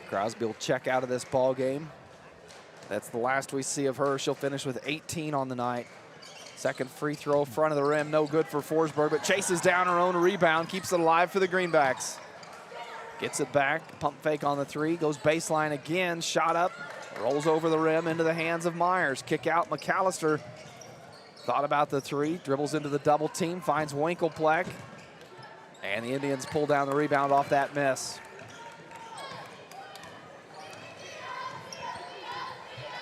Crosby will check out of this ball game. That's the last we see of her. She'll finish with 18 on the night. Second free throw, front of the rim, no good for Forsberg, but chases down her own rebound, keeps it alive for the Greenbacks. Gets it back, pump fake on the three, goes baseline again, shot up, rolls over the rim into the hands of Myers. Kick out, McAllister thought about the three, dribbles into the double team, finds Winkelpleck, and the Indians pull down the rebound off that miss.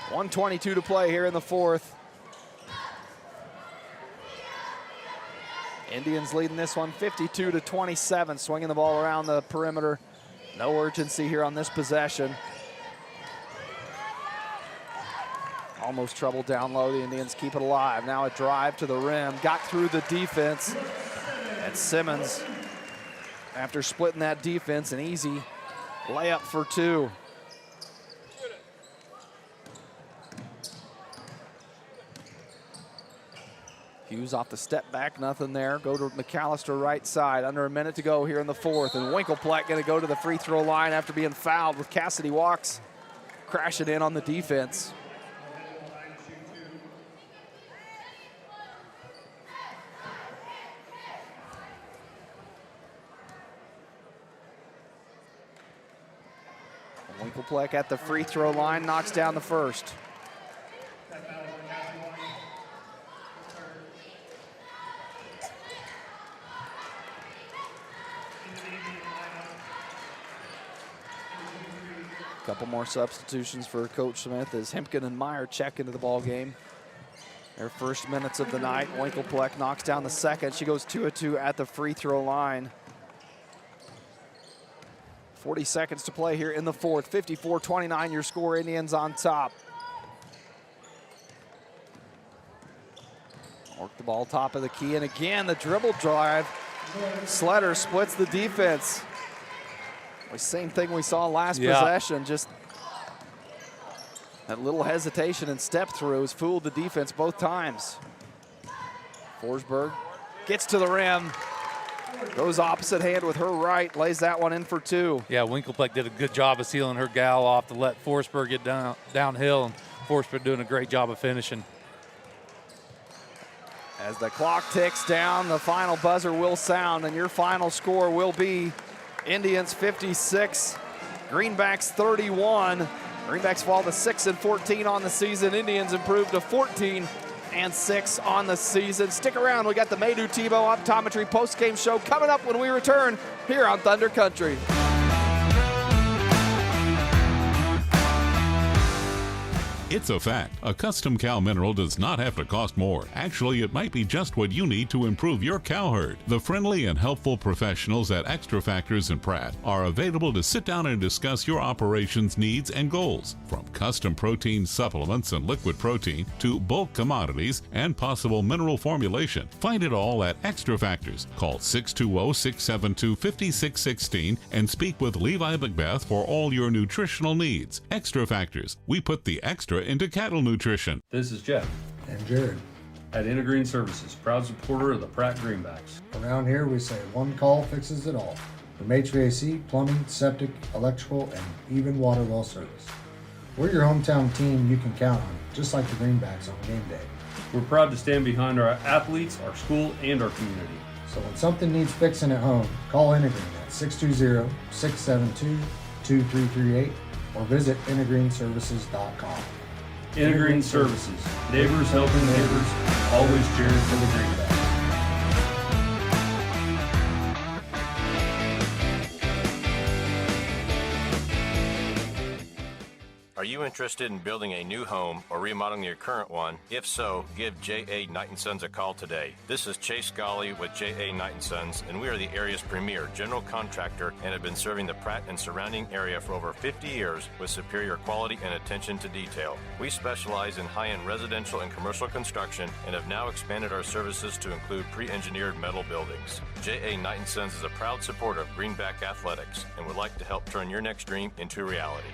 1:22 to play here in the fourth. Indians leading this one 52-27, swinging the ball around the perimeter. No urgency here on this possession. Almost trouble down low. The Indians keep it alive. Now a drive to the rim. Got through the defense. And Simmons, after splitting that defense, an easy layup for two. Hughes off the step back, nothing there. Go to McAllister right side. Under a minute to go here in the fourth. And Winkelpleck going to go to the free throw line after being fouled with Cassidy Walks crashing in on the defense. Winkelpleck at the free throw line, knocks down the first. Couple more substitutions for Coach Smith as Hempkin and Meyer check into the ball game. Their first minutes of the night. Winkelpleck knocks down the second. She goes 2 of 2 at the free throw line. 40 seconds to play here in the fourth. 54-29 your score. Indians on top. Work the ball top of the key, and again, the dribble drive. Sletter splits the defense. The same thing we saw last possession, just that little hesitation and step through has fooled the defense both times. Forsberg gets to the rim, goes opposite hand with her right, lays that one in for two. Yeah, Winklepleck did a good job of sealing her gal off to let Forsberg get downhill, and Forsberg doing a great job of finishing. As the clock ticks down, the final buzzer will sound, and your final score will be Indians 56, Greenbacks 31. Greenbacks fall to 6-14 on the season. Indians improve to 14-6 on the season. Stick around, we got the Maydew Tebow Optometry post-game show coming up when we return here on Thunder Country. It's a fact. A custom cow mineral does not have to cost more. Actually, it might be just what you need to improve your cow herd. The friendly and helpful professionals at Extra Factors and Pratt are available to sit down and discuss your operations needs and goals. From custom protein supplements and liquid protein to bulk commodities and possible mineral formulation. Find it all at Extra Factors. Call 620-672-5616 and speak with Levi Macbeth for all your nutritional needs. Extra Factors. We put the extra into cattle nutrition. This is Jeff. And Jared. At Intergreen Services, proud supporter of the Pratt Greenbacks. Around here we say one call fixes it all. From HVAC, plumbing, septic, electrical, and even water well service. We're your hometown team you can count on, just like the Greenbacks on game day. We're proud to stand behind our athletes, our school, and our community. So when something needs fixing at home, call Intergreen at 620-672-2338 or visit intergreenservices.com. Intergreen Services, neighbors helping neighbors, always cheering for the Greenbacks. Are you interested in building a new home or remodeling your current one? If so, give J.A. Knight & Sons a call today. This is Chase Golly with J.A. Knight & Sons, and we are the area's premier general contractor and have been serving the Pratt and surrounding area for over 50 years with superior quality and attention to detail. We specialize in high-end residential and commercial construction and have now expanded our services to include pre-engineered metal buildings. J.A. Knight & Sons is a proud supporter of Greenback Athletics and would like to help turn your next dream into reality.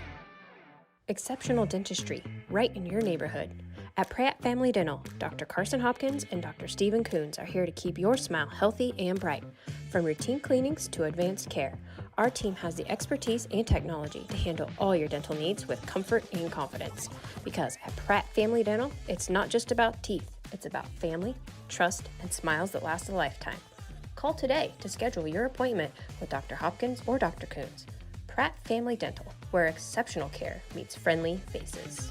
Exceptional dentistry, right in your neighborhood. At Pratt Family Dental, Dr. Carson Hopkins and Dr. Stephen Coons are here to keep your smile healthy and bright. From routine cleanings to advanced care, our team has the expertise and technology to handle all your dental needs with comfort and confidence. Because at Pratt Family Dental, it's not just about teeth, it's about family, trust, and smiles that last a lifetime. Call today to schedule your appointment with Dr. Hopkins or Dr. Coons. Pratt Family Dental, where exceptional care meets friendly faces.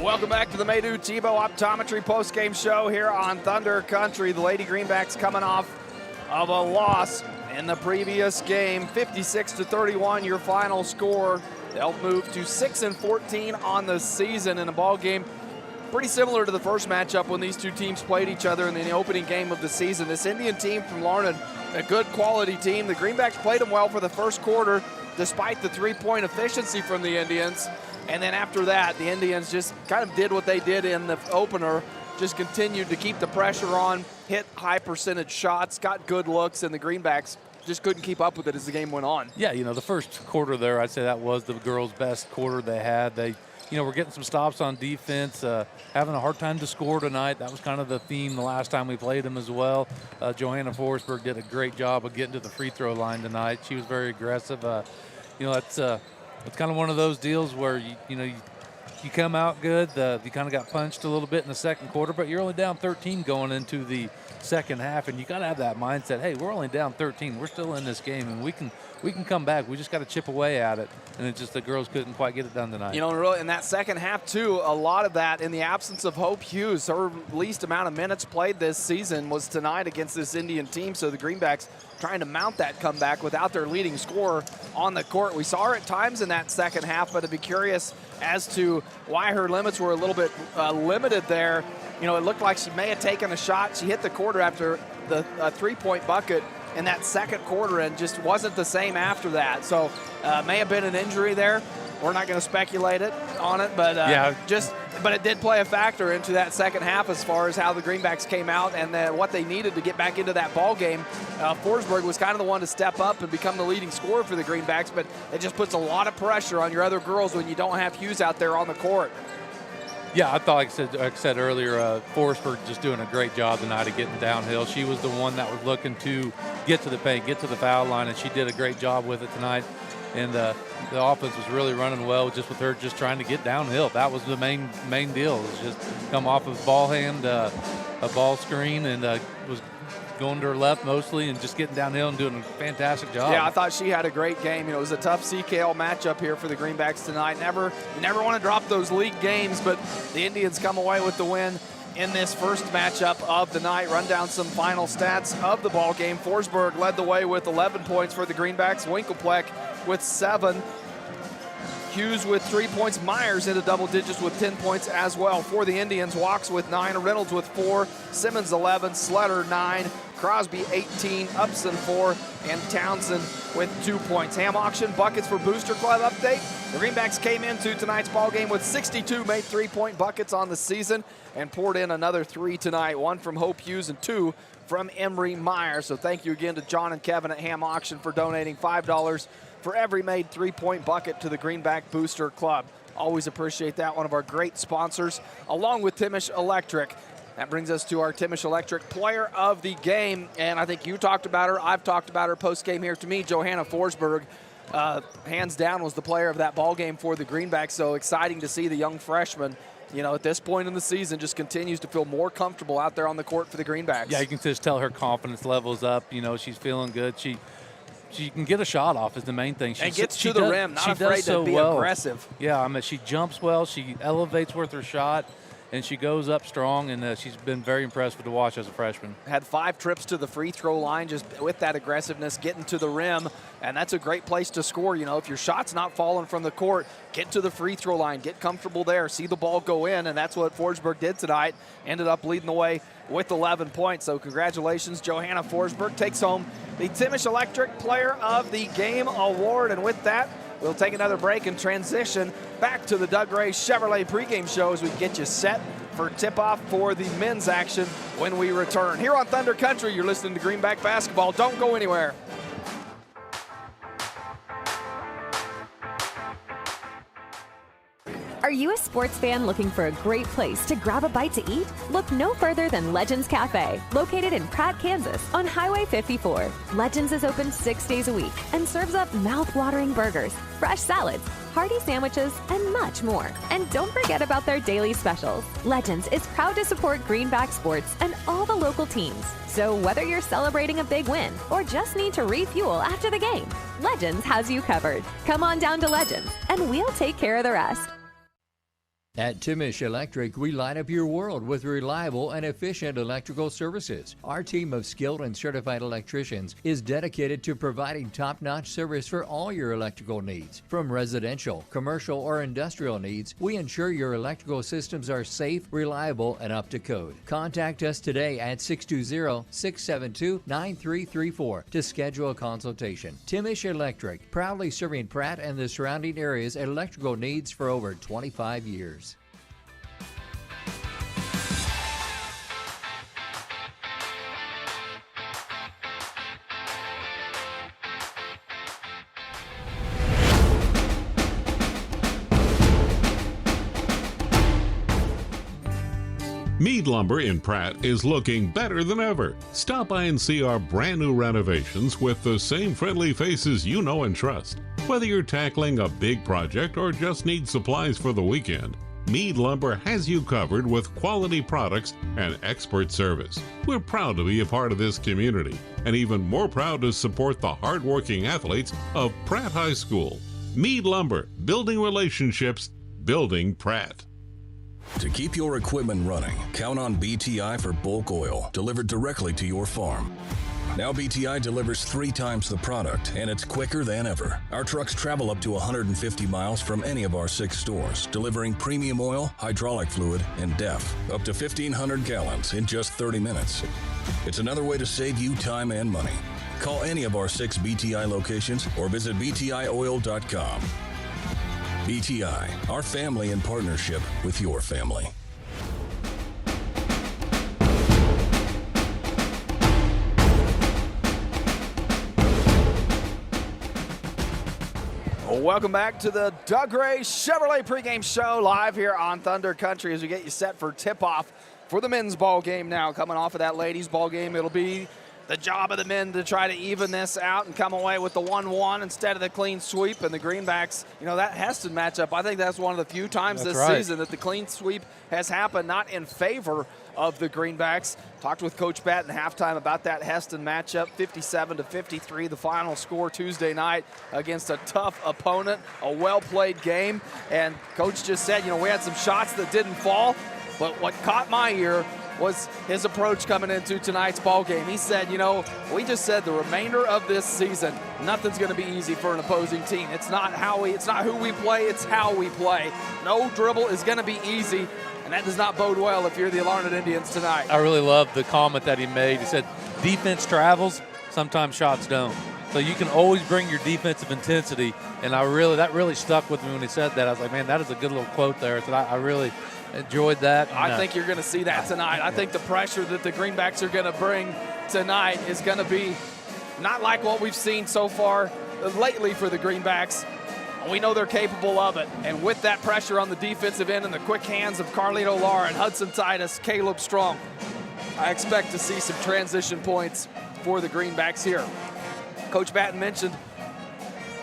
Welcome back to the Maydew Tebow Optometry postgame show here on Thunder Country. The Lady Greenbacks coming off of a loss in the previous game, 56-31, your final score. They'll move to 6-14 on the season in a ball game pretty similar to the first matchup when these two teams played each other in the opening game of the season. This Indian team from Larned, a good quality team. The Greenbacks played them well for the first quarter, despite the three-point efficiency from the Indians. And then after that, the Indians just kind of did what they did in the opener, just continued to keep the pressure on, hit high percentage shots, got good looks, and the Greenbacks just couldn't keep up with it as the game went on. Yeah, you know, the first quarter there, I'd say that was the girls' best quarter they had. They, you know, we're getting some stops on defense, having a hard time to score tonight. That was kind of the theme the last time we played them as well. Johanna Forsberg did a great job of getting to the free throw line tonight. She was very aggressive. You know, it's kind of one of those deals where, you come out good. You kind of got punched a little bit in the second quarter, but you're only down 13 going into the second half, and you got to have that mindset, hey, we're only down 13. We're still in this game, and we can come back. We just got to chip away at it, and it's just the girls couldn't quite get it done tonight. You know, really, in that second half, too, a lot of that in the absence of Hope Hughes. Her least amount of minutes played this season was tonight against this Indian team, so the Greenbacks trying to mount that comeback without their leading scorer on the court. We saw her at times in that second half, but I'd be curious as to why her limits were a little bit limited there. You know, it looked like she may have taken a shot. She hit the quarter after the three-point bucket in that second quarter and just wasn't the same after that. So may have been an injury there. We're not going to speculate on it, but but it did play a factor into that second half as far as how the Greenbacks came out and what they needed to get back into that ball game. Forsberg was kind of the one to step up and become the leading scorer for the Greenbacks, but it just puts a lot of pressure on your other girls when you don't have Hughes out there on the court. Yeah, I thought, like I said earlier, Forsberg just doing a great job tonight of getting downhill. She was the one that was looking to get to the paint, get to the foul line, and she did a great job with it tonight. And the offense was really running well just with her just trying to get downhill. That was the main deal. It was just come off of ball hand, a ball screen, and was going to her left mostly and just getting downhill and doing a fantastic job. Yeah, I thought she had a great game. You know, it was a tough CKL matchup here for the Greenbacks tonight. You never want to drop those league games, but the Indians come away with the win in this first matchup of the night. Run down some final stats of the ball game. Forsberg led the way with 11 points for the Greenbacks. Winkelpleck with 7. Hughes with 3 points. Myers into double digits with 10 points as well. For the Indians, Walks with 9, Reynolds with 4, Simmons 11, Sletter 9, Crosby 18, Upson 4, and Townsend with 2 points. Ham auction buckets for Booster Club update. The Greenbacks came into tonight's ball game with 62 made 3-point buckets on the season and poured in another 3 tonight, 1 from Hope Hughes and 2 from Emery Myers. So thank you again to John and Kevin at Ham Auction for donating $5 for every made 3-point bucket to the Greenback Booster Club. Always appreciate that. One of our great sponsors, along with Timish Electric. That brings us to our Timish Electric player of the game. And I think you talked about her. I've talked about her post-game here. To me, Johanna Forsberg, hands down, was the player of that ball game for the Greenbacks. So exciting to see the young freshman, you know, at this point in the season, just continues to feel more comfortable out there on the court for the Greenbacks. Yeah, you can just tell her confidence level's up. You know, she's feeling good. She can get a shot off is the main thing. And gets to the rim, not afraid to be aggressive. Yeah, I mean, she jumps well. She elevates with her shot, and she goes up strong, and she's been very impressive to watch as a freshman. Had 5 trips to the free throw line just with that aggressiveness, getting to the rim, and that's a great place to score. You know, if your shot's not falling from the court, get to the free throw line, get comfortable there, see the ball go in, and that's what Forsberg did tonight. Ended up leading the way with 11 points. So congratulations, Johanna Forsberg takes home the Timish Electric Player of the Game award. And with that, we'll take another break and transition back to the Doug Ray Chevrolet pregame show as we get you set for tip-off for the men's action when we return. Here on Thunder Country, you're listening to Greenback Basketball. Don't go anywhere. Are you a sports fan looking for a great place to grab a bite to eat? Look no further than Legends Cafe, located in Pratt, Kansas, on Highway 54. Legends is open 6 days a week and serves up mouth-watering burgers, fresh salads, hearty sandwiches, and much more. And don't forget about their daily specials. Legends is proud to support Greenback sports and all the local teams. So whether you're celebrating a big win or just need to refuel after the game, Legends has you covered. Come on down to Legends, and we'll take care of the rest. At Timish Electric, we light up your world with reliable and efficient electrical services. Our team of skilled and certified electricians is dedicated to providing top-notch service for all your electrical needs. From residential, commercial, or industrial needs, we ensure your electrical systems are safe, reliable, and up to code. Contact us today at 620-672-9334 to schedule a consultation. Timish Electric, proudly serving Pratt and the surrounding areas' electrical needs for over 25 years. Mead Lumber in Pratt is looking better than ever. Stop by and see our brand new renovations with the same friendly faces you know and trust. Whether you're tackling a big project or just need supplies for the weekend, Mead Lumber has you covered with quality products and expert service. We're proud to be a part of this community and even more proud to support the hardworking athletes of Pratt High School. Mead Lumber, building relationships, building Pratt. To keep your equipment running, count on BTI for bulk oil delivered directly to your farm. Now BTI delivers 3 times the product, and it's quicker than ever. Our trucks travel up to 150 miles from any of our 6 stores, delivering premium oil, hydraulic fluid, and DEF, up to 1,500 gallons in just 30 minutes. It's another way to save you time and money. Call any of our 6 BTI locations or visit btioil.com. BTI, our family in partnership with your family. Welcome back to the Doug Ray Chevrolet pregame show live here on Thunder Country as we get you set for tip-off for the men's ball game now. Coming off of that ladies ball game, it'll be the job of the men to try to even this out and come away with the 1-1 instead of the clean sweep. And the Greenbacks, that Heston matchup, I think that's one of the few times this season that the clean sweep has happened, not in favor of the Greenbacks. Talked with Coach Batt in halftime about that Heston matchup, 57-53, the final score Tuesday night against a tough opponent, a well-played game. And Coach just said, we had some shots that didn't fall, but what caught my ear was his approach coming into tonight's ball game. He said, we just said the remainder of this season, nothing's going to be easy for an opposing team. It's not who we play, it's how we play. No dribble is going to be easy, and that does not bode well if you're the Larned Indians tonight. I really love the comment that he made. He said, defense travels, sometimes shots don't. So you can always bring your defensive intensity, and that really stuck with me when he said that. I was like, man, that is a good little quote there. So I really enjoyed that. I think you're going to see that tonight. I think the pressure that the Greenbacks are going to bring tonight is going to be not like what we've seen so far lately for the Greenbacks. We know they're capable of it. And with that pressure on the defensive end and the quick hands of Carlito Lauren, Hudson Titus, Caleb Strong, I expect to see some transition points for the Greenbacks here. Coach Batten mentioned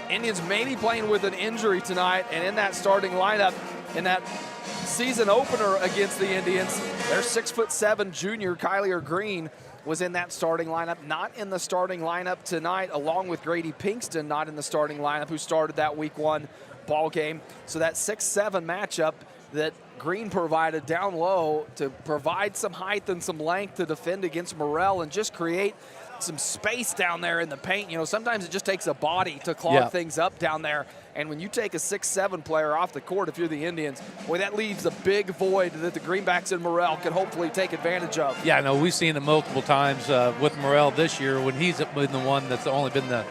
Indians may be playing with an injury tonight, and in that starting lineup, in that season opener against the Indians, their 6'7" junior Kyler Green was in that starting lineup, not in the starting lineup tonight, along with Grady Pinkston, not in the starting lineup, who started that week 1 ball game. So that 6'7" matchup that Green provided down low to provide some height and some length to defend against Morrell and just create some space down there in the paint. Sometimes it just takes a body to clog things up down there. And when you take a 6'7" player off the court, if you're the Indians, boy, that leaves a big void that the Greenbacks and Morrell can hopefully take advantage of. Yeah, I know. We've seen it multiple times with Morrell this year when he's been the one that's only been the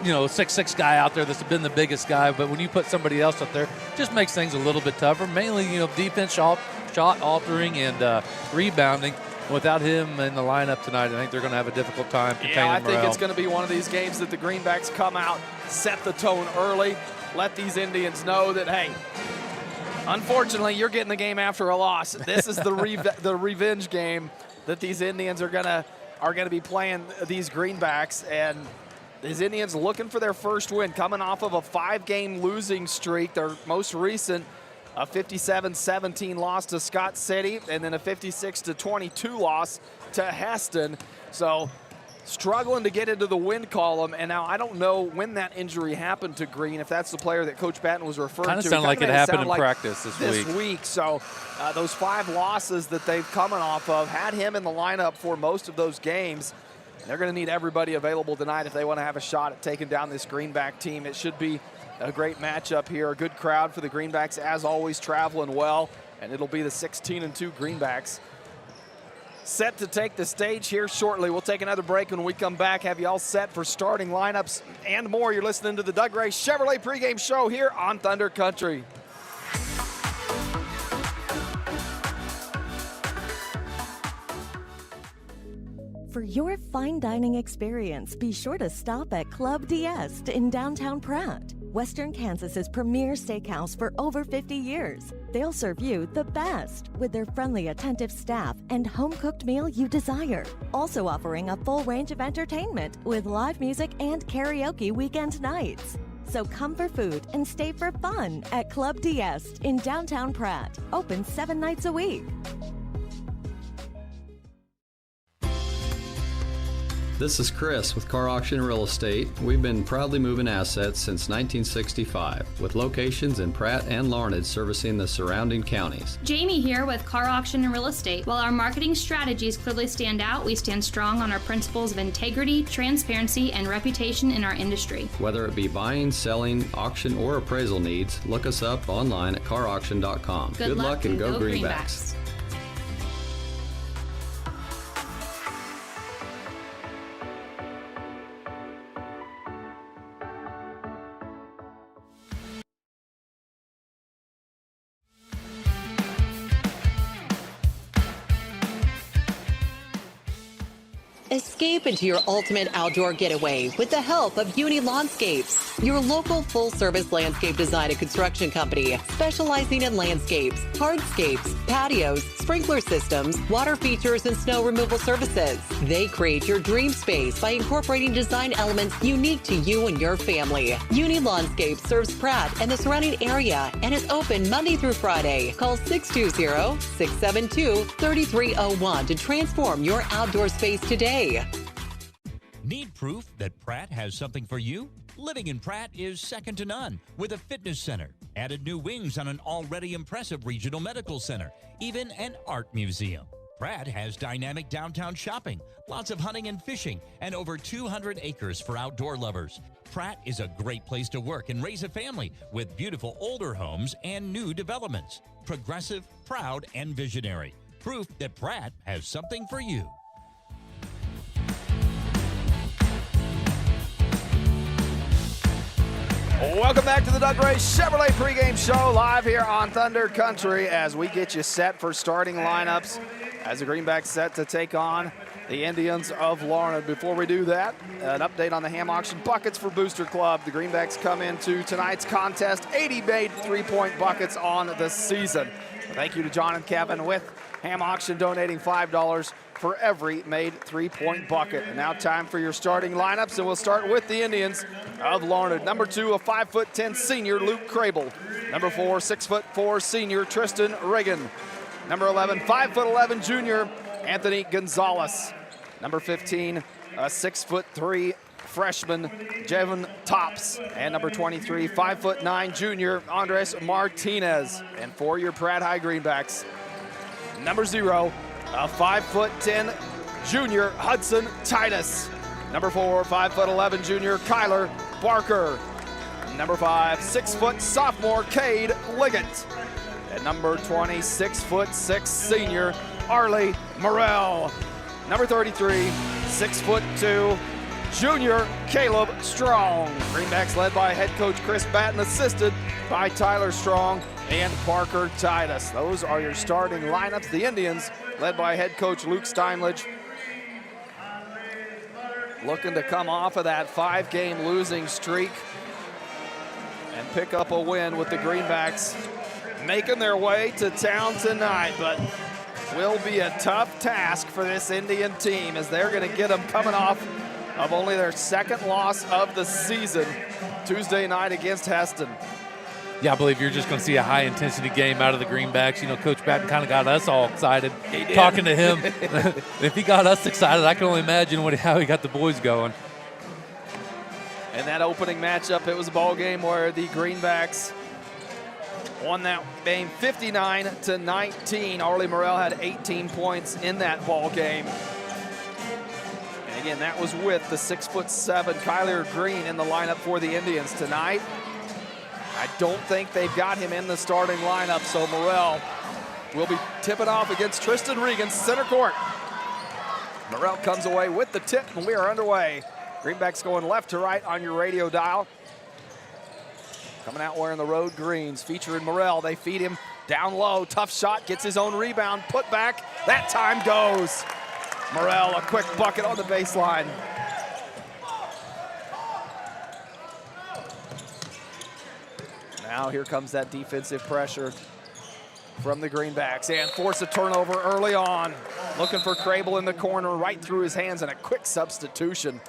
6'6" guy out there that's been the biggest guy. But when you put somebody else up there, it just makes things a little bit tougher. Mainly, defense, shot altering, and rebounding. Without him in the lineup tonight, I think they're going to have a difficult time containing Morrell. I think it's going to be one of these games that the Greenbacks come out, set the tone early, let these Indians know that, hey, unfortunately, you're getting the game after a loss. This is the revenge game that these Indians are going to be playing these Greenbacks, and these Indians looking for their first win, coming off of a 5-game losing streak, their most recent. A 57-17 loss to Scott City, and then a 56-22 loss to Heston. So struggling to get into the win column. And now I don't know when that injury happened to Green, if that's the player that Coach Batten was referring to. Kind of sounded like it happened in practice this week. So those 5 losses that they've coming off of had him in the lineup for most of those games. They're going to need everybody available tonight if they want to have a shot at taking down this Greenback team. It should be a great matchup here. A good crowd for the Greenbacks, as always, traveling well. And it'll be the 16-2 Greenbacks set to take the stage here shortly. We'll take another break. When we come back, have you all set for starting lineups and more. You're listening to the Doug Ray Chevrolet pregame show here on Thunder Country. For your fine dining experience, be sure to stop at Club D'Este in downtown Pratt, Western Kansas's premier steakhouse for over 50 years. They'll serve you the best with their friendly, attentive staff and home-cooked meal you desire. Also offering a full range of entertainment with live music and karaoke weekend nights. So come for food and stay for fun at Club D'Este in downtown Pratt. Open 7 nights a week. This is Chris with Car Auction Real Estate. We've been proudly moving assets since 1965 with locations in Pratt and Larned servicing the surrounding counties. Jamie here with Car Auction and Real Estate. While our marketing strategies clearly stand out, we stand strong on our principles of integrity, transparency, and reputation in our industry. Whether it be buying, selling, auction, or appraisal needs, look us up online at carauction.com. Good luck and go Greenbacks. Escape into your ultimate outdoor getaway with the help of Uni Landscapes, your local full-service landscape design and construction company specializing in landscapes, hardscapes, patios, sprinkler systems, water features, and snow removal services. They create your dream space by incorporating design elements unique to you and your family. Uni Landscapes serves Pratt and the surrounding area and is open Monday through Friday. Call 620-672-3301 to transform your outdoor space today. Need proof that Pratt has something for you? Living in Pratt is second to none with a fitness center, added new wings on an already impressive regional medical center, even an art museum. Pratt has dynamic downtown shopping, lots of hunting and fishing, and over 200 acres for outdoor lovers. Pratt is a great place to work and raise a family with beautiful older homes and new developments. Progressive, proud, and visionary. Proof that Pratt has something for you. Welcome back to the Doug Ray Chevrolet pregame show live here on Thunder Country as we get you set for starting lineups as the Greenbacks set to take on the Indians of Larned. Before we do that, an update on the Ham Auction buckets for Booster Club. The Greenbacks come into tonight's contest, 80 made three-point buckets on the season. Thank you to John and Kevin with Ham Auction donating $5 for every made three-point bucket. And now time for your starting lineups, and we'll start with the Indians of Larned. Number 2, a 5'10" senior, Luke Crable. Number 4, 6'4" senior, Tristan Reagan. Number 11, 5'11" junior, Anthony Gonzalez. Number 15, a 6'3" freshman, Javon Tops. And number 23, 5'9" junior, Andres Martinez. And for your Pratt High Greenbacks, number 0, a 5'10" junior, Hudson Titus. Number 4, 5'11" junior, Kyler Barker. Number 5, 6' sophomore, Cade Liggett. And number 20, 6'6" senior, Arlie Morrell. Number 33, 6'2", junior, Caleb Strong. Greenbacks led by head coach Chris Batten, assisted by Tyler Strong and Parker Titus. Those are your starting lineups. The Indians, led by head coach Luke Steinledge, looking to come off of that 5-game losing streak and pick up a win with the Greenbacks making their way to town tonight, but will be a tough task for this Indian team as they're going to get them coming off of only their second loss of the season Tuesday night against Heston. Yeah, I believe you're just going to see a high-intensity game out of the Greenbacks. You know, Coach Batten kind of got us all excited talking to him. If he got us excited, I can only imagine how he got the boys going. In that opening matchup, it was a ball game where the Greenbacks won that game 59-19. Arlie Morrell had 18 points in that ball game. And again, that was with the 6'7" Kyler Green in the lineup for the Indians tonight. I don't think they've got him in the starting lineup, so Morrell will be tipping off against Tristan Regan, center court. Morrell comes away with the tip, and we are underway. Greenbacks going left to right on your radio dial. Coming out wearing the road greens, featuring Morrell. They feed him down low, tough shot, gets his own rebound, put back. That time goes. Morrell, a quick bucket on the baseline. Now here comes that defensive pressure from the Greenbacks and force a turnover early on. Looking for Crable in the corner, right through his hands, and a quick substitution.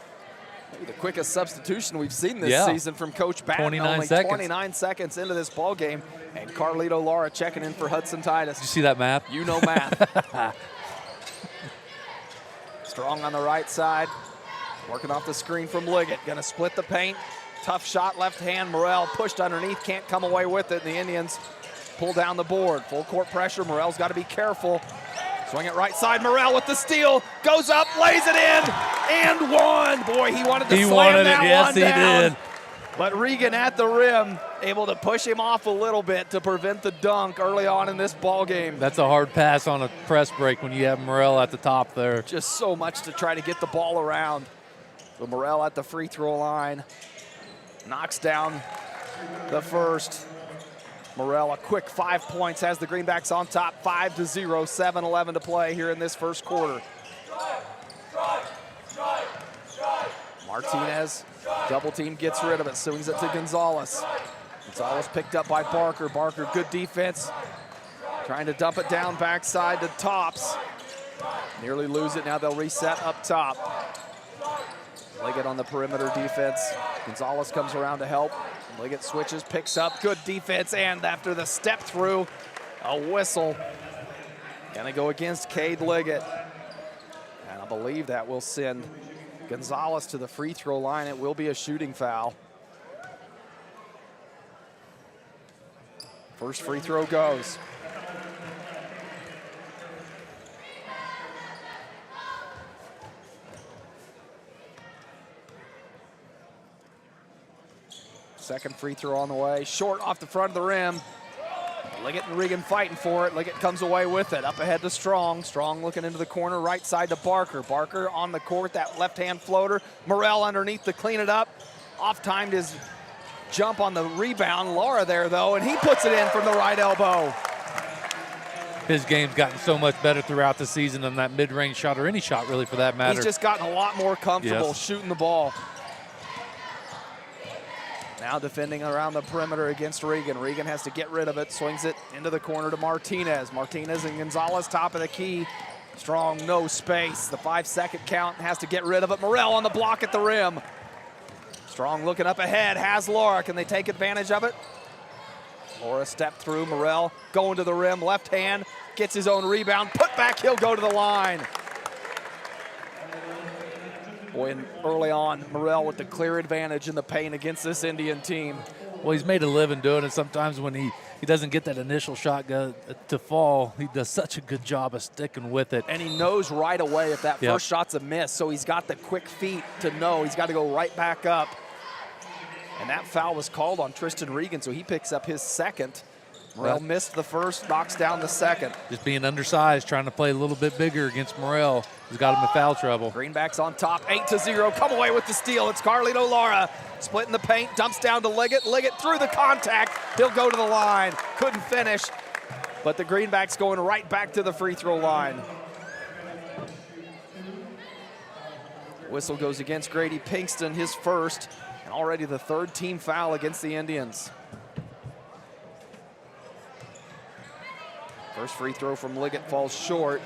Maybe the quickest substitution we've seen this season from Coach Batten. 29 seconds. 29 seconds into this ball game. And Carlito Lara checking in for Hudson Titus. Did you see that math? You know math. Strong on the right side. Working off the screen from Liggett. Going to split the paint. Tough shot, left hand. Morrell pushed underneath, can't come away with it. And the Indians pull down the board. Full court pressure. Morrell's got to be careful. Swing it right side. Morrell with the steal. Goes up, lays it in, and one. Boy, he wanted to slam that one down. Yes, he did. But Regan at the rim, able to push him off a little bit to prevent the dunk early on in this ball game. That's a hard pass on a press break when you have Morrell at the top there. Just so much to try to get the ball around. So Morrell at the free throw line. Knocks down the first. Morrell, a quick 5 points, has the Greenbacks on top, 5-0, 7:11 to play here in this first quarter. Martinez, double team, gets rid of it, swings it to Gonzalez. Gonzalez picked up by Barker. Barker, good defense. Trying to dump it down backside to Tops. Nearly lose it, now they'll reset up top. Liggett on the perimeter defense. Gonzalez comes around to help. Liggett switches, picks up, good defense, and after the step through, a whistle. Gonna go against Cade Liggett. And I believe that will send Gonzalez to the free throw line. It will be a shooting foul. First free throw goes. Second free throw on the way. Short off the front of the rim. Liggett and Regan fighting for it. Liggett comes away with it. Up ahead to Strong. Strong looking into the corner, right side to Barker. Barker on the court, that left-hand floater. Morrell underneath to clean it up. Off-timed his jump on the rebound. Laura there, though, and he puts it in from the right elbow. His game's gotten so much better throughout the season than that mid-range shot, or any shot really for that matter. He's just gotten a lot more comfortable shooting the ball. Now defending around the perimeter against Regan. Regan has to get rid of it, swings it into the corner to Martinez. Martinez and Gonzalez top of the key. Strong, no space. The 5-second count, has to get rid of it. Morrell on the block at the rim. Strong looking up ahead, has Laura. Can they take advantage of it? Laura stepped through. Morrell going to the rim, left hand, gets his own rebound. Put back, he'll go to the line. Boy, and early on, Morrell with the clear advantage in the paint against this Indian team. Well, he's made a living doing it. Sometimes when he doesn't get that initial shot to fall, he does such a good job of sticking with it. And he knows right away if that first shot's a miss, so he's got the quick feet to know he's got to go right back up. And that foul was called on Tristan Regan, so he picks up his second. Morrell missed the first, knocks down the second. Just being undersized, trying to play a little bit bigger against Morrell has got him in foul trouble. Greenbacks on top, 8-0. Come away with the steal. It's Carlito Lara splitting the paint, dumps down to Liggett. Liggett through the contact. He'll go to the line. Couldn't finish, but the Greenbacks going right back to the free throw line. Whistle goes against Grady Pinkston, his first, and already the third team foul against the Indians. First free throw from Liggett falls short.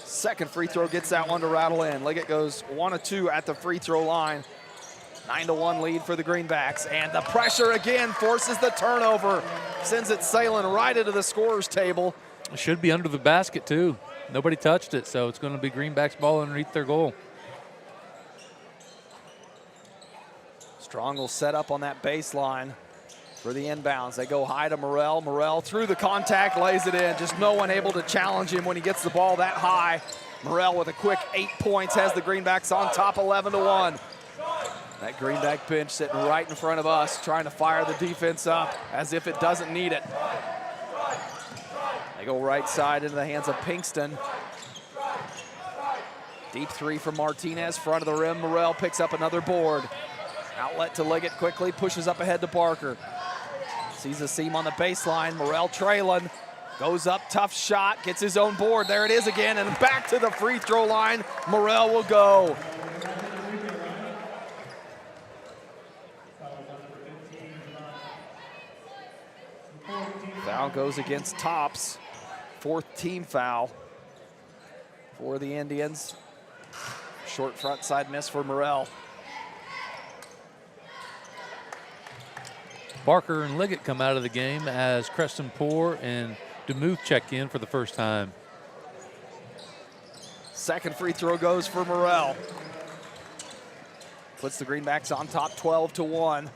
Second free throw gets that one to rattle in. Liggett goes 1 of 2 at the free throw line. 9-1 lead for the Greenbacks. And the pressure again forces the turnover. Sends it sailing right into the scorer's table. It should be under the basket too. Nobody touched it, so it's going to be Greenbacks ball underneath their goal. Strong will set up on that baseline for the inbounds. They go high to Morrell. Morrell through the contact, lays it in. Just no one able to challenge him when he gets the ball that high. Morrell with a quick 8 points, has the Greenbacks on top 11-1. That Greenback bench sitting right in front of us, trying to fire the defense up as if it doesn't need it. They go right side into the hands of Pinkston. Deep three from Martinez, front of the rim. Morrell picks up another board. Outlet to Liggett quickly, pushes up ahead to Barker. Sees a seam on the baseline. Morrell trailing, goes up, tough shot, gets his own board. There it is again, and back to the free throw line. Morrell will go. Foul goes against Tops. Fourth team foul for the Indians. Short front side miss for Morrell. Barker and Liggett come out of the game as Creston Poor and DeMuth check in for the first time. Second free throw goes for Morrell. Puts the Greenbacks on top 12-1.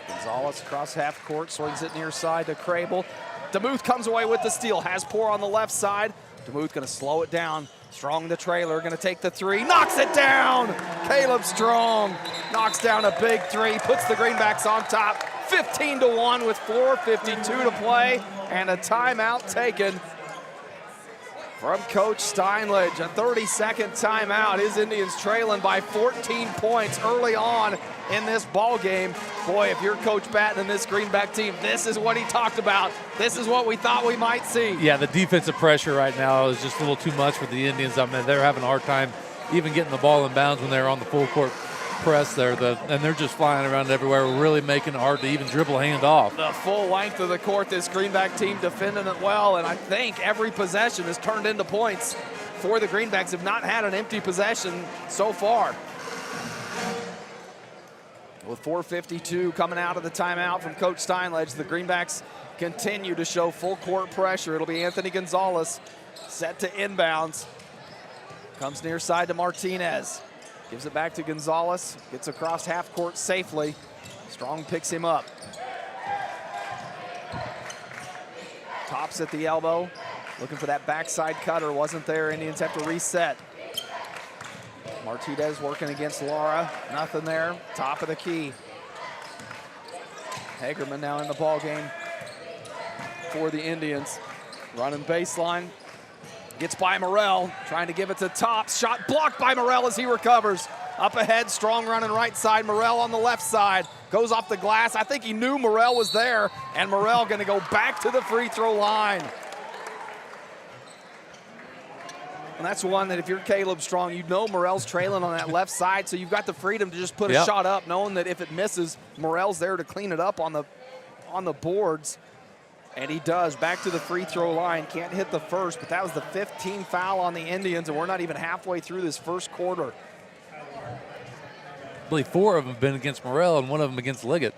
Gonzalez across half court, swings it near side to Crable. DeMuth comes away with the steal, has Poor on the left side. DeMuth gonna slow it down. Strong the trailer, gonna take the three, knocks it down! Caleb Strong knocks down a big three, puts the Greenbacks on top, 15-1 with 4:52 to play, and a timeout taken from Coach Steinledge. A 30-second timeout. His Indians trailing by 14 points early on in this ball game. Boy, if you're Coach Patton and this Greenback team, this is what he talked about. This is what we thought we might see. Yeah, the defensive pressure right now is just a little too much for the Indians. I mean, they're having a hard time even getting the ball in bounds when they're on the full court press there, and they're just flying around everywhere, really making it hard to even dribble a hand off. The full length of the court, this Greenback team defending it well, and I think every possession has turned into points for the Greenbacks. Have not had an empty possession so far. With 4:52 coming out of the timeout from Coach Steinledge, the Greenbacks continue to show full court pressure. It'll be Anthony Gonzalez set to inbounds. Comes near side to Martinez. Gives it back to Gonzalez. Gets across half court safely. Strong picks him up. Tops at the elbow. Looking for that backside cutter. Wasn't there. Indians have to reset. Martinez working against Lara. Nothing there. Top of the key. Hagerman now in the ball game for the Indians. Running baseline. Gets by Morrell, trying to give it to Tops. Shot blocked by Morrell as he recovers. Up ahead, Strong running right side. Morrell on the left side. Goes off the glass. I think he knew Morrell was there, and Morrell gonna go back to the free throw line. And that's one that if you're Caleb Strong, you know Morrell's trailing on that left side, so you've got the freedom to just put a shot up, knowing that if it misses, Morrell's there to clean it up on the boards. And he does, back to the free throw line. Can't hit the first, but that was the 15th foul on the Indians, and we're not even halfway through this first quarter. I believe 4 of them have been against Morrell and 1 of them against Liggett.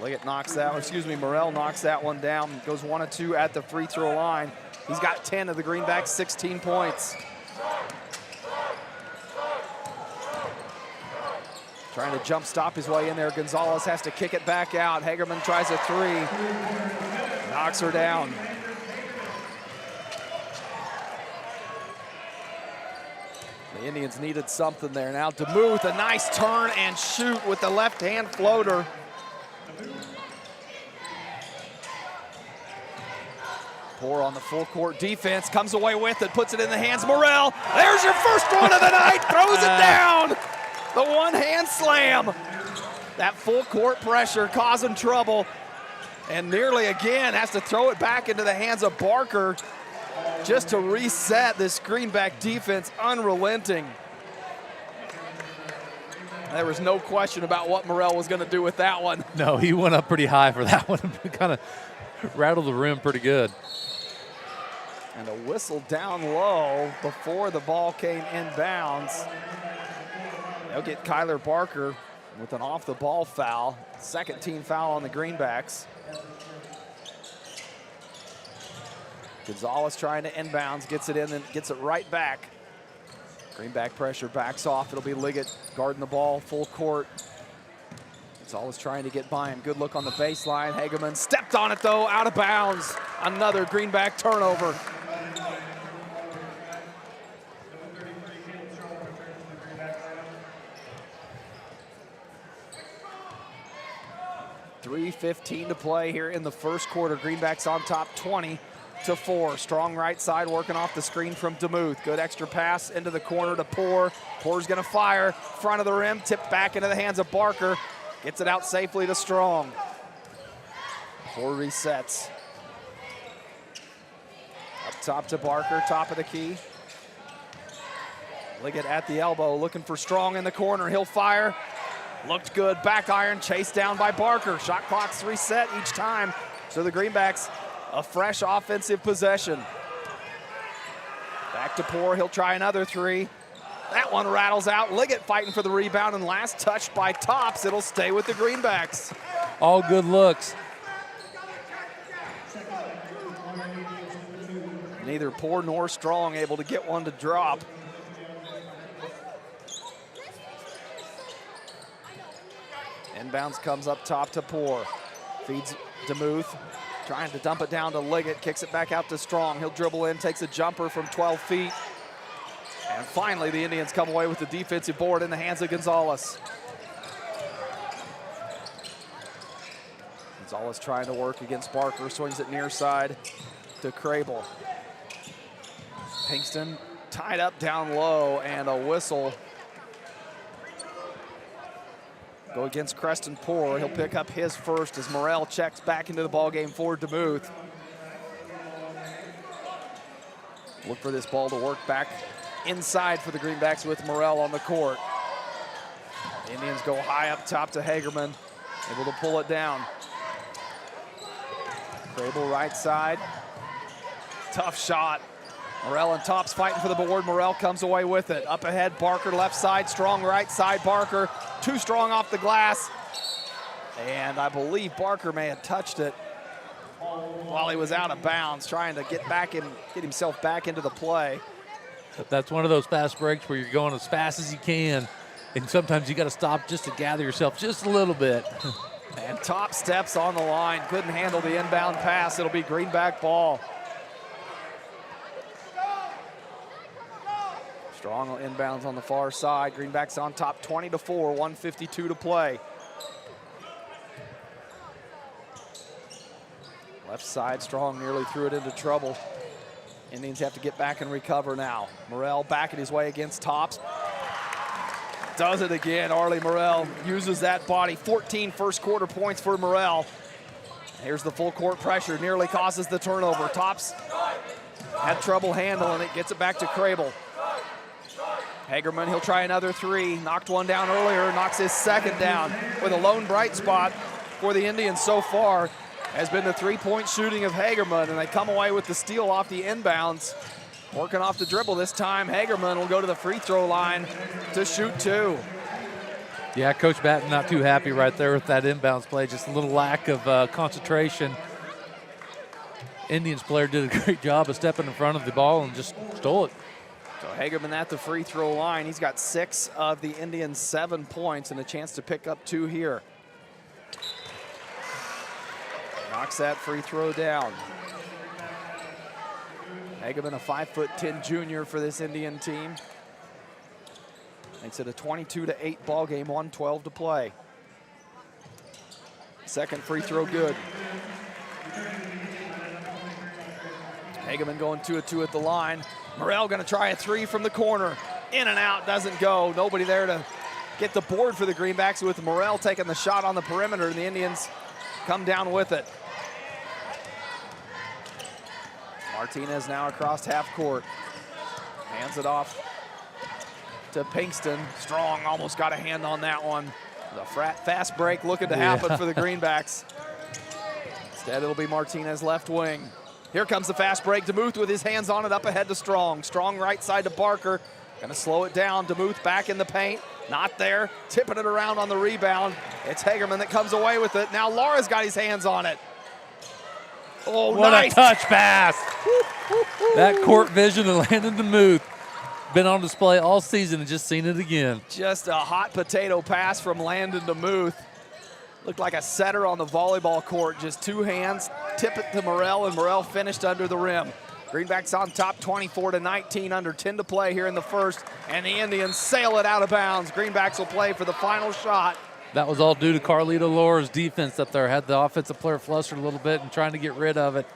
Liggett knocks that, Morrell knocks that one down. Goes 1 of 2 at the free throw line. He's got 10 of the Greenbacks, 16 points. Trying to jump stop his way in there. Gonzalez has to kick it back out. Hagerman tries a three. Knocks her down. The Indians needed something there. Now DeMuth, a nice turn and shoot with the left-hand floater. Poor on the full court defense, comes away with it, puts it in the hands of Morrell. There's your first one of the night, throws it down. The one-hand slam. That full court pressure causing trouble. And nearly again has to throw it back into the hands of Barker just to reset this Greenback defense, unrelenting. There was no question about what Morrell was going to do with that one. No, he went up pretty high for that one. Kind of rattled the rim pretty good. And a whistle down low before the ball came inbounds. They'll get Kyler Barker with an off-the-ball foul. Second team foul on the Greenbacks. Gonzalez trying to inbounds, gets it in and gets it right back. Greenback pressure backs off. It'll be Liggett guarding the ball full court. Gonzalez trying to get by him. Good look on the baseline. Hagerman stepped on it though, out of bounds. Another Greenback turnover. .3:15 to play here in the first quarter. Greenbacks on top 20-4. Strong right side working off the screen from DeMuth. Good extra pass into the corner to Poor. Poor's gonna fire. Front of the rim, tipped back into the hands of Barker. Gets it out safely to Strong. Poor resets. Up top to Barker, top of the key. Liggett at the elbow, looking for Strong in the corner. He'll fire. Looked good, back iron, chased down by Barker. Shot clock's reset each time. So the Greenbacks, a fresh offensive possession. Back to Poor, he'll try another three. That one rattles out. Liggett fighting for the rebound, and last touched by Tops. It'll stay with the Greenbacks. All good looks. Neither Poor nor Strong able to get one to drop. Inbounds comes up top to Poor. Feeds DeMuth, trying to dump it down to Liggett, kicks it back out to Strong. He'll dribble in, takes a jumper from 12 feet. And finally, the Indians come away with the defensive board in the hands of Gonzalez. Gonzalez trying to work against Barker, swings it near side to Crable. Pinkston tied up down low, and a whistle. Go against Creston Poor. He'll pick up his first as Morrell checks back into the ballgame for DeMuth. Look for this ball to work back inside for the Greenbacks with Morrell on the court. The Indians go high up top to Hagerman, able to pull it down. Crable right side. Tough shot. Morrell and Tops fighting for the board. Morrell comes away with it. Up ahead, Barker left side, Strong right side. Barker too strong off the glass. And I believe Barker may have touched it while he was out of bounds, trying to get himself back into the play. That's one of those fast breaks where you're going as fast as you can, and sometimes you got to stop just to gather yourself just a little bit. And Top steps on the line, couldn't handle the inbound pass. It'll be Greenback ball. Strong inbounds on the far side. Greenbacks on top 20-4, 1:52 to play. Left side, Strong nearly threw it into trouble. Indians have to get back and recover now. Morrell backing his way against Tops. Does it again. Arlie Morrell uses that body. 14 first quarter points for Morrell. Here's the full court pressure. Nearly causes the turnover. Tops had trouble handling it. Gets it back to Crable. Hagerman, he'll try another three. Knocked one down earlier. Knocks his second down. With a lone bright spot for the Indians so far has been the three-point shooting of Hagerman, and they come away with the steal off the inbounds. Working off the dribble this time, Hagerman will go to the free throw line to shoot two. Yeah, Coach Batten not too happy right there with that inbounds play. Just a little lack of concentration. Indians player did a great job of stepping in front of the ball and just stole it. So Hagerman at the free throw line. He's got 6 of the Indians' 7 points and a chance to pick up 2 here. Knocks that free throw down. Hagerman, a 5'10" junior for this Indian team. Makes it a 22-8 ball game, 1:12 to play. Second free throw good. Hagerman going 2 of 2 at the line. Morrell going to try a three from the corner. In and out, doesn't go. Nobody there to get the board for the Greenbacks, with Morrell taking the shot on the perimeter, and the Indians come down with it. Martinez now across half court. Hands it off to Pinkston. Strong almost got a hand on that one. The fast break looking to happen for the Greenbacks. Instead, it'll be Martinez left wing. Here comes the fast break. DeMuth with his hands on it, up ahead to Strong. Strong right side to Barker. Gonna slow it down. DeMuth back in the paint. Not there. Tipping it around on the rebound. It's Hagerman that comes away with it. Now Lara's got his hands on it. Oh, what nice. a touch pass. That court vision of Landon DeMuth. Been on display all season and just seen it again. Just a hot potato pass from Landon DeMuth. Looked like a setter on the volleyball court. Just 2 hands, tip it to Morrell, and Morrell finished under the rim. Greenbacks on top 24-19, under 10 to play here in the first, and the Indians sail it out of bounds. Greenbacks will play for the final shot. That was all due to Carlito Laura's defense up there. Had the offensive player flustered a little bit and trying to get rid of it,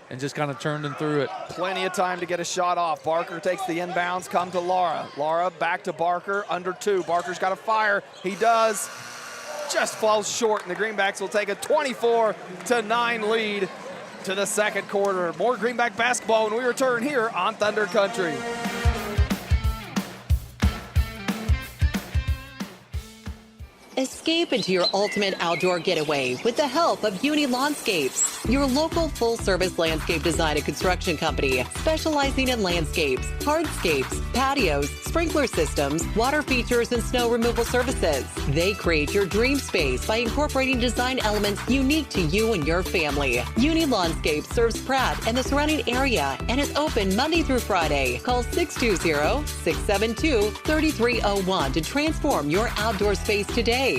and just kind of turned him through it. Plenty of time to get a shot off. Barker takes the inbounds, come to Lara. Lara back to Barker, under 2. Barker's got a fire. He does. Just falls short, and the Greenbacks will take a 24-9 lead to the second quarter. More Greenback basketball when we return here on Thunder Country. Escape into your ultimate outdoor getaway with the help of Uni Landscapes, your local full-service landscape design and construction company specializing in landscapes, hardscapes, patios, sprinkler systems, water features, and snow removal services. They create your dream space by incorporating design elements unique to you and your family. Uni Landscapes serves Pratt and the surrounding area and is open Monday through Friday. Call 620-672-3301 to transform your outdoor space today.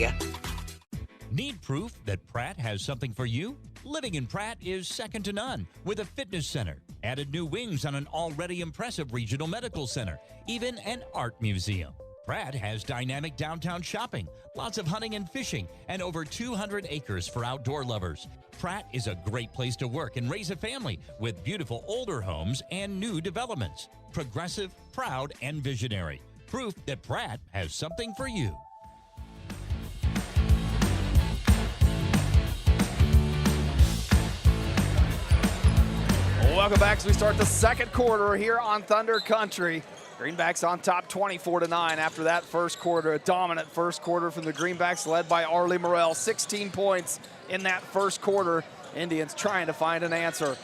Need proof that Pratt has something for you? Living in Pratt is second to none with a fitness center, added new wings on an already impressive regional medical center, even an art museum. Pratt has dynamic downtown shopping, lots of hunting and fishing, and over 200 acres for outdoor lovers. Pratt is a great place to work and raise a family with beautiful older homes and new developments. Progressive, proud, and visionary. Proof that Pratt has something for you. Welcome back as we start the second quarter here on Thunder Country. Greenbacks on top 24-9 after that first quarter. A dominant first quarter from the Greenbacks led by Arlie Morrell. 16 points in that first quarter. Indians trying to find an answer.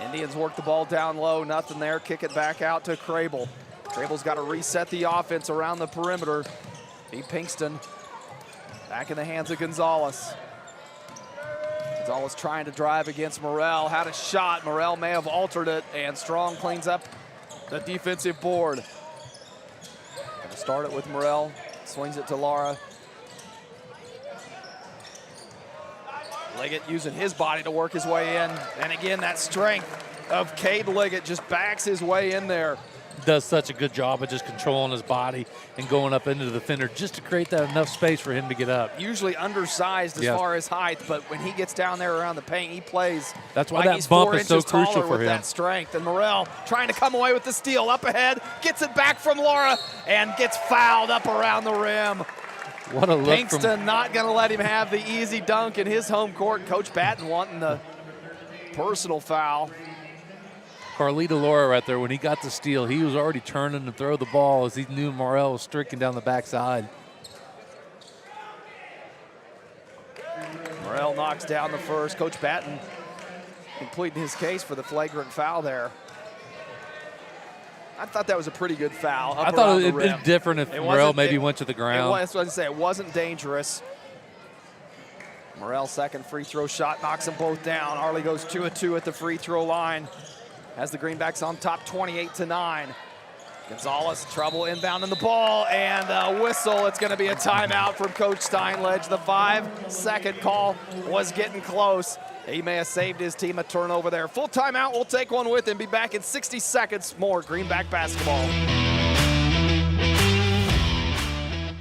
Indians work the ball down low, nothing there. Kick it back out to Crable. Crable's got to reset the offense around the perimeter. B. Pinkston back in the hands of Gonzalez. Gonzalez trying to drive against Morrell. Had a shot. Morrell may have altered it, and Strong cleans up the defensive board. Gonna start it with Morrell. Swings it to Lara. Liggett using his body to work his way in. And again, that strength of Cade Liggett just backs his way in there. Does such a good job of just controlling his body and going up into the defender just to create that enough space for him to get up. Usually undersized as far as height, but when he gets down there around the paint, he plays. That's why like that he's bump 4 is so inches crucial taller for with him. that strength. And Morrell trying to come away with the steal. Up ahead, gets it back from Laura, and gets fouled up around the rim. What a look Pinkston not going to let him have the easy dunk in his home court. Coach Batten wanting the personal foul. Carlito Laura right there, when he got the steal, he was already turning to throw the ball as he knew Morrell was streaking down the backside. Morrell knocks down the first. Coach Batten completing his case for the flagrant foul there. I thought that was a pretty good foul. I thought it would be different if Morrell maybe went to the ground. That's what I say. It wasn't dangerous. Morrell's second free throw shot knocks them both down. Arlie goes 2 of 2 at the free throw line. Has the Greenbacks on top 28-9. Gonzalez, trouble inbounding the ball, and a whistle. It's going to be a timeout from Coach Steinledge. The 5-second call was getting close. He may have saved his team a turnover there. Full timeout. We'll take one with him. Be back in 60 seconds. More Greenback basketball.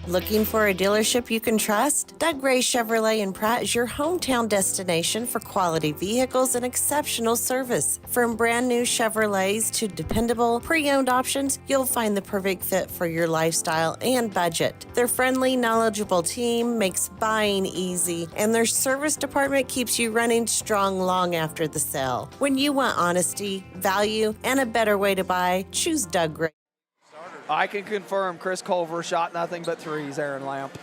Looking for a dealership you can trust? Doug Gray Chevrolet in Pratt is your hometown destination for quality vehicles and exceptional service. From brand new Chevrolets to dependable, pre-owned options, you'll find the perfect fit for your lifestyle and budget. Their friendly, knowledgeable team makes buying easy, and their service department keeps you running strong long after the sale. When you want honesty, value, and a better way to buy, choose Doug Gray. I can confirm Chris Culver shot nothing but threes, Aaron Lamp.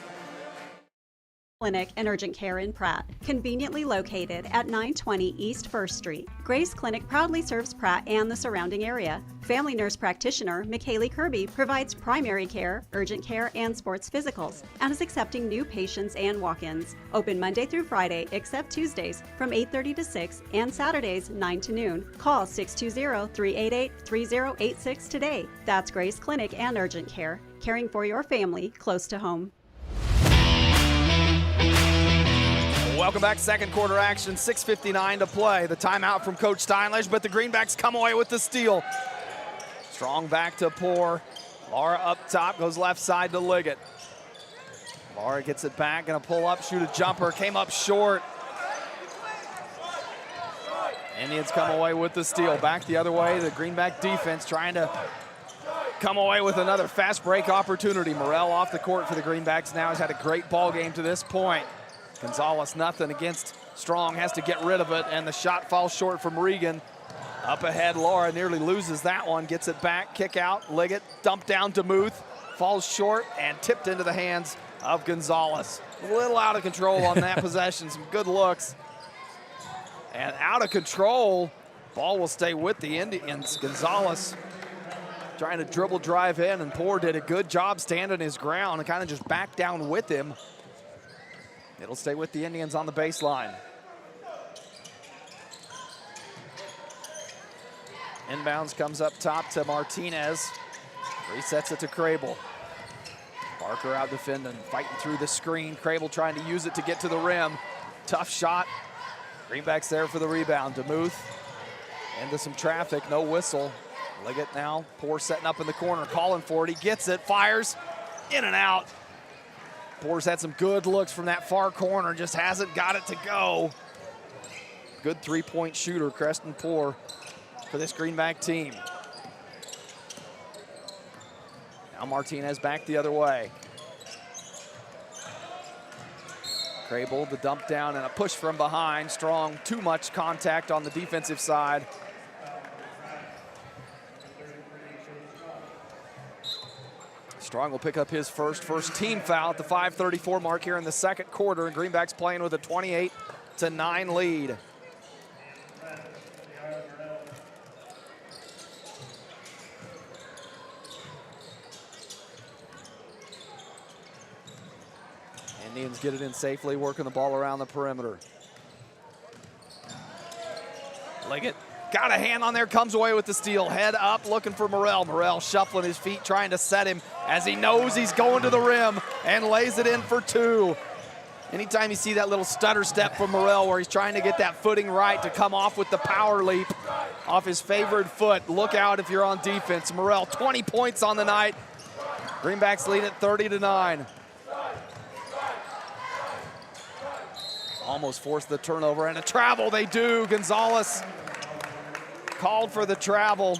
Clinic and Urgent Care in Pratt, conveniently located at 920 East 1st Street. Grace Clinic proudly serves Pratt and the surrounding area. Family nurse practitioner McKaylee Kirby provides primary care, urgent care, and sports physicals, and is accepting new patients and walk-ins. Open Monday through Friday, except Tuesdays, from 8:30 to 6, and Saturdays, 9 to noon. Call 620-388-3086 today. That's Grace Clinic and Urgent Care, caring for your family close to home. Welcome back, second quarter action, 6:59 to play. The timeout from Coach Steinledge, but the Greenbacks come away with the steal. Strong back to Poor. Lara up top, goes left side to Liggett. Lara gets it back, gonna pull up, shoot a jumper, came up short. Indians come away with the steal. Back the other way, the Greenback defense trying to come away with another fast break opportunity. Morrell off the court for the Greenbacks now. Has had a great ball game to this point. Gonzalez nothing against Strong, has to get rid of it, and the shot falls short from Regan. Up ahead, Laura nearly loses that one, gets it back, kick out, Liggett, dump down to Muth, falls short and tipped into the hands of Gonzalez. A little out of control on that possession. Some good looks. And out of control. Ball will stay with the Indians. Gonzalez trying to dribble drive in, and Poor did a good job standing his ground and kind of just back down with him. It'll stay with the Indians on the baseline. Inbounds comes up top to Martinez. Resets it to Crable. Barker out defending, fighting through the screen. Crable trying to use it to get to the rim. Tough shot. Greenbacks there for the rebound. DeMuth into some traffic, no whistle. Liggett now, Poor setting up in the corner, calling for it. He gets it, fires, in and out. Poor's had some good looks from that far corner, just hasn't got it to go. Good three-point shooter, Creston Poor, for this Greenback team. Now Martinez back the other way. Crable, the dump down and a push from behind. Strong, too much contact on the defensive side. Strong will pick up his first team foul at the 5:34 mark here in the second quarter, and Greenbacks playing with a 28-9 lead. Indians get it in safely, working the ball around the perimeter. Liggett got a hand on there, comes away with the steal. Head up, looking for Morrell. Morrell shuffling his feet, trying to set him as he knows he's going to the rim and lays it in for two. Anytime you see that little stutter step from Morrell where he's trying to get that footing right to come off with the power leap off his favored foot, look out if you're on defense. Morrell, 20 points on the night. Greenbacks lead at 30-9. Almost forced the turnover and a travel, they do. Gonzalez called for the travel.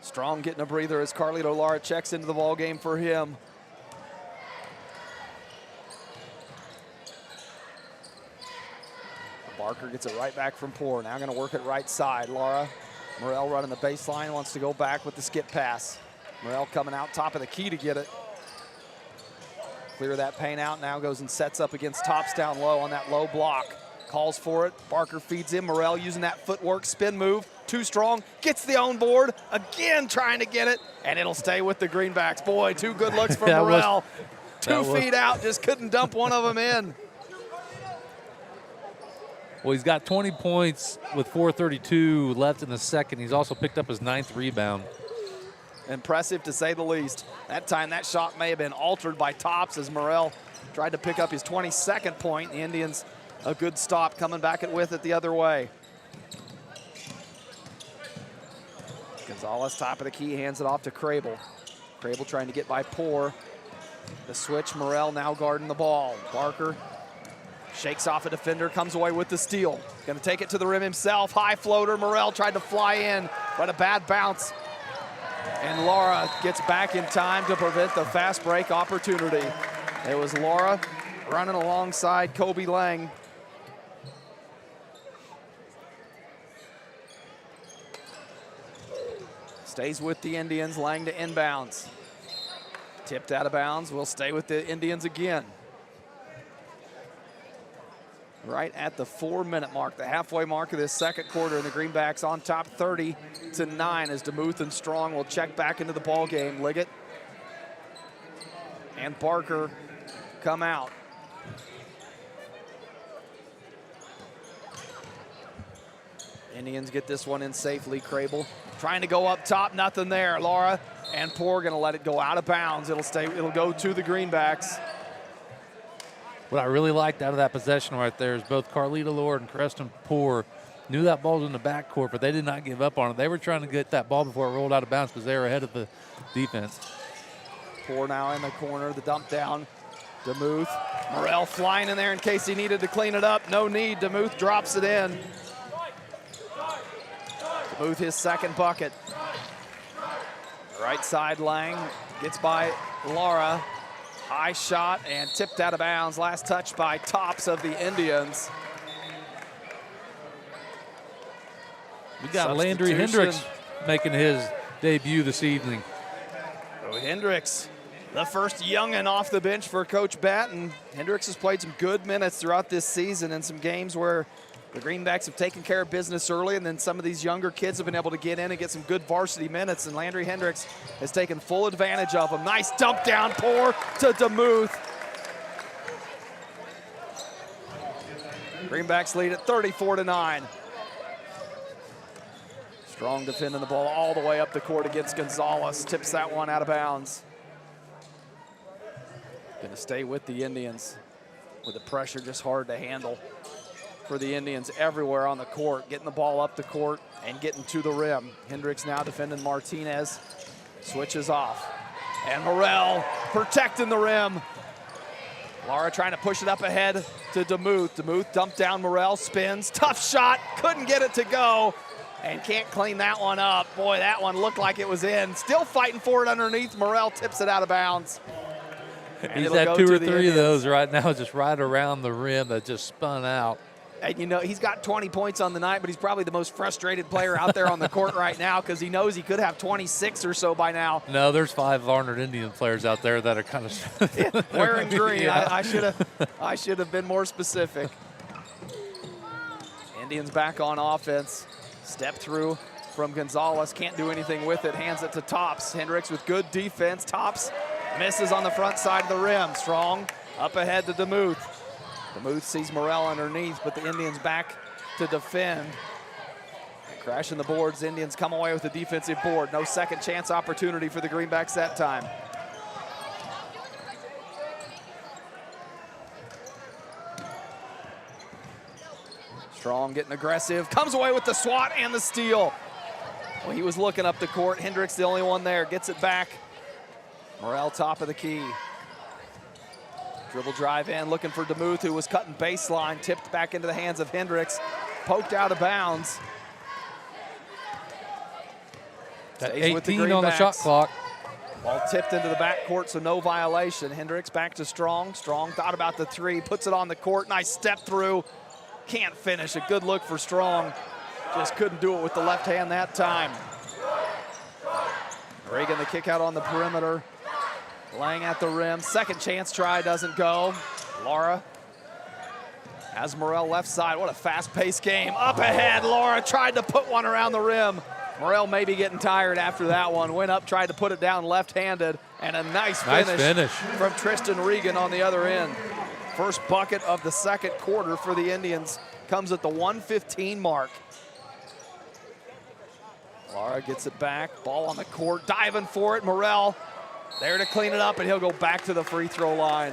Strong getting a breather as Carlito Lara checks into the ball game for him. Barker gets it right back from Poor. Now going to work it right side. Lara. Morrell running the baseline, wants to go back with the skip pass. Morrell coming out top of the key to get it. Clear that paint out, now goes and sets up against Tops down low on that low block. Calls for it, Barker feeds him. Morrell using that footwork, spin move, too strong, gets the own board, again trying to get it, and it'll stay with the Greenbacks. Boy, two good looks from Morrell. 2 feet out, just couldn't dump one of them in. Well, he's got 20 points with 4:32 left in the second. He's also picked up his 9th rebound. Impressive to say the least. That time that shot may have been altered by Tops as Morrell tried to pick up his 22nd point. The Indians a good stop, coming back with it the other way. Gonzalez top of the key, hands it off to Crable. Crable trying to get by Poor. The switch, Morrell now guarding the ball. Barker shakes off a defender, comes away with the steal. Gonna take it to the rim himself. High floater, Morrell tried to fly in, but a bad bounce. And Lara gets back in time to prevent the fast break opportunity. It was Lara running alongside Kobe Lang. Stays with the Indians, Lang to inbounds. Tipped out of bounds, will stay with the Indians again. Right at the 4-minute mark, the halfway mark of this second quarter, and the Greenbacks on top 30-9 as DeMuth and Strong will check back into the ball game. Liggett and Barker come out. Indians get this one in safely. Crable trying to go up top, nothing there. Lara and Poor gonna let it go out of bounds. It'll go to the Greenbacks. What I really liked out of that possession right there is both Carlito Lord and Creston Poor knew that ball was in the backcourt, but they did not give up on it. They were trying to get that ball before it rolled out of bounds because they were ahead of the defense. Poor now in the corner, the dump down. DeMuth, Morrell flying in there in case he needed to clean it up. No need, DeMuth drops it in. DeMuth his second bucket. Right side, Lang gets by Lara. High shot and tipped out of bounds. Last touch by Tops of the Indians. We got Landry Hendricks making his debut this evening. So Hendricks, the first youngin' off the bench for Coach Batten. Hendricks has played some good minutes throughout this season in some games where the Greenbacks have taken care of business early, and then some of these younger kids have been able to get in and get some good varsity minutes, and Landry Hendricks has taken full advantage of them. Nice dump down pour to DeMuth. Greenbacks lead at 34-9. Strong defending the ball all the way up the court against Gonzalez. Tips that one out of bounds. Gonna stay with the Indians with the pressure just hard to handle for the Indians everywhere on the court, getting the ball up the court and getting to the rim. Hendricks now defending Martinez, switches off. And Morrell protecting the rim. Lara trying to push it up ahead to DeMuth. DeMuth dumped down Morrell, spins, tough shot, couldn't get it to go, and can't clean that one up. Boy, that one looked like it was in. Still fighting for it underneath. Morrell tips it out of bounds. He's had 2 or 3 of those right now, just right around the rim that just spun out. And you know, he's got 20 points on the night, but he's probably the most frustrated player out there on the court right now because he knows he could have 26 or so by now. No, there's 5 Larned Indian players out there that are kind of wearing green. Yeah. I should have been more specific. Indians back on offense. Step through from Gonzalez. Can't do anything with it. Hands it to Tops. Hendricks with good defense. Tops misses on the front side of the rim. Strong up ahead to DeMuth. DeMuth sees Morrell underneath, but the Indians back to defend. Crashing the boards, Indians come away with a defensive board. No second chance opportunity for the Greenbacks that time. Strong getting aggressive, comes away with the swat and the steal. Well, he was looking up the court. Hendricks the only one there, gets it back. Morrell top of the key. Dribble drive in, looking for DeMuth, who was cutting baseline, tipped back into the hands of Hendricks, poked out of bounds. Got 18 on the shot clock. Ball tipped into the backcourt, so no violation. Hendricks back to Strong. Strong thought about the 3, puts it on the court. Nice step through. Can't finish. A good look for Strong. Just couldn't do it with the left hand that time. Reagan the kick out on the perimeter. Laying at the rim. Second chance try doesn't go. Lara has Morrell left side. What a fast-paced game. Up ahead, Lara tried to put one around the rim. Morrell may be getting tired after that one. Went up, tried to put it down left-handed, and a nice finish from Tristan Regan on the other end. First bucket of the second quarter for the Indians comes at the 1:15 mark. Lara gets it back, ball on the court, diving for it. Morrell there to clean it up, and he'll go back to the free throw line.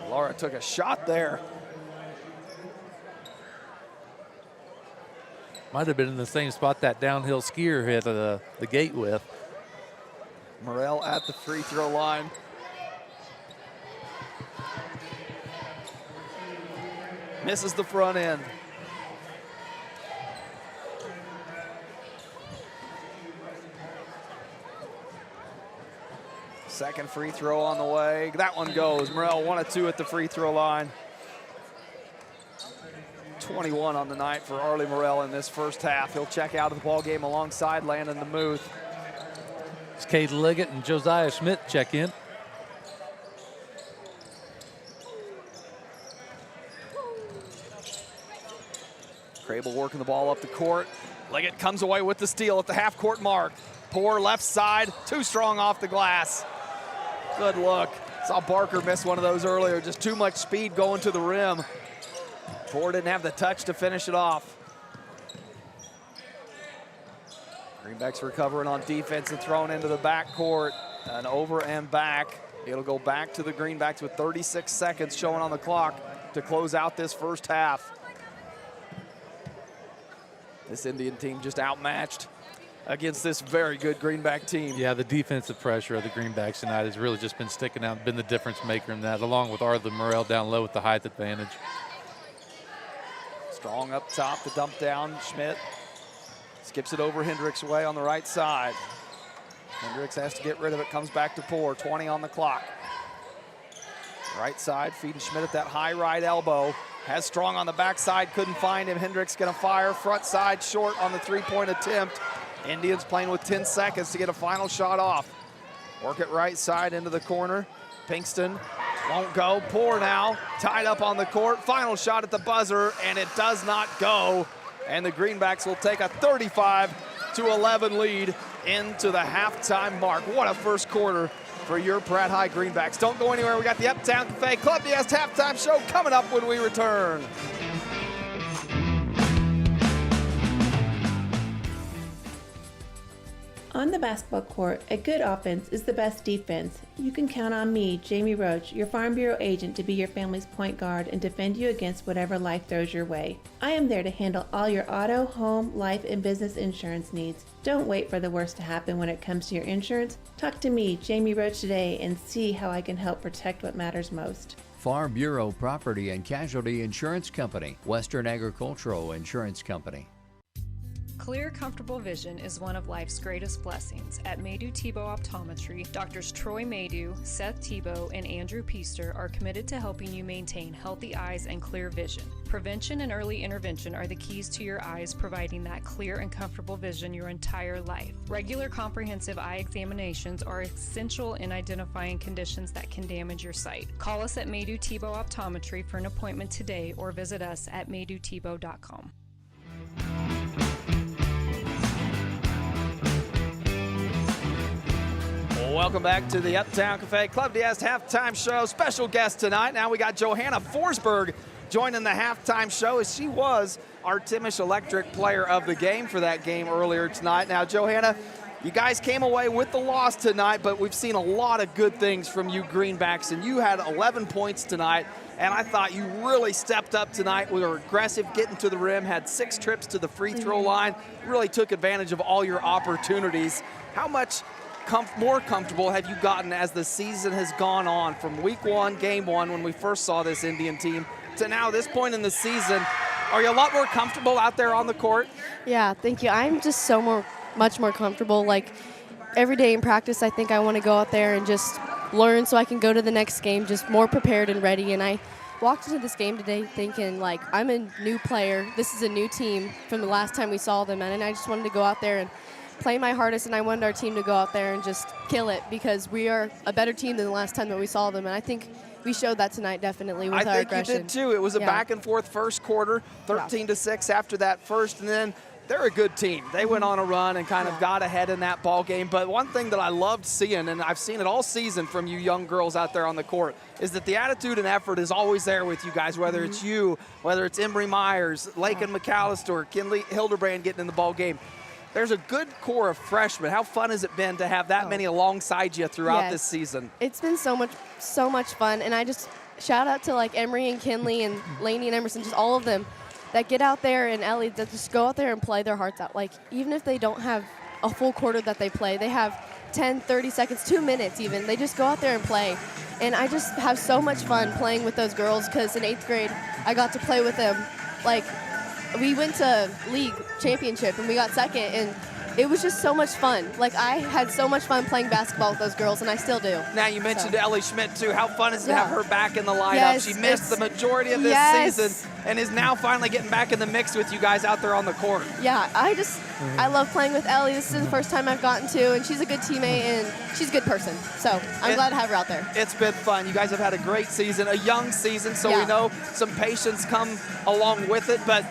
Lara took a shot there. Might have been in the same spot that downhill skier hit the gate with. Morrell at the free throw line. Misses the front end. Second free throw on the way. That one goes. Morrell 1 of 2 at the free throw line. 21 on the night for Arlie Morrell in this first half. He'll check out of the ball game alongside Landon DeMuth. It's Cade Liggett and Josiah Schmidt check in. Crable working the ball up the court. Liggett comes away with the steal at the half-court mark. Poor left side, too strong off the glass. Good look. Saw Barker miss one of those earlier. Just too much speed going to the rim. Poor didn't have the touch to finish it off. Greenbacks recovering on defense and thrown into the backcourt. And over and back. It'll go back to the Greenbacks with 36 seconds showing on the clock to close out this first half. This Indian team just outmatched against this very good Greenback team. Yeah, the defensive pressure of the Greenbacks tonight has really just been sticking out, been the difference maker in that, along with Arlie Morrell down low with the height advantage. Strong up top, the dump down. Schmidt skips it over Hendricks' way on the right side. Hendricks has to get rid of it, comes back to Poor, 20 on the clock. Right side, feeding Schmidt at that high right elbow. Has Strong on the backside, couldn't find him. Hendricks gonna fire, front side short on the three-point attempt. Indians playing with 10 seconds to get a final shot off. Work it right side into the corner. Pinkston won't go, Poor now, tied up on the court. Final shot at the buzzer, and it does not go. And the Greenbacks will take a 35-11 lead into the halftime mark. What a first quarter for your Pratt High Greenbacks. Don't go anywhere. We got the Uptown Cafe Club DS halftime show coming up when we return. On the basketball court, a good offense is the best defense. You can count on me, Jamie Roach, your Farm Bureau agent, to be your family's point guard and defend you against whatever life throws your way. I am there to handle all your auto, home, life, and business insurance needs. Don't wait for the worst to happen when it comes to your insurance. Talk to me, Jamie Roach, today and see how I can help protect what matters most. Farm Bureau Property and Casualty Insurance Company, Western Agricultural Insurance Company. Clear, comfortable vision is one of life's greatest blessings. At Maydew Tebow Optometry, Doctors Troy Maydew, Seth Tebow, and Andrew Piester are committed to helping you maintain healthy eyes and clear vision. Prevention and early intervention are the keys to your eyes, providing that clear and comfortable vision your entire life. Regular comprehensive eye examinations are essential in identifying conditions that can damage your sight. Call us at Maydew Tebow Optometry for an appointment today or visit us at maydewtebow.com. Welcome back to the Uptown Cafe Club DS halftime show. Special guest tonight. Now we got Johanna Forsberg joining the halftime show, as she was our Timish Electric player of the game for that game earlier tonight. Now, Johanna, you guys came away with the loss tonight, but we've seen a lot of good things from you Greenbacks, and you had 11 points tonight, and I thought you really stepped up tonight. We were aggressive, getting to the rim, had 6 trips to the free throw line, really took advantage of all your opportunities. How much more comfortable have you gotten as the season has gone on, from week 1, game 1, when we first saw this Indian team, to now this point in the season? Are you a lot more comfortable out there on the court? Yeah, thank you. I'm just much more comfortable. Like, every day in practice, I think I want to go out there and just learn so I can go to the next game just more prepared and ready. And I walked into this game today thinking, like, I'm a new player. This is a new team from the last time we saw them. And I just wanted to go out there and play my hardest, and I wanted our team to go out there and just kill it, because we are a better team than the last time that we saw them. And I think we showed that tonight, definitely, with our aggression. I think you did too. It was a back and forth first quarter, 13-6 after that first, and then they're a good team. They went on a run and kind of got ahead in that ball game. But one thing that I loved seeing, and I've seen it all season from you young girls out there on the court, is that the attitude and effort is always there with you guys, whether it's you, whether it's Embry Myers, Lakin McAllister, Kinley Hildebrand getting in the ball game. There's a good core of freshmen. How fun has it been to have that many alongside you throughout this season? It's been so much fun, and I just shout out to, like, Emery and Kinley and Laney and Emerson, just all of them that get out there, and Ellie, that just go out there and play their hearts out. Like, even if they don't have a full quarter that they play, they have 10, 30 seconds, 2 minutes even. They just go out there and play. And I just have so much fun playing with those girls, because in 8th grade, I got to play with them. Like, we went to league championship and we got second, and it was just so much fun. Like, I had so much fun playing basketball with those girls, and I still do. Now, you mentioned Ellie Schmidt, too. How fun is it to have her back in the lineup? Yes, she missed the majority of this season and is now finally getting back in the mix with you guys out there on the court. Yeah, I love playing with Ellie. This is the first time I've gotten to, and she's a good teammate, and she's a good person. So I'm glad to have her out there. It's been fun. You guys have had a great season, a young season, so we know some patience come along with it. But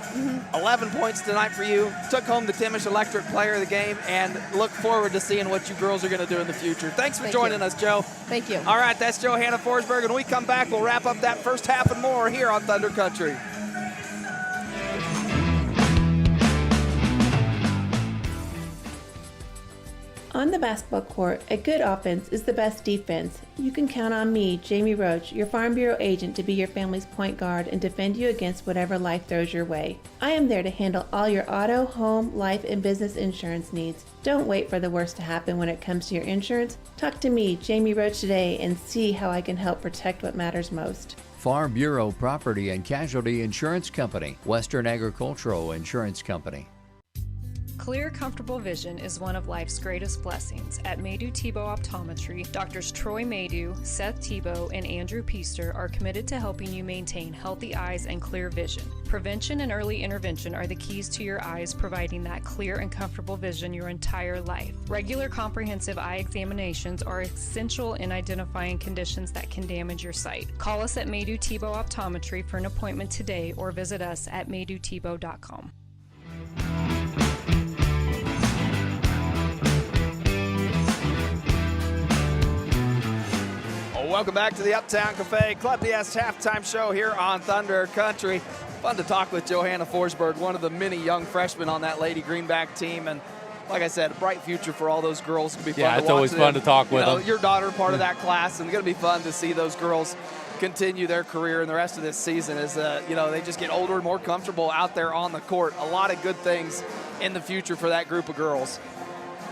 11 points tonight for you. Took home the Timish Electric Player of the Game, and look forward to seeing what you girls are going to do in the future. Thanks for joining us, Joe. Thank you. All right, that's Johanna Forsberg. When we come back, we'll wrap up that first half and more here on Thunder Country. On the basketball court, a good offense is the best defense. You can count on me, Jamie Roach, your Farm Bureau agent, to be your family's point guard and defend you against whatever life throws your way. I am there to handle all your auto, home, life, and business insurance needs. Don't wait for the worst to happen when it comes to your insurance. Talk to me, Jamie Roach, today and see how I can help protect what matters most. Farm Bureau Property and Casualty Insurance Company, Western Agricultural Insurance Company. Clear, comfortable vision is one of life's greatest blessings. At Maydew Tebow Optometry, Doctors Troy Maydew, Seth Tebow, and Andrew Piester are committed to helping you maintain healthy eyes and clear vision. Prevention and early intervention are the keys to your eyes, providing that clear and comfortable vision your entire life. Regular comprehensive eye examinations are essential in identifying conditions that can damage your sight. Call us at Maydew Tebow Optometry for an appointment today or visit us at maydewtebow.com. Welcome back to the Uptown Cafe Club DS halftime show here on Thunder Country. Fun to talk with Johanna Forsberg, one of the many young freshmen on that Lady Greenback team. And like I said, a bright future for all those girls. It's going to be fun to watch. Yeah, it's always fun to talk with them. Your daughter, part of that class, and it's going to be fun to see those girls continue their career in the rest of this season as they just get older and more comfortable out there on the court. A lot of good things in the future for that group of girls.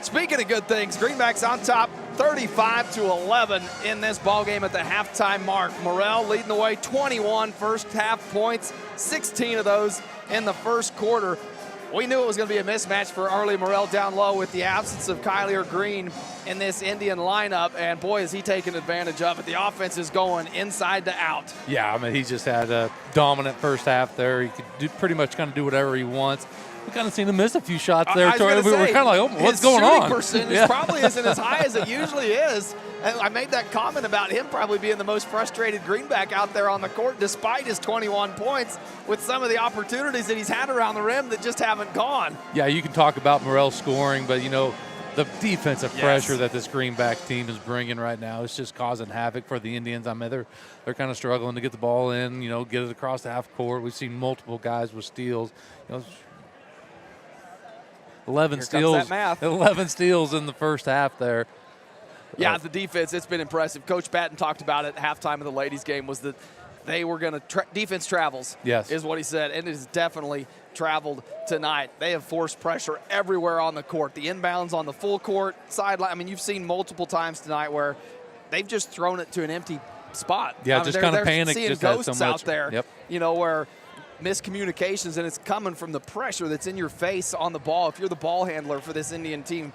Speaking of good things, Greenbacks on top 35-11 in this ballgame at the halftime mark. Morrell leading the way, 21 first half points, 16 of those in the first quarter. We knew it was going to be a mismatch for Arlie Morrell down low with the absence of Kylie Green in this Indian lineup, and boy, is he taking advantage of it. The offense is going inside to out. Yeah, I mean, he just had a dominant first half there. He could pretty much kind of do whatever he wants. We kind of seen him miss a few shots there. We were kind of like, oh, what's going on? His shooting percentage probably isn't as high as it usually is. And I made that comment about him probably being the most frustrated Greenback out there on the court despite his 21 points with some of the opportunities that he's had around the rim that just haven't gone. Yeah, you can talk about Morrell scoring, but, the defensive pressure that this Greenback team is bringing right now is just causing havoc for the Indians. I mean, they're kind of struggling to get the ball in, get it across the half court. We've seen multiple guys with steals. 11 steals in the first half there. Yeah, the defense, it's been impressive. Coach Patton talked about it at halftime of the ladies' game was that they were going to defense travels, is what he said, and it has definitely traveled tonight. They have forced pressure everywhere on the court. The inbounds on the full court, sideline. I mean, you've seen multiple times tonight where they've just thrown it to an empty spot. Yeah, just kind of panic. Seeing just ghosts had so much out there, where miscommunications, and it's coming from the pressure that's in your face on the ball. If you're the ball handler for this Indian team,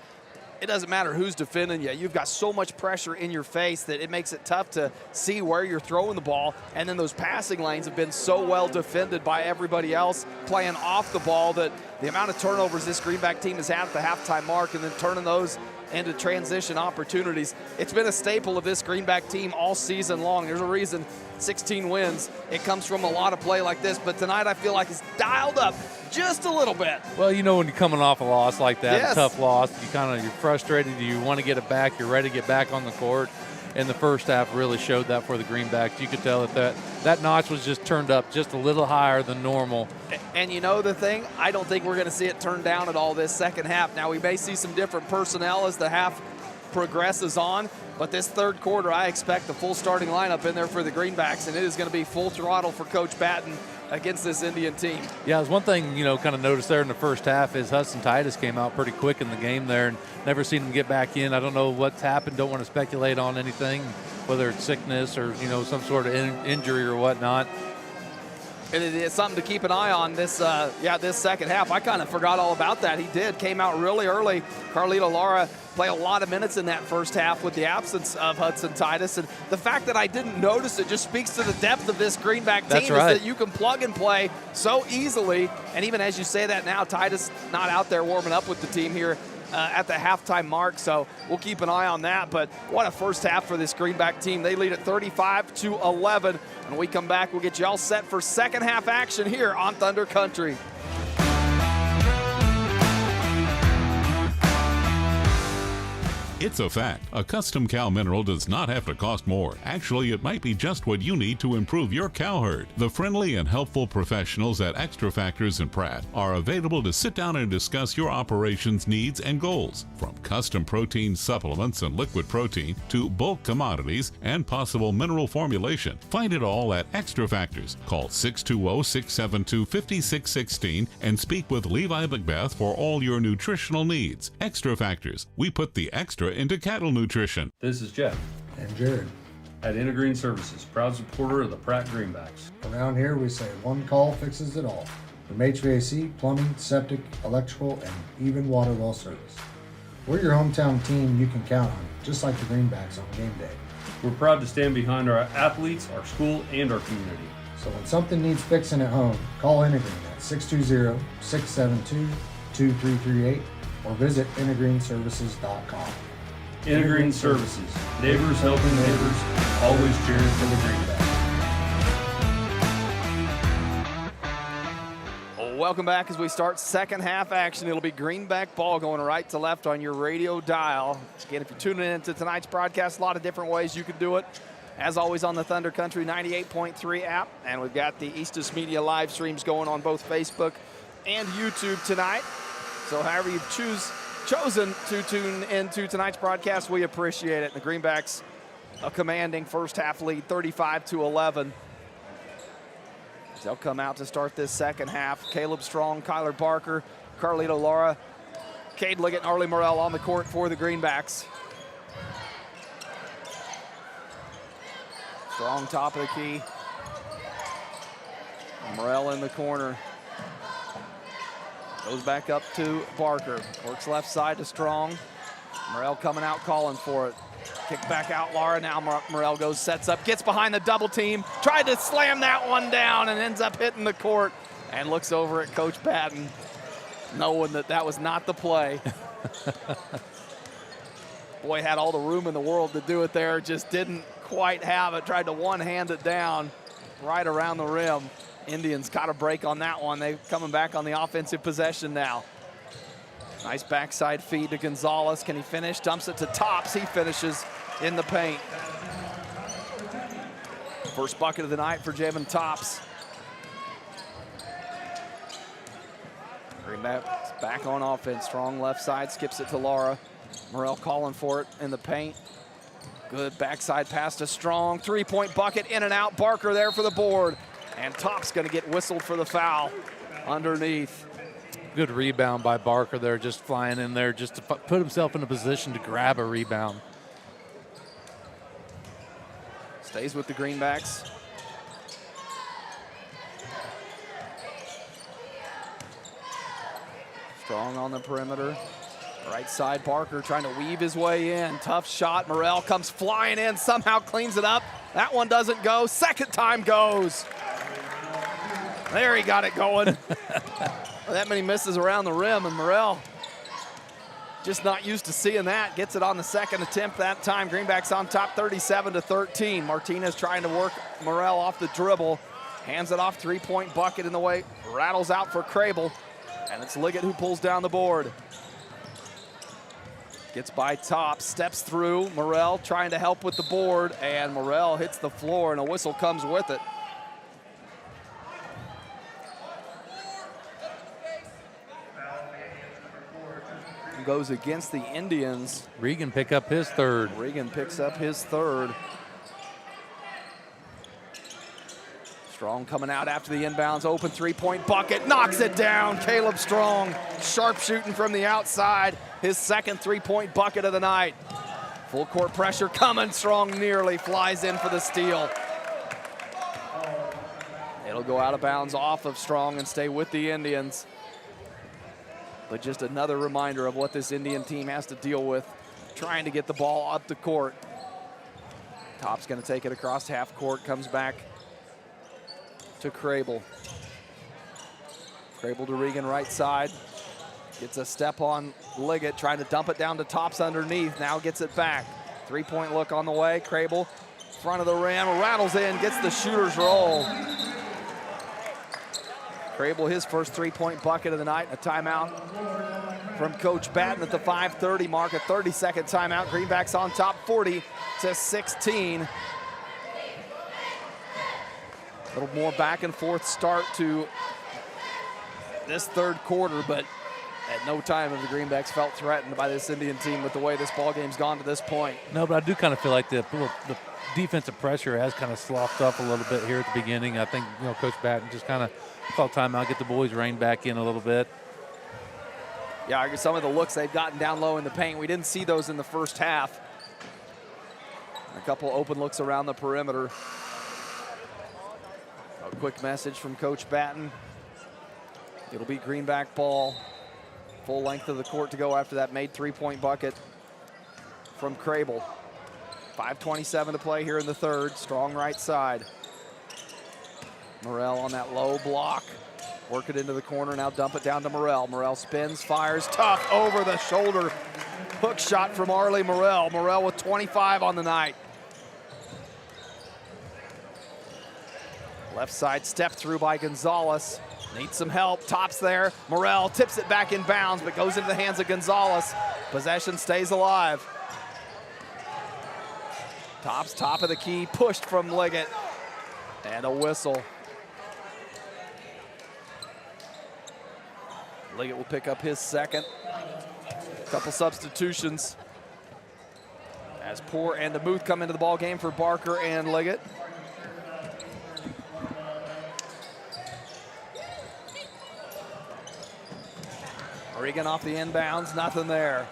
it doesn't matter who's defending you. You've got so much pressure in your face that it makes it tough to see where you're throwing the ball. And then those passing lanes have been so well defended by everybody else playing off the ball that the amount of turnovers this Greenback team has had at the halftime mark and then turning those into transition opportunities. It's been a staple of this Greenback team all season long. There's a reason 16 wins. It comes from a lot of play like this, but tonight I feel like it's dialed up just a little bit. Well, when you're coming off a loss like that, a tough loss, you're frustrated, you want to get it back, you're ready to get back on the court. And the first half really showed that for the Greenbacks. You could tell that notch was just turned up just a little higher than normal. And the thing, I don't think we're going to see it turn down at all this second half. Now, we may see some different personnel as the half progresses on, but this third quarter, I expect the full starting lineup in there for the Greenbacks, and it is going to be full throttle for Coach Patton against this Indian team. Yeah, there's one thing, kind of noticed there in the first half is Hudson Titus came out pretty quick in the game there and never seen him get back in. I don't know what's happened. Don't want to speculate on anything, whether it's sickness or, some sort of injury or whatnot. And it's something to keep an eye on this second half. I kind of forgot all about that. He came out really early. Carlita Lara played a lot of minutes in that first half with the absence of Hudson Titus. And the fact that I didn't notice it just speaks to the depth of this Greenback team. Is that you can plug and play so easily. And even as you say that now, Titus not out there warming up with the team here at the halftime mark, so we'll keep an eye on that. But what a first half for this Greenback team. They lead at 35-11. When we come back, we'll get you all set for second half action here on Thunder Country. It's a fact. A custom cow mineral does not have to cost more. Actually, it might be just what you need to improve your cow herd. The friendly and helpful professionals at Extra Factors in Pratt are available to sit down and discuss your operations needs and goals. From custom protein supplements and liquid protein to bulk commodities and possible mineral formulation. Find it all at Extra Factors. Call 620-672-5616 and speak with Levi Macbeth for all your nutritional needs. Extra Factors. We put the extra into cattle nutrition. This is Jeff. And Jared. At Intergreen Services, proud supporter of the Pratt Greenbacks. Around here we say one call fixes it all. from HVAC, plumbing, septic, electrical, and even water well service. We're your hometown team you can count on, just like the Greenbacks on game day. We're proud to stand behind our athletes, our school, and our community. So when something needs fixing at home, call Intergreen at 620-672-2338 or visit intergreenservices.com. Intergreen Services, neighbors helping neighbors, always cheering for the Greenbacks. Welcome back as we start second half action. It'll be Greenback ball going right to left on your radio dial. Again, if you're tuning in to tonight's broadcast, a lot of different ways you can do it. As always on the Thunder Country 98.3 app, and we've got the Eastus Media live streams going on both Facebook and YouTube tonight. So however you've chosen to tune into tonight's broadcast, we appreciate it. The Greenbacks a commanding first half lead, 35-11. They'll come out to start this second half. Caleb Strong, Kyler Barker, Carlito Lara, Cade Liggett, and Arlie Morrell on the court for the Greenbacks. Strong top of the key. Morrell in the corner. Goes back up to Barker. Works left side to Strong. Morrell coming out calling for it. Kick back out Lara. Now Morrell goes, sets up, gets behind the double team. Tried to slam that one down and ends up hitting the court. And looks over at Coach Patton, knowing that that was not the play. Boy, had all the room in the world to do it there. Just didn't quite have it. Tried to one-hand it down right around the rim. Indians got a break on that one. They're coming back on the offensive possession now. Nice backside feed to Gonzalez. Can he finish? Dumps it to Tops. He finishes in the paint. First bucket of the night for Jamin Tops. Greenback's back on offense. Strong left side, skips it to Lara. Morrell calling for it in the paint. Good backside pass to Strong. Three-point bucket, in and out. Barker there for the board. And Tops going to get whistled for the foul underneath. Good rebound by Barker there, just flying in there just to put himself in a position to grab a rebound. Stays with the Greenbacks. Strong on the perimeter. Right side, Barker trying to weave his way in. Tough shot. Morrell comes flying in, somehow cleans it up. That one doesn't go. Second time goes. There, he got it going. That many misses around the rim, and Morrell just not used to seeing that. Gets it on the second attempt that time. Greenbacks on top, 37-13. Martinez trying to work Morrell off the dribble. Hands it off, three-point bucket in the way. Rattles out for Crable, and it's Liggett who pulls down the board. Gets by Top, steps through. Morrell trying to help with the board, and Morrell hits the floor, and a whistle comes with it. Goes against the Indians. Regan pick up his third. Regan picks up his third. Strong coming out after the inbounds. Open three-point bucket. Knocks it down. Caleb Strong. Sharp shooting from the outside. His second three-point bucket of the night. Full court pressure coming. Strong nearly flies in for the steal. It'll go out of bounds off of Strong and stay with the Indians. But just another reminder of what this Indian team has to deal with, trying to get the ball up the court. Top's going to take it across half court, comes back to Crable. Crable to Regan right side. Gets a step on Liggett, trying to dump it down to Tops underneath. Now gets it back. Three-point look on the way. Crable, front of the rim, rattles in, gets the shooter's roll. Crable, his first three-point bucket of the night. A timeout from Coach Batten at the 5:30 mark. A 30-second timeout. Greenbacks on top, 40-16. A little more back and forth start to this third quarter, but at no time have the Greenbacks felt threatened by this Indian team with the way this ball game's gone to this point. No, but I do kind of feel like the defensive pressure has kind of sloughed up a little bit here at the beginning. I think, Coach Batten just kind of called timeout, get the boys reined back in a little bit. Yeah, I guess some of the looks they've gotten down low in the paint, we didn't see those in the first half. A couple open looks around the perimeter. A quick message from Coach Batten. It'll be Greenback ball. Full length of the court to go after that made three-point bucket from Crable. 5:27 to play here in the third. Strong right side. Morrell on that low block. Work it into the corner, now dump it down to Morrell. Morrell spins, fires, tough, over the shoulder. Hook shot from Arlie Morrell. Morrell with 25 on the night. Left side step through by Gonzalez. Needs some help, tops there. Morrell tips it back in bounds, but goes into the hands of Gonzalez. Possession stays alive. Tops, top of the key, pushed from Liggett. And a whistle. Liggett will pick up his second. Couple substitutions as Poor and DeMuth come into the ball game for Barker and Liggett. Regan off the inbounds, nothing there.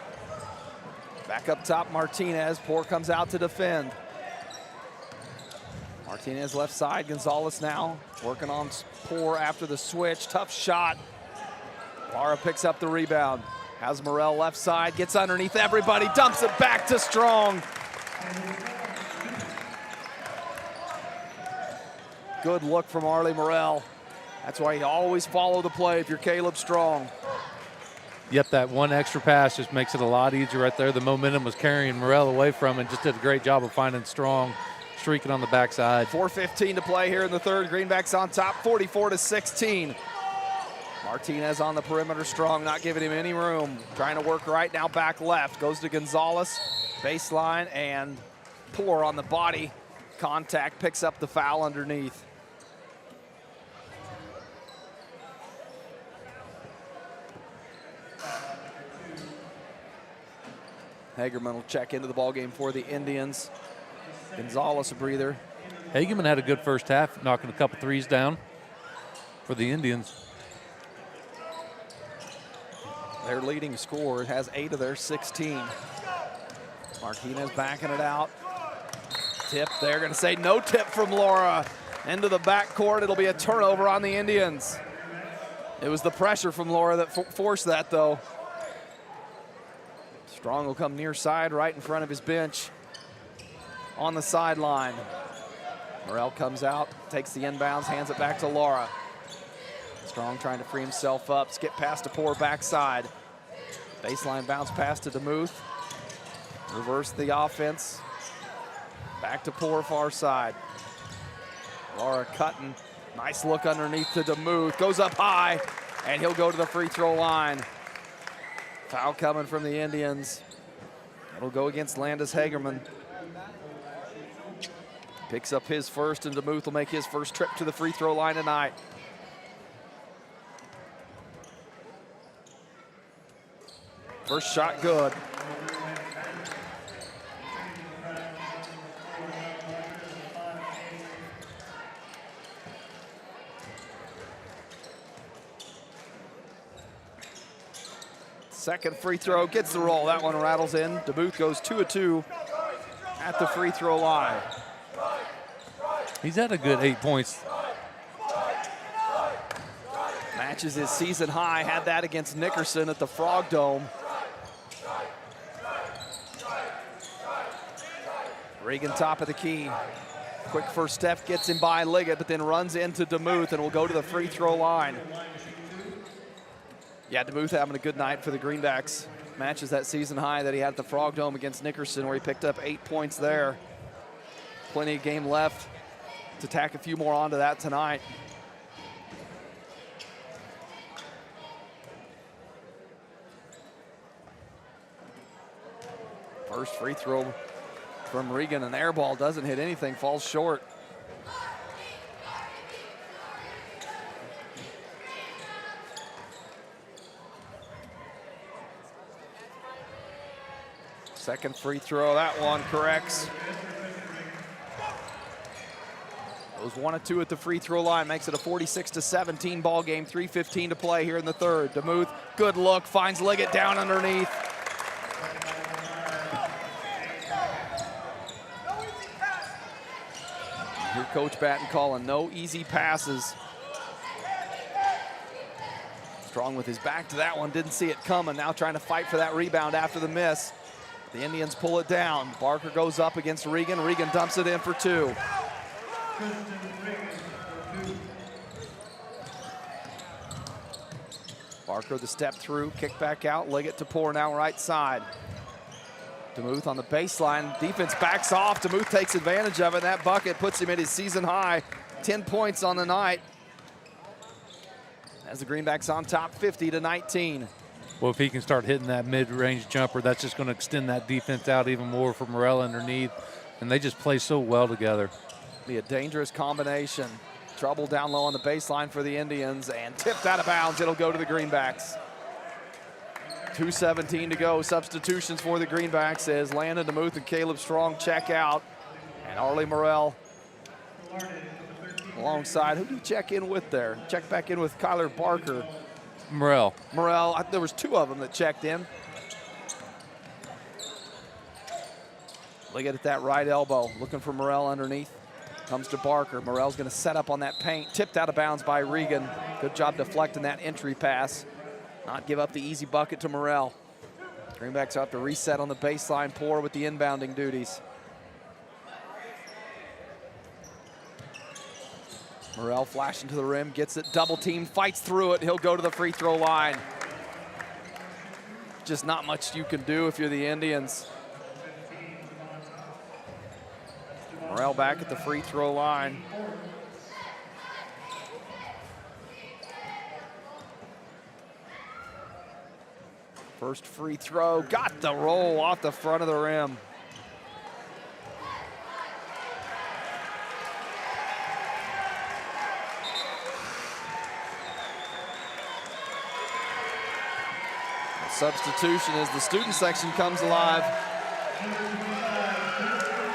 Back up top, Martinez. Poor comes out to defend. Martinez left side, Gonzalez now working on Poor after the switch. Tough shot. Lara picks up the rebound. Has Morrell left side, gets underneath everybody, dumps it back to Strong. Good look from Arlie Morrell. That's why you always follow the play if you're Caleb Strong. Yep, that one extra pass just makes it a lot easier right there. The momentum was carrying Morrell away from it. Just did a great job of finding Strong, streaking on the backside. 4:15 to play here in the third. Greenbacks on top, 44-16. Martinez on the perimeter, Strong not giving him any room. Trying to work right now, back left. Goes to Gonzalez, baseline, and Poor on the body. Contact, picks up the foul underneath. Hagerman will check into the ballgame for the Indians. Gonzalez a breather. Hagerman had a good first half, knocking a couple threes down for the Indians. Their leading scorer has 8 of their 16. Martinez backing it out. Tip, they're gonna say no tip from Laura. Into the backcourt, it'll be a turnover on the Indians. It was the pressure from Laura that forced that though. Strong will come near side, right in front of his bench. On the sideline. Morrell comes out, takes the inbounds, hands it back to Laura. Strong trying to free himself up, skip past to Poor backside. Baseline bounce pass to DeMuth. Reverse the offense. Back to Poor far side. Laura cutting, nice look underneath to DeMuth. Goes up high, and he'll go to the free throw line. Foul coming from the Indians. It'll go against Landis Hagerman. Picks up his first, and DeMuth will make his first trip to the free throw line tonight. First shot good. Second free throw, gets the roll. That one rattles in. DeMuth goes 2 of 2 at the free throw line. He's had a good 8 points. Matches his season high, had that against Nickerson at the Frog Dome. Regan top of the key. Quick first step, gets him by Liggett, but then runs into DeMuth and will go to the free throw line. Yeah, DeMuth having a good night for the Greenbacks. Matches that season high that he had at the Frog Dome against Nickerson, where he picked up 8 points there. Plenty of game left to tack a few more onto that tonight. First free throw from Regan, an air ball, doesn't hit anything, falls short. Second free throw, that one corrects. Goes 1 of 2 at the free throw line, makes it a 46-17 ball game. 3:15 to play here in the third. DeMuth, good look, finds Liggett down underneath. Here Coach Batten calling no easy passes. Strong with his back to that one, didn't see it coming. Now trying to fight for that rebound after the miss. The Indians pull it down. Barker goes up against Regan. Regan dumps it in for 2. Barker the step through, kick back out. Liggett to Poor now right side. DeMuth on the baseline. Defense backs off. DeMuth takes advantage of it. That bucket puts him at his season high. 10 points on the night. As the Greenbacks on top, 50-19. Well, if he can start hitting that mid-range jumper, that's just going to extend that defense out even more for Morrell underneath. And they just play so well together. Be a dangerous combination. Trouble down low on the baseline for the Indians, and tipped out of bounds. It'll go to the Greenbacks. 2:17 to go. Substitutions for the Greenbacks as Landon DeMuth and Caleb Strong check out. And Arlie Morrell alongside. Who did he check in with there? Check back in with Kyler Barker. Morrell. There was 2 of them that checked in. Liggett at that right elbow, looking for Morrell underneath. Comes to Barker. Morrell's going to set up on that paint. Tipped out of bounds by Regan. Good job deflecting that entry pass. Not give up the easy bucket to Morrell. Greenbacks have to reset on the baseline. Poor with the inbounding duties. Morrell flashing to the rim, gets it, double team, fights through it. He'll go to the free throw line. Just not much you can do if you're the Indians. Morrell back at the free throw line. First free throw, got the roll off the front of the rim. Substitution as the student section comes alive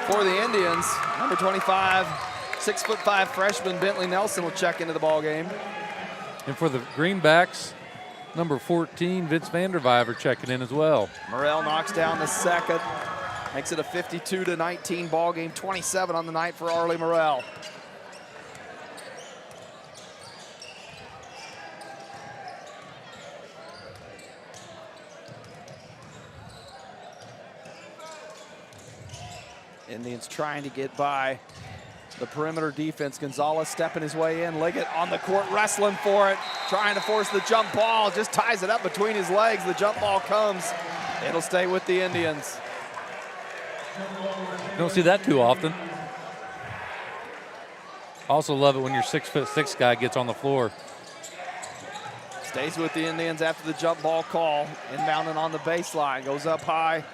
for the Indians. Number 25, 6'5" freshman Bentley Nelson will check into the ball game. And for the Greenbacks, number 14, Vince Vanderviver checking in as well. Morrell knocks down the second, makes it a 52-19 ball game. 27 on the night for Arlie Morrell. Indians trying to get by the perimeter defense. Gonzalez stepping his way in. Liggett on the court wrestling for it. Trying to force the jump ball. Just ties it up between his legs. The jump ball comes. It'll stay with the Indians. You don't see that too often. Also love it when your 6'6" guy gets on the floor. Stays with the Indians after the jump ball call. Inbounding on the baseline. Goes up high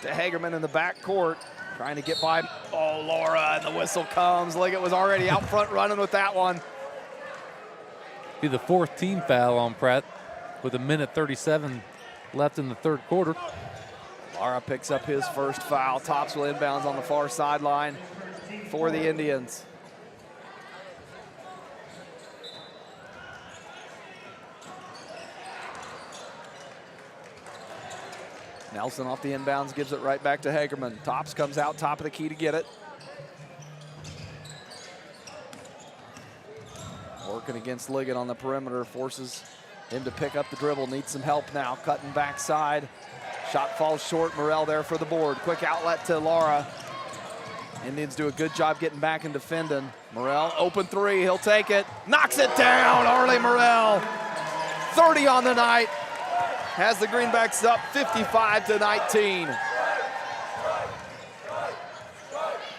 to Hagerman in the back court. Trying to get by, Laura, and the whistle comes. Liggett was already out front running with that one. Be the 4th team foul on Pratt with 1:37 left in the 3rd quarter. Lara picks up his first foul. Tops will inbounds on the far sideline for the Indians. Nelson off the inbounds, gives it right back to Hagerman. Tops comes out, top of the key to get it. Working against Liggett on the perimeter, forces him to pick up the dribble, needs some help now. Cutting backside, shot falls short. Morrell there for the board. Quick outlet to Lara. Indians do a good job getting back and defending. Morrell, open 3, he'll take it. Knocks it down, Arlie Morrell. 30 on the night. Has the Greenbacks up 55-19.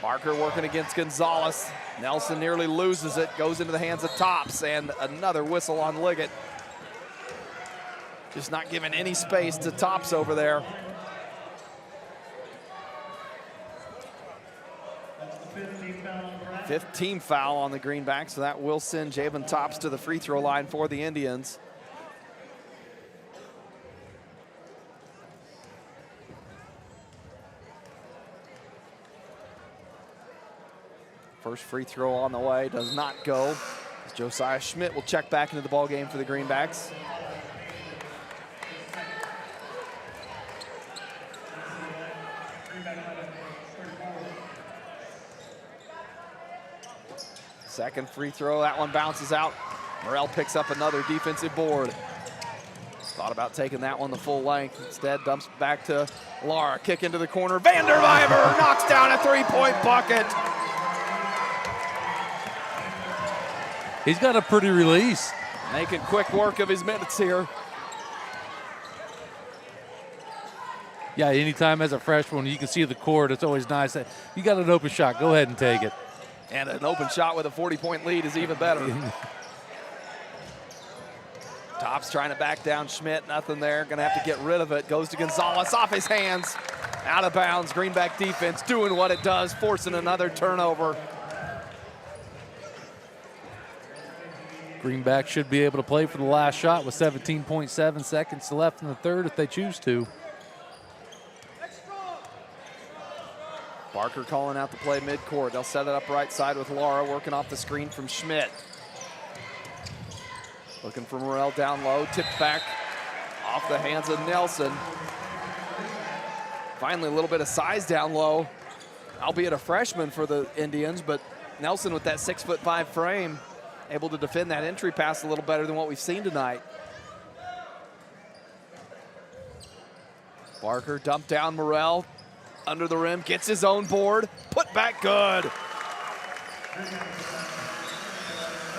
Barker working against Gonzalez. Nelson nearly loses it, goes into the hands of Tops, and another whistle on Liggett. Just not giving any space to Tops over there. Fifth team foul on the Greenbacks, so that will send Jalen Tops to the free throw line for the Indians. First free throw on the way, does not go. Josiah Schmidt will check back into the ball game for the Greenbacks. Second free throw, that one bounces out. Morrell picks up another defensive board. Thought about taking that one the full length. Instead, dumps back to Lara. Kick into the corner. Vanderwijver knocks down a three-point bucket. He's got a pretty release. Making quick work of his minutes here. Yeah, anytime as a freshman, you can see the court. It's always nice. You got an open shot. Go ahead and take it. And an open shot with a 40-point lead is even better. Tops trying to back down Schmidt. Nothing there. Going to have to get rid of it. Goes to Gonzalez. Off his hands. Out of bounds. Greenback defense doing what it does, forcing another turnover. Greenback should be able to play for the last shot with 17.7 seconds left in the third if they choose to. Barker calling out the play midcourt. They'll set it up right side with Lara working off the screen from Schmidt. Looking for Morrell down low, tipped back off the hands of Nelson. Finally, a little bit of size down low, albeit a freshman for the Indians, but Nelson with that 6'5" frame, able to defend that entry pass a little better than what we've seen tonight. Barker dumped down Morrell, under the rim, gets his own board, put back good.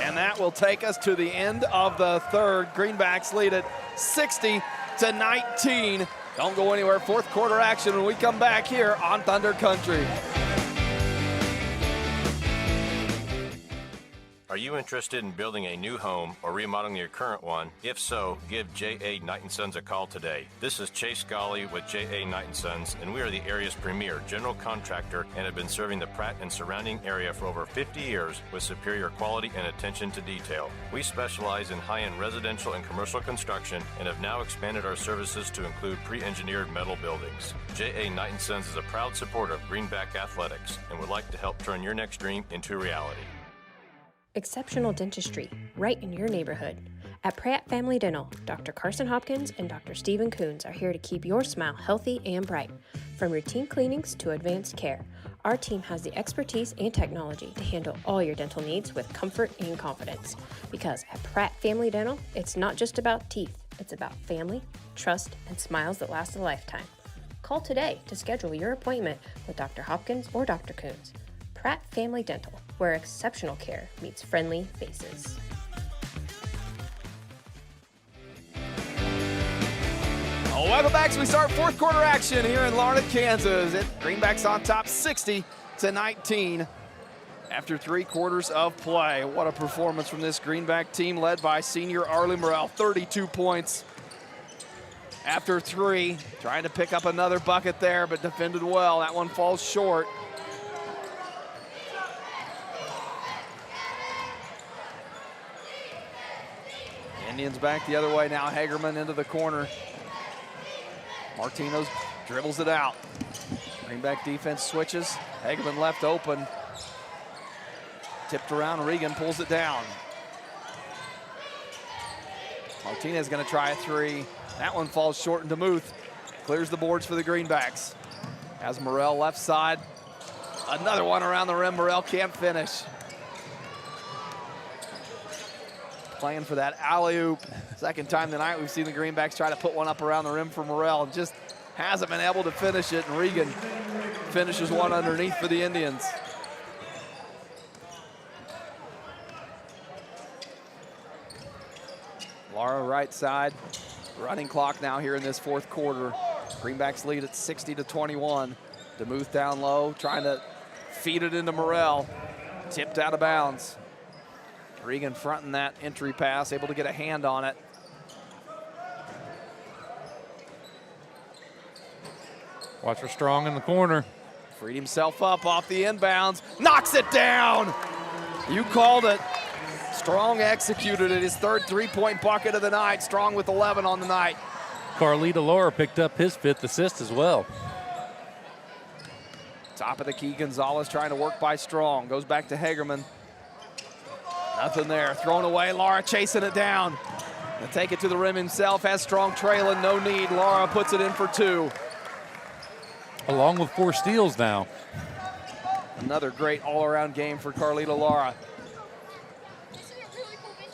And that will take us to the end of the third. Greenbacks lead it 60-19. Don't go anywhere. Fourth quarter action when we come back here on Thunder Country. Are you interested in building a new home or remodeling your current one? If so, give J.A. Knight & Sons a call today. This is Chase Golly with J.A. Knight & Sons, and we are the area's premier general contractor and have been serving the Pratt and surrounding area for over 50 years with superior quality and attention to detail. We specialize in high-end residential and commercial construction and have now expanded our services to include pre-engineered metal buildings. J.A. Knight & Sons is a proud supporter of Greenback Athletics and would like to help turn your next dream into reality. Exceptional dentistry, right in your neighborhood. At Pratt Family Dental, Dr. Carson Hopkins and Dr. Stephen Coons are here to keep your smile healthy and bright. From routine cleanings to advanced care, our team has the expertise and technology to handle all your dental needs with comfort and confidence. Because at Pratt Family Dental, it's not just about teeth, it's about family, trust, and smiles that last a lifetime. Call today to schedule your appointment with Dr. Hopkins or Dr. Coons. Pratt Family Dental, where exceptional care meets friendly faces. Oh, welcome back as we start fourth quarter action here in Larned, Kansas. Greenbacks on top 60-19 after 3 quarters of play. What a performance from this Greenback team led by senior Arlie Morrell, 32 points. After 3, trying to pick up another bucket there, but defended well. That one falls short. Indians back the other way now. Hagerman into the corner. Martinez dribbles it out. Greenback defense switches. Hagerman left open. Tipped around. Regan pulls it down. Martinez going to try a 3. That one falls short, and DeMuth clears the boards for the Greenbacks. Has Morrell left side. Another one around the rim. Morrell can't finish. Playing for that alley-oop. Second time tonight we've seen the Greenbacks try to put one up around the rim for Morrell and just hasn't been able to finish it, and Regan finishes one underneath for the Indians. Lara right side. Running clock now here in this fourth quarter. Greenbacks lead at 60-21. DeMuth down low, trying to feed it into Morrell. Tipped out of bounds. Regan fronting that entry pass, able to get a hand on it. Watch for Strong in the corner. Freed himself up off the inbounds, knocks it down. You called it. Strong executed it, his third three-point bucket of the night. Strong with 11 on the night. Carlito Laura picked up his 5th assist as well. Top of the key, Gonzalez trying to work by Strong. Goes back to Hagerman. Nothing there, thrown away. Lara chasing it down. He'll take it to the rim himself, has Strong trailing, no need. Lara puts it in for 2. Along with 4 steals now. Another great all-around game for Carlito Lara.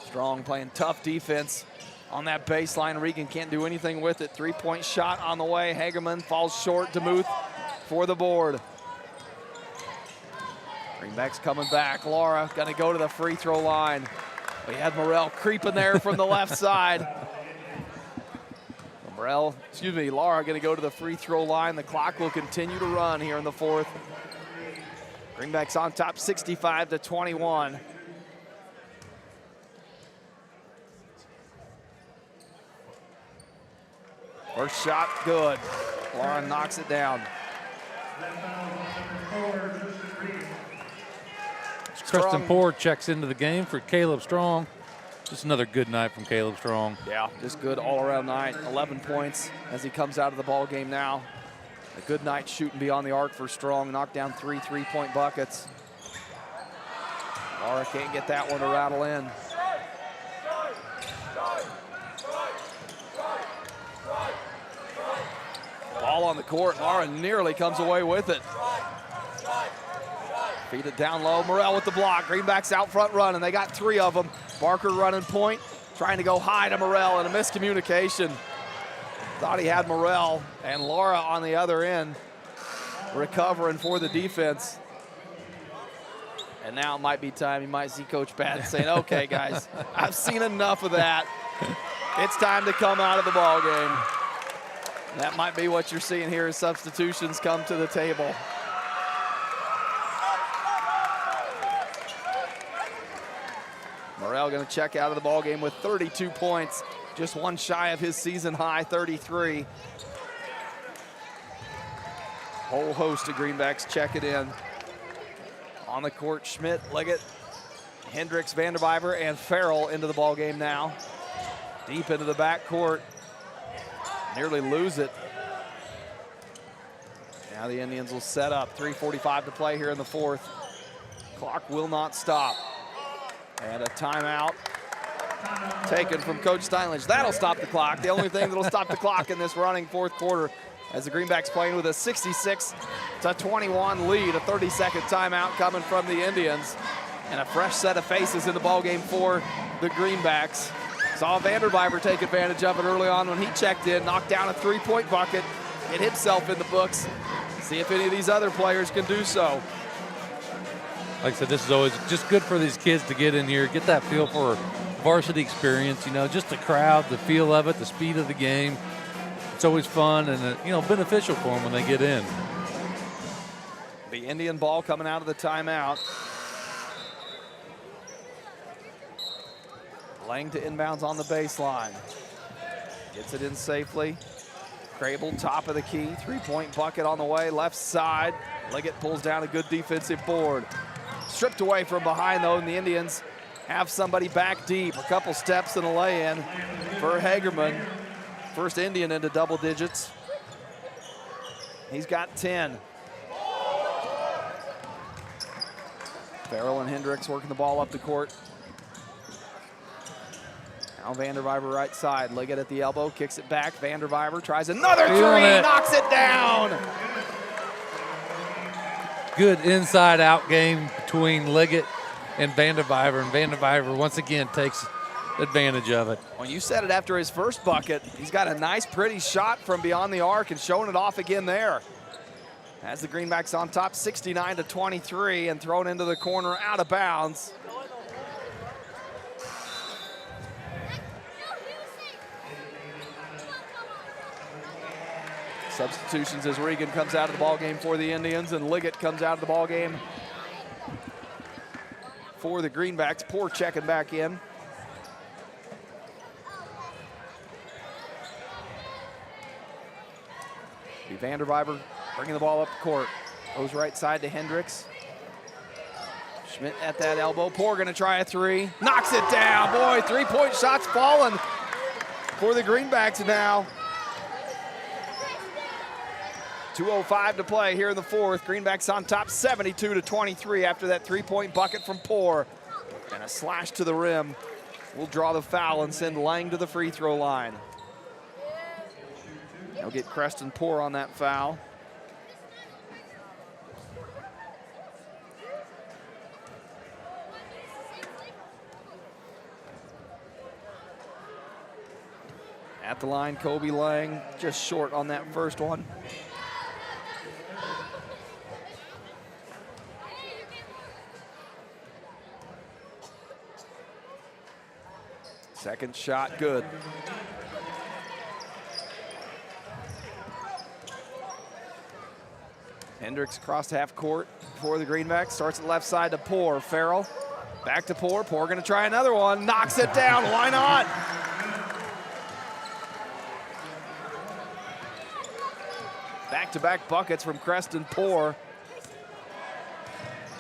Strong playing tough defense. on that baseline. Regan can't do anything with it. Three-point shot on the way. Hagerman falls short. DeMuth for the board. Greenback's coming back. Laura gonna go to the free throw line. We had Morrell creeping there from the left side. Laura gonna go to the free throw line. The clock will continue to run here in the fourth. Greenbacks on top 65-21. First shot, good. Laura knocks it down. Preston Poor checks into the game for Caleb Strong. Just another good night from Caleb Strong. Yeah, just good all-around night. 11 points as he comes out of the ball game now. A good night shooting beyond the arc for Strong. Knocked down 3 3-point buckets. Laura can't get that one to rattle in. Ball on the court. Laura nearly comes away with it. Feed it down low. Morrell with the block. Greenbacks out front running. They got 3 of them. Barker running point, trying to go high to Morrell, and a miscommunication. Thought he had Morrell, and Laura on the other end recovering for the defense. And now it might be time. You might see Coach Patton saying, okay, guys, I've seen enough of that. It's time to come out of the ball game. That might be what you're seeing here as substitutions come to the table. Morrell going to check out of the ball game with 32 points, just one shy of his season high 33. Whole host of Greenbacks check it in. On the court, Schmidt, Liggett, Hendricks, Vanderbiver, and Farrell into the ball game now. Deep into the back court. Nearly lose it. Now the Indians will set up. 3:45 to play here in the fourth. Clock will not stop. And a timeout taken from Coach Steinlich. That'll stop the clock. The only thing that'll stop the clock in this running fourth quarter, as the Greenbacks playing with a 66-21 lead. A 30-second timeout coming from the Indians. And a fresh set of faces in the ballgame for the Greenbacks. Saw Vanderbiver take advantage of it early on when he checked in, knocked down a 3-point bucket, hit himself in the books. See if any of these other players can do so. Like I said, this is always just good for these kids to get in here, get that feel for varsity experience, you know, just the crowd, the feel of it, the speed of the game. It's always fun and, you know, beneficial for them when they get in. The Indian ball coming out of the timeout. Lang to inbounds on the baseline. Gets it in safely. Crable, top of the key. 3-point bucket on the way, left side. Liggett pulls down a good defensive board. Stripped away from behind, though, and the Indians have somebody back deep. A couple steps and a lay-in for Hagerman. First Indian into double digits. He's got 10. Farrell and Hendricks working the ball up the court. Now Vanderbiver right side. Liggett at the elbow, kicks it back. Vanderbiver tries another three, knocks it down. Good inside-out game between Liggett and Vanderbiver once again takes advantage of it. Well, you said it after his first bucket. He's got a nice, pretty shot from beyond the arc and showing it off again there. As the Greenbacks on top, 69-23, and thrown into the corner, out of bounds. Substitutions as Regan comes out of the ballgame for the Indians, and Liggett comes out of the ballgame for the Greenbacks. Poor checking back in. Vanderbiver bringing the ball up the court. Goes right side to Hendricks. Schmidt at that elbow. Poor gonna try a three. Knocks it down. Boy, 3-point shots falling for the Greenbacks now. 2:05 to play here in the fourth. Greenbacks on top 72-23 after that 3-point bucket from Poor. And a slash to the rim will draw the foul and send Lang to the free throw line. They'll get Creston Poor on that foul. At the line, Kobe Lang just short on that first one. Second shot, good. Hendricks across half court for the Greenbacks. Starts at left side to Poor. Farrell back to Poor. Poor going to try another one. Knocks it down. Why not? Back-to-back buckets from Creston Poor.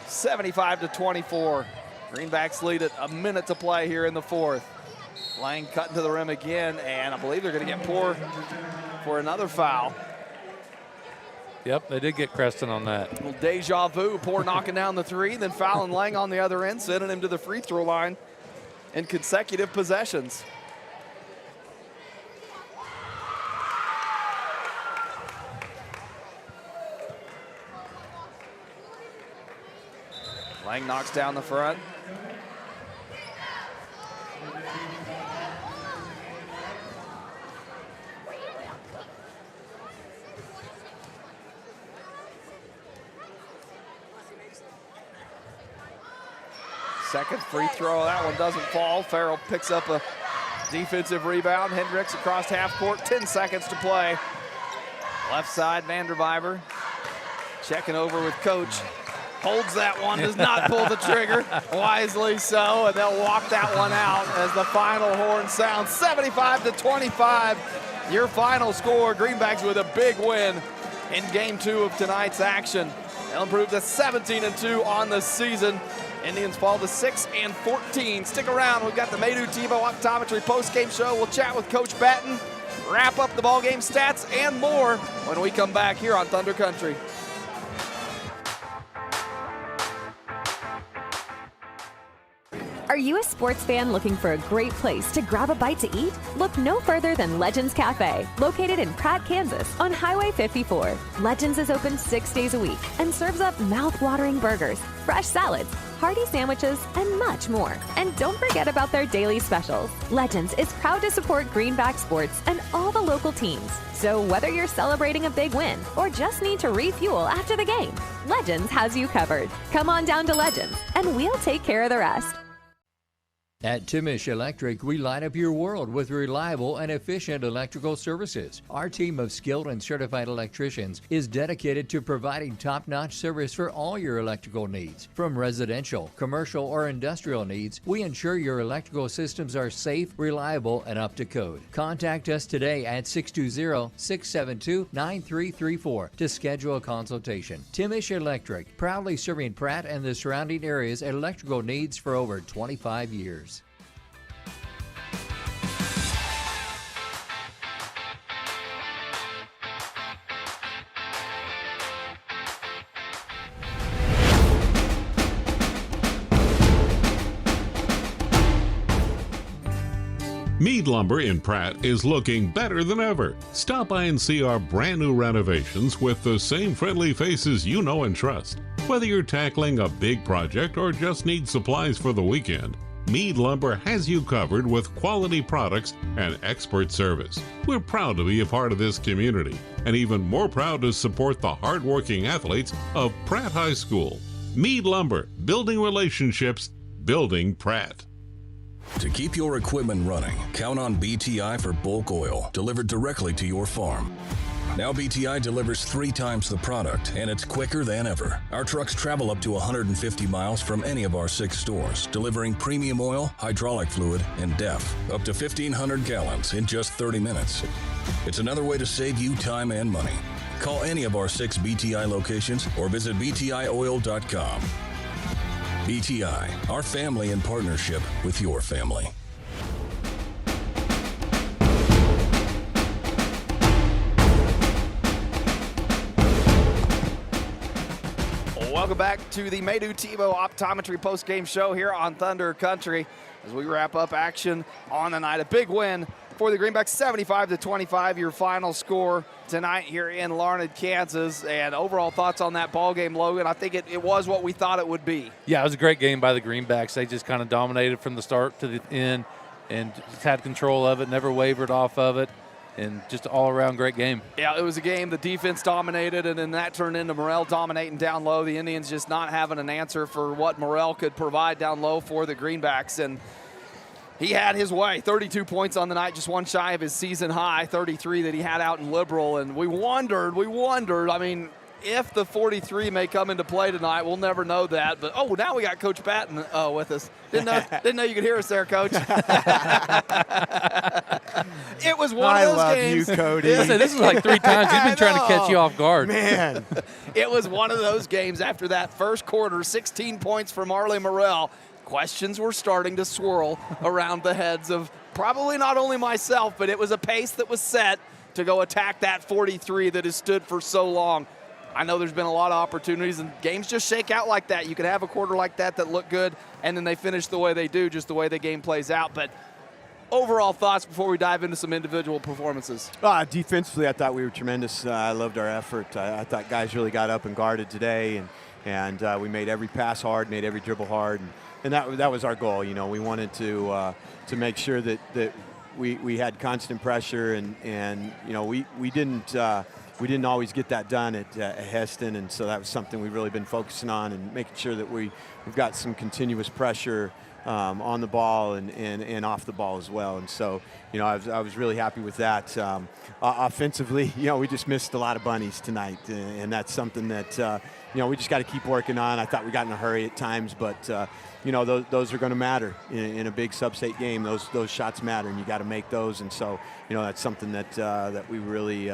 75-24. Greenbacks lead it. A minute to play here in the fourth. Lang cutting to the rim again, and I believe they're going to get Poor for another foul. Yep, they did get Creston on that. Well, deja vu. Poor knocking down the three, then fouling Lang on the other end, sending him to the free throw line in consecutive possessions. Lang knocks down the front. Second free throw, that one doesn't fall. Farrell picks up a defensive rebound. Hendricks across half court, 10 seconds to play. Left side, Vanderviver checking over with coach. Holds that one, does not pull the trigger, wisely so, and they'll walk that one out as the final horn sounds. 75-25, your final score. Greenbacks with a big win in game 2 of tonight's action. They'll improve to 17-2 on the season. Indians fall to 6-14. Stick around, we've got the Maydew Tebow Optometry post-game show. We'll chat with Coach Batten, wrap up the ballgame stats and more when we come back here on Thunder Country. Are you a sports fan looking for a great place to grab a bite to eat? Look no further than Legends Cafe, located in Pratt, Kansas, on Highway 54. Legends is open 6 days a week and serves up mouth-watering burgers, fresh salads, hearty sandwiches, and much more. And don't forget about their daily specials. Legends is proud to support Greenback sports and all the local teams. So whether you're celebrating a big win or just need to refuel after the game, Legends has you covered. Come on down to Legends, and we'll take care of the rest. At Timish Electric, we light up your world with reliable and efficient electrical services. Our team of skilled and certified electricians is dedicated to providing top-notch service for all your electrical needs. From residential, commercial, or industrial needs, we ensure your electrical systems are safe, reliable, and up to code. Contact us today at 620-672-9334 to schedule a consultation. Timish Electric, proudly serving Pratt and the surrounding areas' electrical needs for over 25 years. Mead Lumber in Pratt is looking better than ever. Stop by and see our brand new renovations with the same friendly faces you know and trust. Whether you're tackling a big project or just need supplies for the weekend, Mead Lumber has you covered with quality products and expert service. We're proud to be a part of this community and even more proud to support the hardworking athletes of Pratt High School. Mead Lumber, building relationships, building Pratt. To keep your equipment running, count on BTI for bulk oil delivered directly to your farm. Now BTI delivers 3 times the product, and it's quicker than ever. Our trucks travel up to 150 miles from any of our 6 stores, delivering premium oil, hydraulic fluid, and DEF, up to 1,500 gallons in just 30 minutes. It's another way to save you time and money. Call any of our 6 BTI locations or visit btioil.com. BTI, our family in partnership with your family. Welcome back to the Maydew Tebow Optometry post-game show here on Thunder Country as we wrap up action on the night. A big win for the Greenbacks, 75-25, your final score tonight here in Larned, Kansas. And overall thoughts on that ball game, Logan? I think it was what we thought it would be. Yeah, it was a great game by the Greenbacks. They just kind of dominated from the start to the end. and just had control of it, never wavered off of it, and just an all-around great game. Yeah, it was a game the defense dominated, and then that turned into Morrell dominating down low. The Indians just not having an answer for what Morrell could provide down low for the Greenbacks, and he had his way. 32 points on the night, just one shy of his season high, 33 that he had out in Liberal, and we wondered, I mean, if the 43 may come into play tonight, we'll never know that. But, now we got Coach Patton with us. Didn't know you could hear us there, Coach. It was one of those love games. you, Cody. This is like 3 times. He's been trying to catch you off guard. Man. It was one of those games after that first quarter, 16 points from Arlie Morrell. Questions were starting to swirl around the heads of probably not only myself, but it was a pace that was set to go attack that 43 that has stood for so long. I know there's been a lot of opportunities, and games just shake out like that. You can have a quarter like that look good, and then they finish the way they do, just the way the game plays out. But overall thoughts before we dive into some individual performances? Defensively, I thought we were tremendous. I loved our effort. I thought guys really got up and guarded today, and we made every pass hard, made every dribble hard, and that was our goal. You know, we wanted to make sure that we had constant pressure, and you know, we didn't always get that done at Heston, and so that was something we've really been focusing on, and making sure that we've got some continuous pressure on the ball and off the ball as well. And so, you know, I was really happy with that. Offensively, you know, we just missed a lot of bunnies tonight, and that's something that you know, we just got to keep working on. I thought we got in a hurry at times, but you know, those are going to matter in a big sub-state game. Those shots matter, and you got to make those. And so, you know, that's something that we really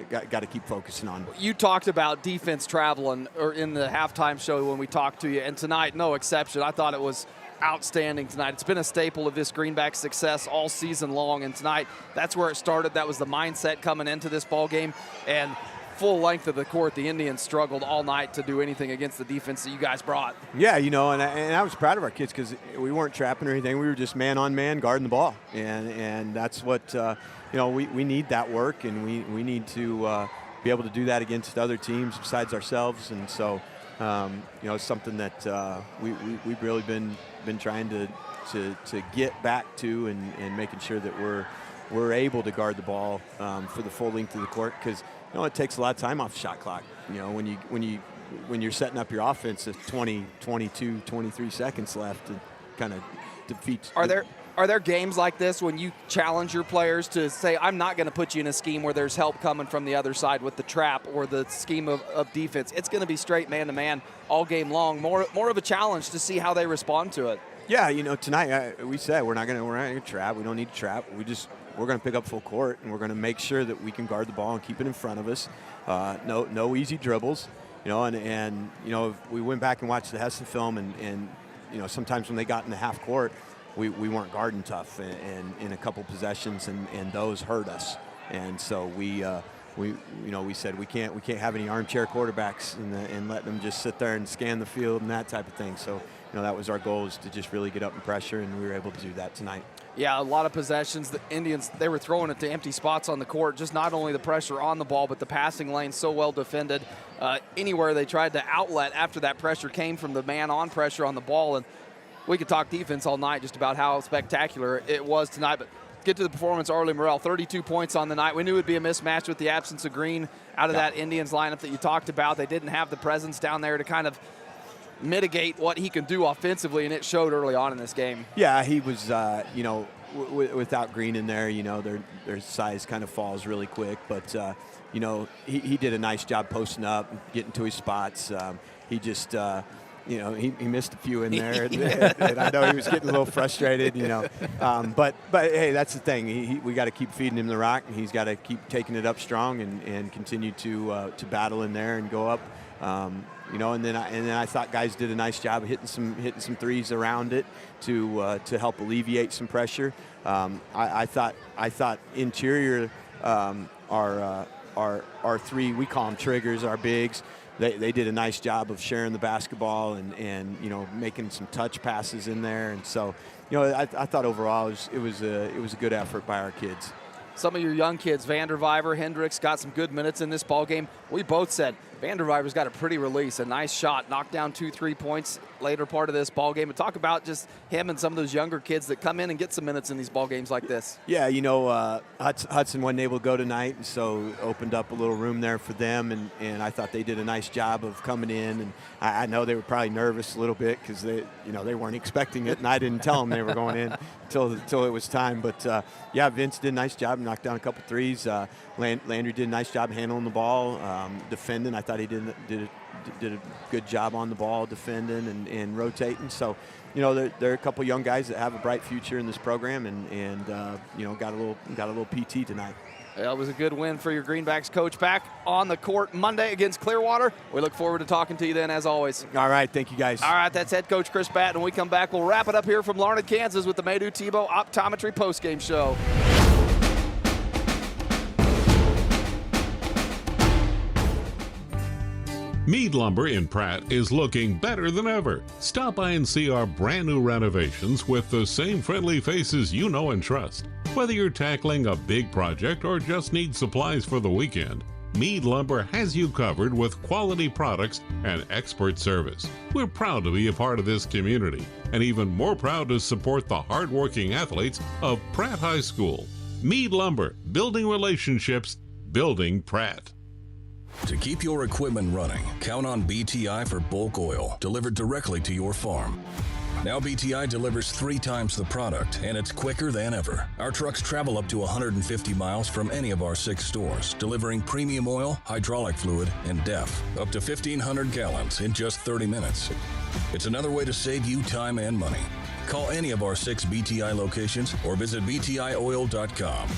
got to keep focusing on. You talked about defense traveling or in the halftime show when we talked to you, and tonight, no exception. I thought it was outstanding tonight. It's been a staple of this Greenback success all season long, and tonight, that's where it started. That was the mindset coming into this ball game, and full length of the court, the Indians struggled all night to do anything against the defense that you guys brought. Yeah, you know, and I was proud of our kids because we weren't trapping or anything. We were just man-on-man guarding the ball, and that's what, you know, we need that work, and we need to be able to do that against other teams besides ourselves. And so, you know, it's something that we've really been trying to get back to, and making sure that we're able to guard the ball for the full length of the court, because you know, it takes a lot of time off the shot clock. You know, when you're setting up your offense at 20, 22, 23 seconds left, it kind of defeats. Are there games like this when you challenge your players to say, I'm not going to put you in a scheme where there's help coming from the other side with the trap or the scheme of defense? It's going to be straight man-to-man all game long. More of a challenge to see how they respond to it. Yeah, you know, tonight we said we're not going to trap. We don't need to trap. We're going to pick up full court, and we're going to make sure that we can guard the ball and keep it in front of us. No easy dribbles, you know. And you know, we went back and watched the Heston film, and you know, sometimes when they got in the half court, we weren't guarding tough, and in a couple possessions, and those hurt us. And so we said we can't have any armchair quarterbacks and let them just sit there and scan the field and that type of thing. So, you know, that was our goal, is to just really get up and pressure, and we were able to do that tonight. Yeah, a lot of possessions. The Indians, they were throwing it to empty spots on the court. Just not only the pressure on the ball, but the passing lane so well defended. Anywhere they tried to outlet after that pressure came from the man-on pressure on the ball. And we could talk defense all night just about how spectacular it was tonight. But get to the performance, Arlie Morrell, 32 points on the night. We knew it would be a mismatch with the absence of Green out of that Indians lineup that you talked about. They didn't have the presence down there to kind of mitigate what he can do offensively, and it showed early on in this game. Yeah, he was, you know, without Green in there, you know, their size kind of falls really quick. But, you know, he did a nice job posting up, getting to his spots. He just, you know, he missed a few in there, and I know he was getting a little frustrated, you know. But hey, that's the thing. We got to keep feeding him the rock, and he's got to keep taking it up strong and continue to battle in there and go up. You know, and then I thought guys did a nice job of hitting some threes around it to help alleviate some pressure. I thought interior, our three, we call them triggers, our bigs. They did a nice job of sharing the basketball and you know, making some touch passes in there. And so, you know, I thought overall it was a good effort by our kids. Some of your young kids, Vanderviver, Hendricks, got some good minutes in this ball game. We both said Vanderbiver's got a pretty release, a nice shot, knocked down 2 3-points later part of this ball game. And talk about just him and some of those younger kids that come in and get some minutes in these ball games like this. Yeah, Hudson wasn't able to go tonight, and so opened up a little room there for them, and I thought they did a nice job of coming in. And I know they were probably nervous a little bit because they weren't expecting it, and I didn't tell them they were going in until it was time. But yeah, Vince did a nice job, knocked down a couple threes. Landry did a nice job handling the ball, defending. I thought he did a good job on the ball, defending and rotating. So, there are a couple young guys that have a bright future in this program, and got a little PT tonight. That was a good win for your Greenbacks. Coach back on the court Monday against Clearwater. We look forward to talking to you then, as always. All right, thank you, guys. All right, that's head coach Chris Batt. When we come back, we'll wrap it up here from Larned, Kansas with the Maydew-Tebow Optometry postgame show. Mead Lumber in Pratt is looking better than ever. Stop by and see our brand new renovations with the same friendly faces you know and trust. Whether you're tackling a big project or just need supplies for the weekend, Mead Lumber has you covered with quality products and expert service. We're proud to be a part of this community, and even more proud to support the hardworking athletes of Pratt High School. Mead Lumber, building relationships, building Pratt. To keep your equipment running, count on BTI for bulk oil delivered directly to your farm. Now BTI delivers 3 times the product, and it's quicker than ever. Our trucks travel up to 150 miles from any of our 6 stores, delivering premium oil, hydraulic fluid, and DEF, up to 1,500 gallons in just 30 minutes. It's another way to save you time and money. Call any of our 6 BTI locations or visit btioil.com.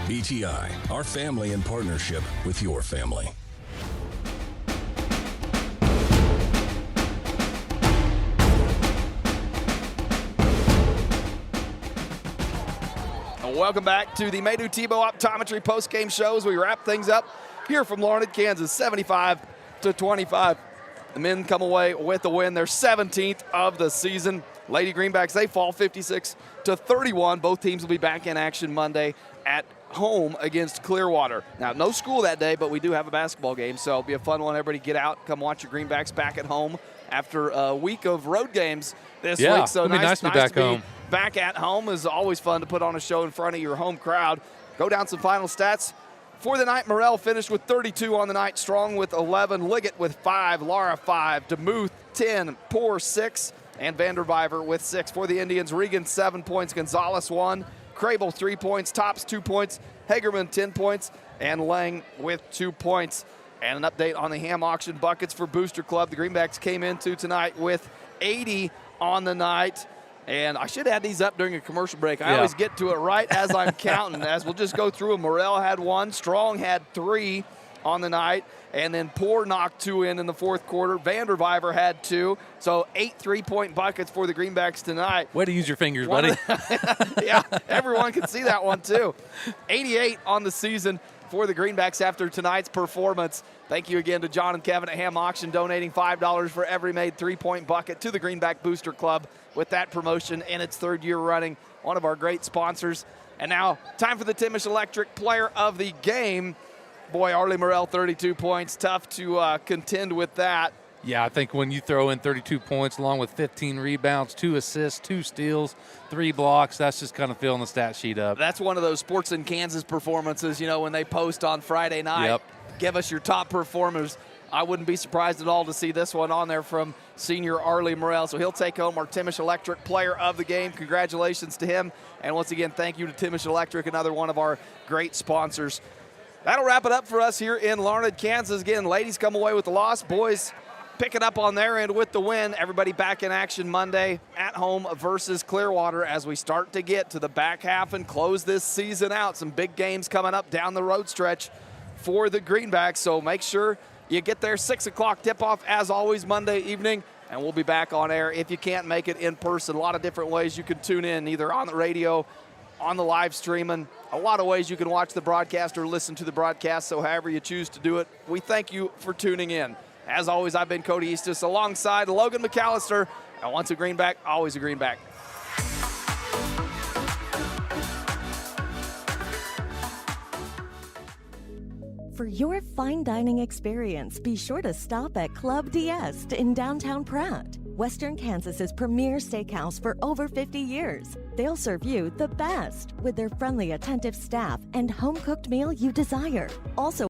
BTI, our family in partnership with your family. Welcome back to the Maydew-Tebow Optometry postgame show as we wrap things up here from Larned, Kansas, 75-25. The men come away with the win, their 17th of the season. Lady Greenbacks, they fall 56-31. Both teams will be back in action Monday at home against Clearwater. Now, no school that day, but we do have a basketball game, so it'll be a fun one. Everybody get out, come watch your Greenbacks back at home after a week of road games this week. So nice to be back home. Back at home is always fun to put on a show in front of your home crowd. Go down some final stats. For the night, Morrell finished with 32 on the night, Strong with 11, Liggett with 5, Lara 5, DeMuth 10, Poor 6, and Vanderbiver with 6. For the Indians, Regan 7 points, Gonzalez 1, Crable 3 points, Tops 2 points, Hagerman 10 points, and Lang with 2 points. And an update on the ham auction buckets for Booster Club. The Greenbacks came into tonight with 80 on the night. And I should add these up during a commercial break. I always get to it right as I'm counting, as we'll just go through them. Morrell had 1, Strong had 3 on the night, and then Poor knocked 2 in the fourth quarter. Vanderbiver had 2, so 8 3-point buckets for the Greenbacks tonight. Way to use your fingers, buddy. Yeah, everyone can see that one too. 88 on the season for the Greenbacks after tonight's performance. Thank you again to John and Kevin at Ham Auction, donating $5 for every made 3-point bucket to the Greenback Booster Club with that promotion in its 3rd year running. One of our great sponsors. And now, time for the Timish Electric Player of the Game. Boy, Arlie Morrell, 32 points. Tough to contend with that. Yeah, I think when you throw in 32 points along with 15 rebounds, 2 assists, 2 steals, 3 blocks, that's just kind of filling the stat sheet up. That's one of those Sports in Kansas performances, when they post on Friday night. Yep. Give us your top performers. I wouldn't be surprised at all to see this one on there from senior Arlie Morrell. So he'll take home our Timish Electric Player of the Game. Congratulations to him. And once again, thank you to Timish Electric, another one of our great sponsors. That'll wrap it up for us here in Larned, Kansas. Again, ladies come away with the loss. Boys pick it up on their end with the win. Everybody back in action Monday at home versus Clearwater as we start to get to the back half and close this season out. Some big games coming up down the road stretch for the Greenbacks. So make sure you get there. 6 o'clock tip-off as always Monday evening. And we'll be back on air if you can't make it in person. A lot of different ways you can tune in, either on the radio, on the live streaming. A lot of ways you can watch the broadcast or listen to the broadcast. So however you choose to do it, we thank you for tuning in. As always, I've been Cody Eastis alongside Logan McAllister. And once a Greenback, always a Greenback. For your fine dining experience, be sure to stop at Club D'Este in downtown Pratt. Western Kansas's premier steakhouse for over 50 years. They'll serve you the best with their friendly, attentive staff and home-cooked meal you desire. Also